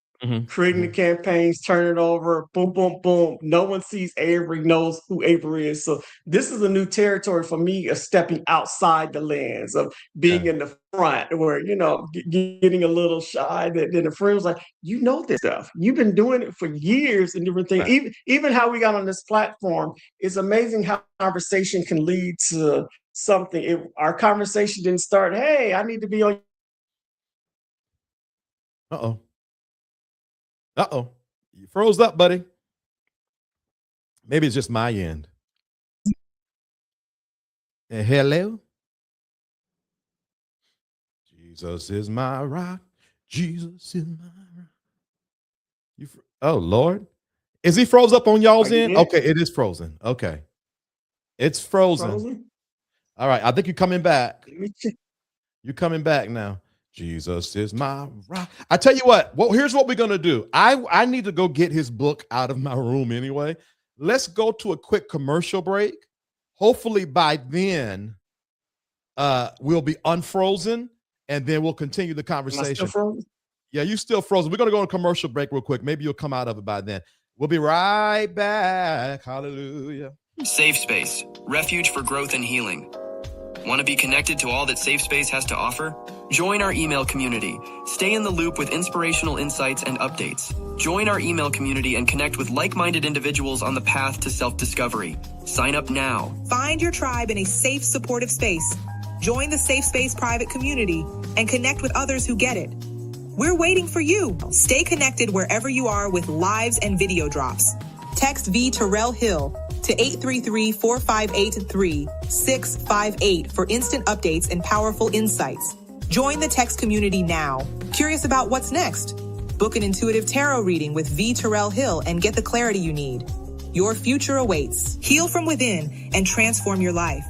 creating the campaigns, turn it over, boom, boom, boom. No one sees Avery, knows who Avery is. So this is a new territory for me of stepping outside the lens of being in the front where, getting a little shy. Then a friend was like, you know this stuff. You've been doing it for years and different things. Right. Even how we got on this platform, it's amazing how conversation can lead to something. Our conversation didn't start, hey, I need to be on. You froze up, buddy. Maybe it's just my end. Hello? Jesus is my rock. Jesus is my rock. Oh, Lord. Is he froze up on y'all's end? Okay, it is frozen. Okay. It's frozen. All right, I think you're coming back. You're coming back now. Jesus is my rock. I tell you what. Well, here's what we're gonna do. I need to go get his book out of my room anyway. Let's go to a quick commercial break. Hopefully by then, we'll be unfrozen, and then we'll continue the conversation. Yeah, you still frozen. We're gonna go on a commercial break real quick. Maybe you'll come out of it by then. We'll be right back. Hallelujah. Safe Space, refuge for growth and healing. Want to be connected to all that Safe Space has to offer? Join our email community. Stay in the loop with inspirational insights and updates. Join our email community and connect with like-minded individuals on the path to self-discovery. Sign up now. Find your tribe in a safe, supportive space. Join the Safe Space private community and connect with others who get it. We're waiting for you. Stay connected wherever you are with lives and video drops. Text VTerrillHill to 833-458-3658 for instant updates and powerful insights. Join the text community now. Curious about what's next? Book an intuitive tarot reading with VTerrillHill and get the clarity you need. Your future awaits. Heal from within and transform your life.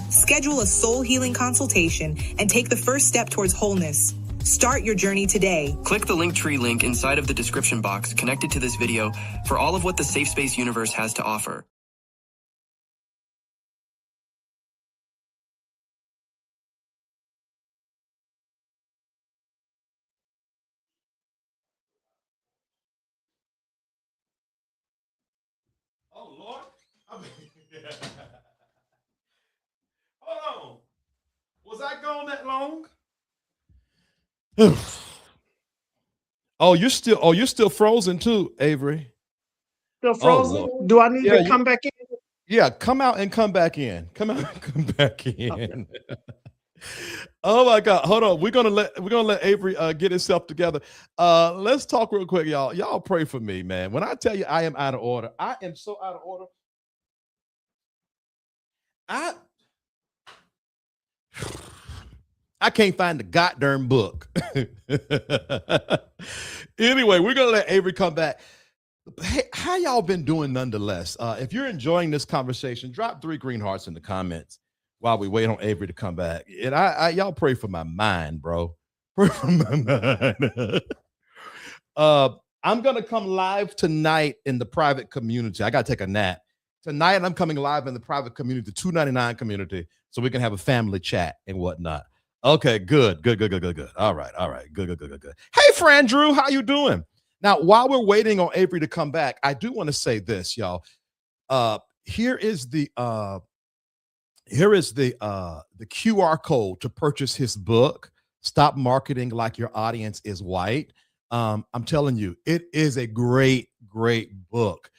Schedule a soul healing consultation and take the first step towards wholeness. Start your journey today. Click the Linktree link inside of the description box connected to this video for all of what the Safe Space universe has to offer. Oh, Lord. Hold on. Was I gone that long? You're still frozen too, Avery. Still frozen? Do I need to come back in? Yeah, come out and come back in. Come out and come back in. Okay. Oh my God. Hold on. We're gonna let Avery get himself together. Let's talk real quick, y'all. Y'all pray for me, man. When I tell you I am out of order, I am so out of order. I can't find the goddamn book. Anyway, we're gonna let Avery come back. Hey, how y'all been doing nonetheless? If you're enjoying this conversation, drop 3 green hearts in the comments while we wait on Avery to come back. And I y'all pray for my mind, bro. Pray for my mind. I'm gonna come live tonight in the private community. I gotta take a nap. Tonight I'm coming live in the private community, the 299 community, so we can have a family chat and whatnot. Okay, good. All right, good. Hey, Fran Drew, how you doing? Now, while we're waiting on Avery to come back, I do want to say this, y'all. Here is the QR code to purchase his book, Stop Marketing Like Your Audience is White. I'm telling you, it is a great book.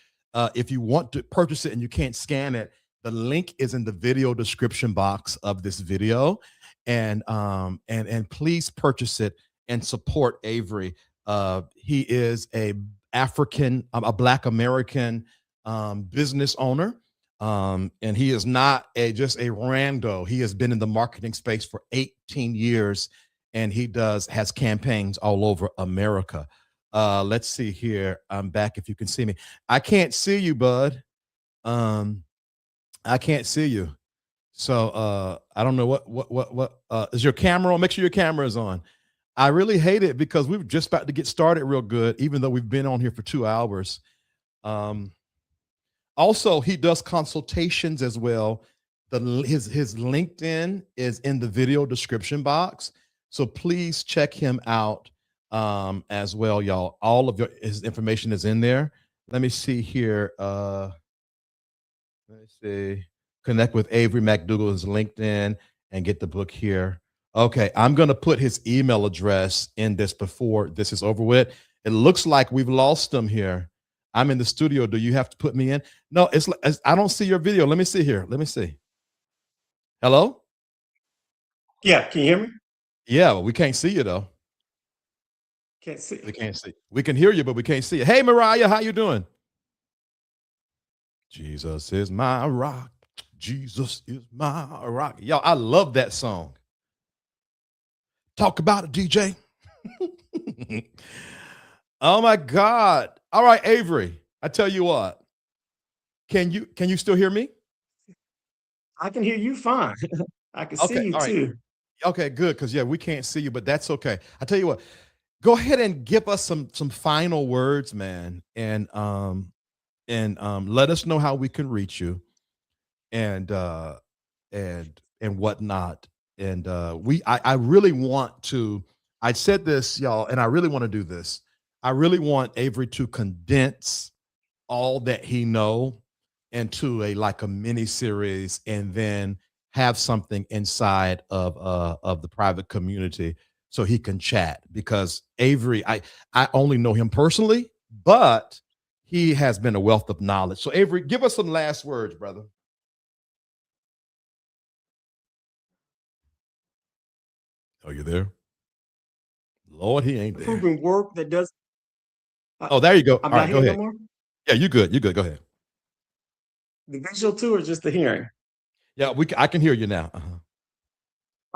If you want to purchase it and you can't scan it, the link is in the video description box of this video. And please purchase it and support Avery. He is a Black American business owner. And he is not just a rando. He has been in the marketing space for 18 years, and he has campaigns all over America. Let's see here. I'm back if you can see me. I can't see you, bud. I can't see you. So I don't know what is your camera on? Make sure your camera is on. I really hate it because we were just about to get started real good, even though we've been on here for 2 hours. Also, he does consultations as well. His LinkedIn is in the video description box, so please check him out as well, y'all. All of his information is in there. Let me see here. Let me see. Connect with Avery McDougall's LinkedIn and get the book here. Okay, I'm going to put his email address in this before this is over with. It looks like we've lost him here. I'm in the studio. Do you have to put me in? No, it's I don't see your video. Let me see here. Let me see. Hello? Yeah, can you hear me? Yeah, well, we can't see you though. Can't see. We can't see. We can hear you, but we can't see you. Hey, Mariah, how you doing? Jesus is my rock. Jesus is my rock. Y'all, I love that song. Talk about it, DJ. Oh my God. All right, Avery, I tell you what. Can you still hear me? I can hear you fine. I can see you all right. too. Okay, good. Because yeah, we can't see you, but that's okay. I tell you what, go ahead and give us some final words, man, and let us know how we can reach you and whatnot. And I really want to, I said this, y'all, and I really want to do this. I really want Avery to condense all that he know into a mini series, and then have something inside of the private community so he can chat. Because Avery, I only know him personally, but he has been a wealth of knowledge. So Avery, give us some last words, brother. Are you there? Lord, he ain't there. Proving work that does. Oh, there you go. I'm All not right, go here ahead. no more. Yeah, you good. You good. Go ahead. The visual too, or just the hearing? Yeah, I can hear you now.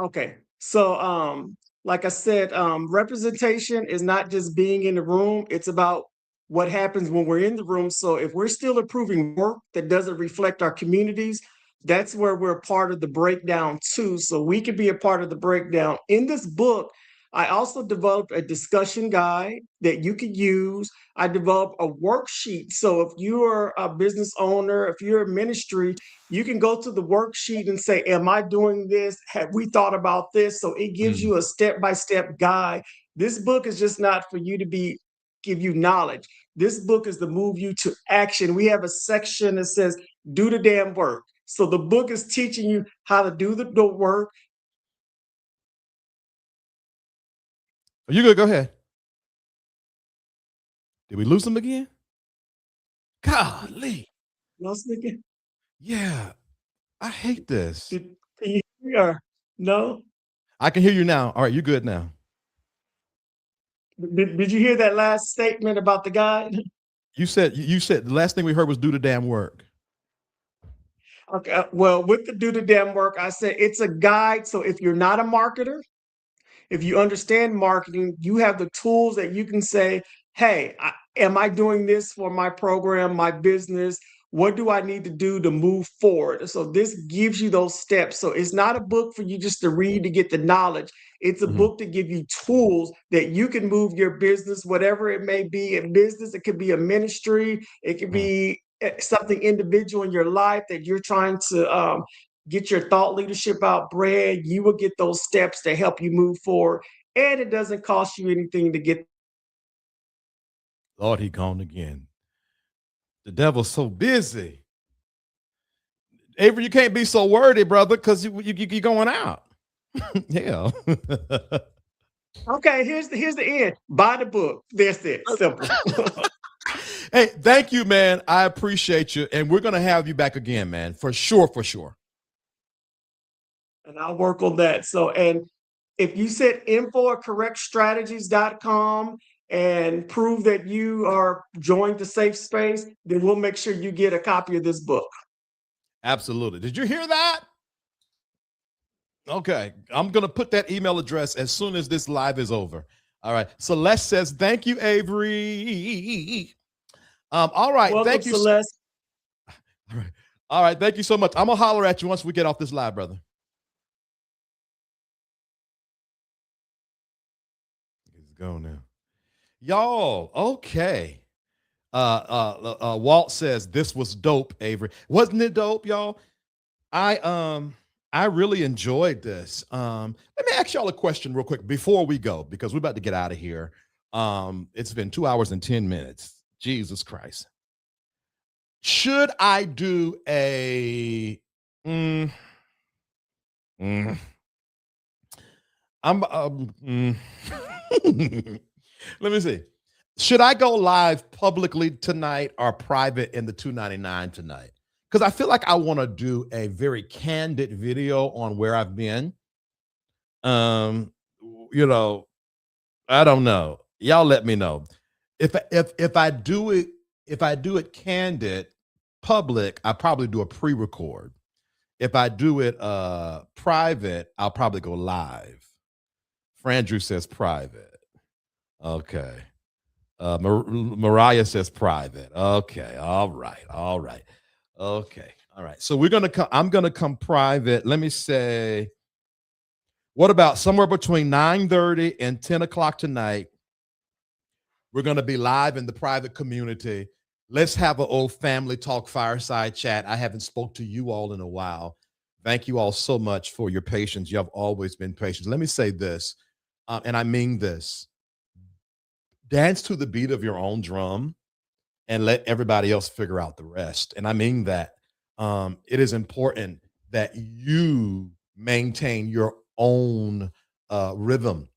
Okay. So, like I said, representation is not just being in the room. It's about what happens when we're in the room. So if we're still approving work that doesn't reflect our communities, that's where we're part of the breakdown too. So we can be a part of the breakdown. In this book, I also developed a discussion guide that you could use. I developed a worksheet. So if you're a business owner, if you're a ministry, you can go to the worksheet and say, am I doing this? Have we thought about this? So it gives you a step-by-step guide. This book is just not for you to give you knowledge. This book is to move you to action. We have a section that says, do the damn work. So the book is teaching you how to do the work. You good? Go ahead. Did we lose him again? Golly. Lost it again? Yeah, I hate this. Can you hear me or no? I can hear you now. All right, you good now. Did you hear that last statement about the guide? You said the last thing we heard was do the damn work. Okay, well, with the do the damn work, I said it's a guide. So if you're not a marketer, if you understand marketing, you have the tools that you can say, hey, am I doing this for my program, my business? What do I need to do to move forward? So this gives you those steps. So it's not a book for you just to read to get the knowledge. It's a book to give you tools that you can move your business, whatever it may be in business. It could be a ministry. It could be something individual in your life that you're trying to get your thought leadership out, Brad. You will get those steps to help you move forward. And it doesn't cost you anything to get. Lord, he gone again. The devil's so busy. Avery, you can't be so wordy, brother, because you're going out. Yeah. Okay, here's the end. Buy the book. That's it. Simple. Hey, thank you, man. I appreciate you. And we're going to have you back again, man. For sure, for sure. And I'll work on that. So, and if you set info@correctstrategies.com and prove that you are joined to Safe Space, then we'll make sure you get a copy of this book. Absolutely. Did you hear that? Okay. I'm going to put that email address as soon as this live is over. All right. Celeste says, thank you, Avery. All right. Welcome, thank you. Celeste. All right. All right. Thank you so much. I'm going to holler at you once we get off this live, brother. He's gone now. Y'all, okay. Walt says this was dope, Avery. Wasn't it dope, y'all? I really enjoyed this. Let me ask y'all a question real quick before we go, because we're about to get out of here. It's been 2 hours and 10 minutes. Jesus Christ. Should I do a let me see. Should I go live publicly tonight or private in the 299 tonight? Because I feel like I want to do a very candid video on where I've been. You know, I don't know. Y'all let me know. If I do it candid, public, I probably do a pre-record. If I do it private, I'll probably go live. Frandrew says private. Okay. Mariah says private. Okay. All right. Okay. All right. So I'm gonna come private. Let me say, what about somewhere between 9:30 and 10 o'clock tonight? We're gonna be live in the private community. Let's have an old family talk fireside chat. I haven't spoke to you all in a while. Thank you all so much for your patience. You have always been patient. Let me say this, and I mean this. Dance to the beat of your own drum and let everybody else figure out the rest. And I mean that. It is important that you maintain your own rhythm.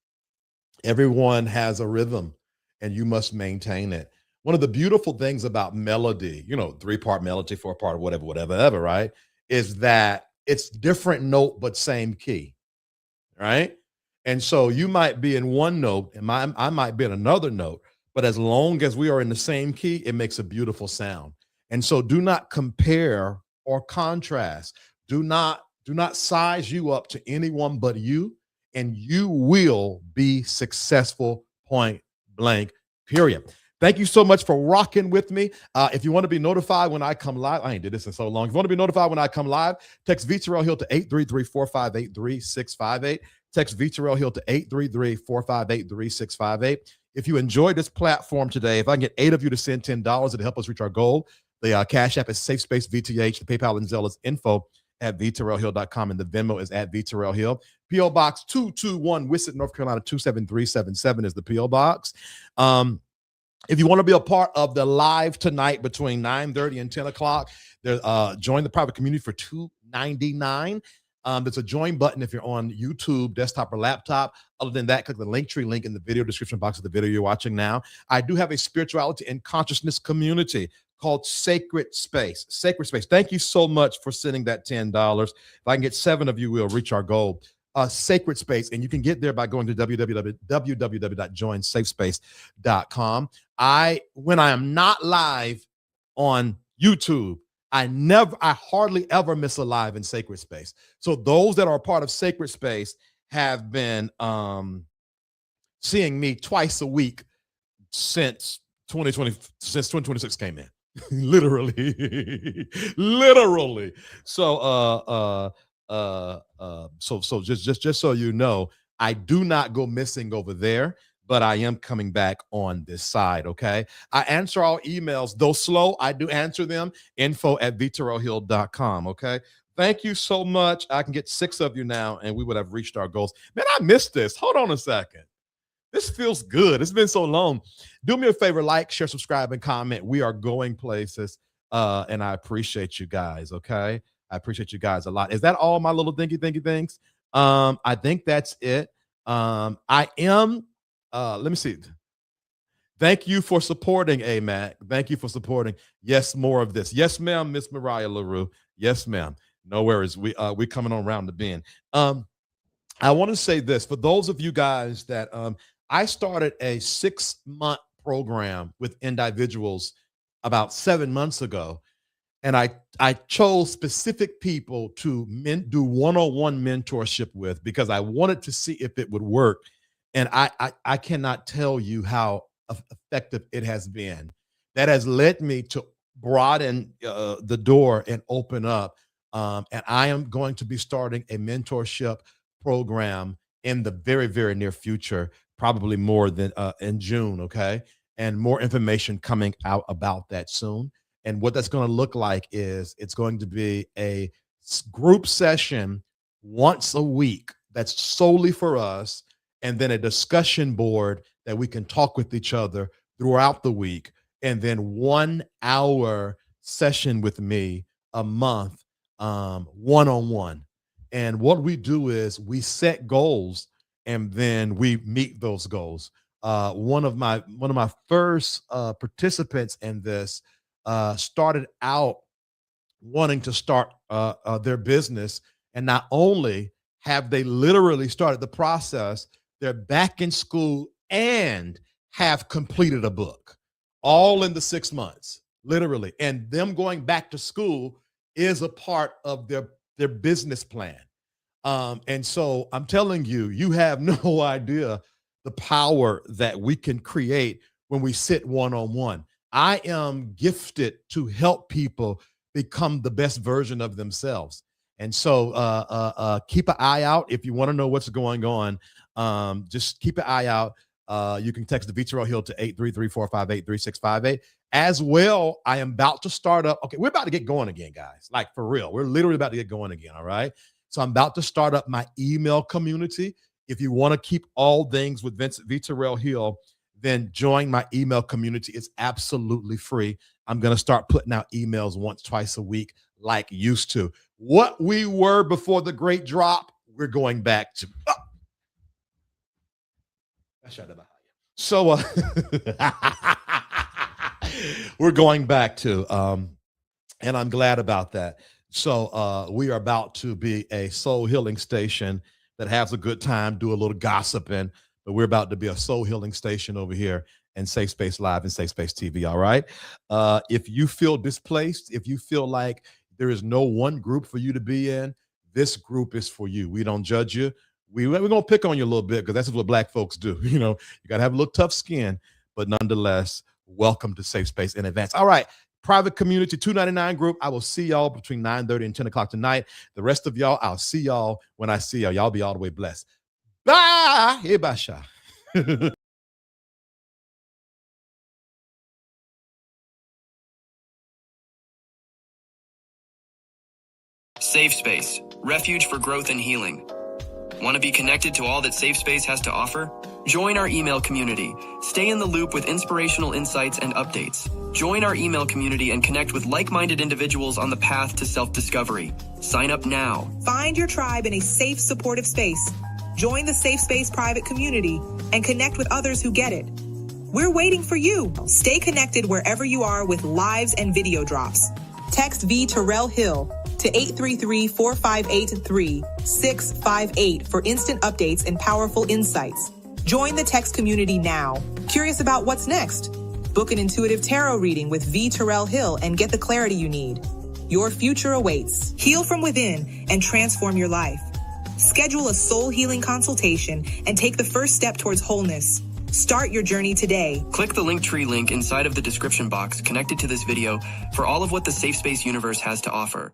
Everyone has a rhythm and you must maintain it. One of the beautiful things about melody, 3-part melody, 4-part, whatever, right, is that it's different note, but same key, right? And so you might be in one note and I might be in another note, but as long as we are in the same key, it makes a beautiful sound. And so do not compare or contrast. Do not size you up to anyone but you, and you will be successful, point blank, period. Thank you so much for rocking with me. If you want to be notified when I come live, I ain't did this in so long. If you want to be notified when I come live, text VTerrillHill to 833-458-3658. Text VTerrillHill to 833-458-3658. If you enjoyed this platform today, if I can get 8 of you to send $10, it'll help us reach our goal. The Cash App is SafeSpaceVTH. The PayPal and Zelle is info@VTerrillHill.com, and the Venmo is @VTerrillHill. P.O. Box 221, Wissett, North Carolina 27377 is the P.O. Box. If you want to be a part of the live tonight between 9:30 and 10 o'clock, join the private community for $2.99. There's a join button if you're on YouTube, desktop, or laptop. Other than that, click the Linktree link in the video description box of the video you're watching now. I do have a spirituality and consciousness community called Sacred Space. Sacred Space. Thank you so much for sending that $10. If I can get 7 of you, we'll reach our goal. Sacred Space, and you can get there by going to www.joinsafespace.com. When I am not live on YouTube, I hardly ever miss a live in Sacred Space. So those that are a part of Sacred Space have been seeing me twice a week since 2026 came in. literally. So so just so you know, I do not go missing over there, but I am coming back on this side. Okay, I answer all emails, though slow. I do answer them. info@VTerrillHill.com. Okay, thank you so much. I can get 6 of you now, and we would have reached our goals. Man, I missed this. Hold on a second. This feels good. It's been so long. Do me a favor, like, share, subscribe, and comment. We are going places, and I appreciate you guys. Okay, I appreciate you guys a lot. Is that all my little thinky things? I think that's it. I am. Let me see. Thank you for supporting, AMAC. Thank you for supporting. Yes, more of this. Yes, ma'am, Miss Mariah LaRue. Yes, ma'am. No worries. We coming on around the bend. I want to say this for those of you guys that I started a 6-month program with individuals about 7 months ago. And I chose specific people to do one-on-one mentorship with because I wanted to see if it would work. And I cannot tell you how effective it has been. That has led me to broaden the door and open up. And I am going to be starting a mentorship program in the very, very near future, probably more than in June. Okay. And more information coming out about that soon. And what that's going to look like is it's going to be a group session once a week that's solely for us, and then a discussion board that we can talk with each other throughout the week, and then 1 hour session with me a month, one-on-one. And what we do is we set goals and then we meet those goals. One of my first participants in this started out wanting to start their business, and not only have they literally started the process, they're back in school and have completed a book, all in the 6 months, literally. And them going back to school is a part of their business plan. And so I'm telling you, you have no idea the power that we can create when we sit one-on-one. I am gifted to help people become the best version of themselves. And so keep an eye out. If you want to know what's going on, just keep an eye out. You can text the VTerrillHill to 833-458-3658. As well, I am about to start up. Okay, we're about to get going again, guys. Like, for real. We're literally about to get going again, all right? So I'm about to start up my email community. If you want to keep all things with VTerrillHill, then join my email community. It's absolutely free. I'm going to start putting out emails once, twice a week like used to. What we were before the great drop, we're going back to. So we're going back to, and I'm glad about that. So we are about to be a soul healing station that has a good time, do a little gossiping, but we're about to be a soul healing station over here and Safe Space Live and Safe Space TV. All right. If you feel displaced, if you feel like there is no one group for you to be in, this group is for you. We don't judge you. We're going to pick on you a little bit because that's what Black folks do. You know, you got to have a little tough skin, but nonetheless, welcome to Safe Space in advance. All right. Private community, $2.99 group. I will see y'all between 9:30 and 10 o'clock tonight. The rest of y'all, I'll see y'all when I see y'all. Y'all be all the way blessed. Bye. Hey, Basha. Safe Space, refuge for growth and healing. Want to be connected to all that Safe Space has to offer? Join our email community. Stay in the loop with inspirational insights and updates. Join our email community and connect with like-minded individuals on the path to self-discovery. Sign up now. Find your tribe in a safe, supportive space. Join the Safe Space private community and connect with others who get it. We're waiting for you. Stay connected wherever you are with lives and video drops. Text VTerrillHill to 833-458-3658 for instant updates and powerful insights. Join the text community now. Curious about what's next? Book an intuitive tarot reading with VTerrillHill and get the clarity you need. Your future awaits. Heal from within and transform your life. Schedule a soul healing consultation and take the first step towards wholeness. Start your journey today. Click the Linktree link inside of the description box connected to this video for all of what the Safe Space universe has to offer.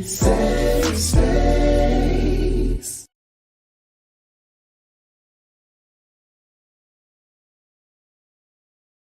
Safe space.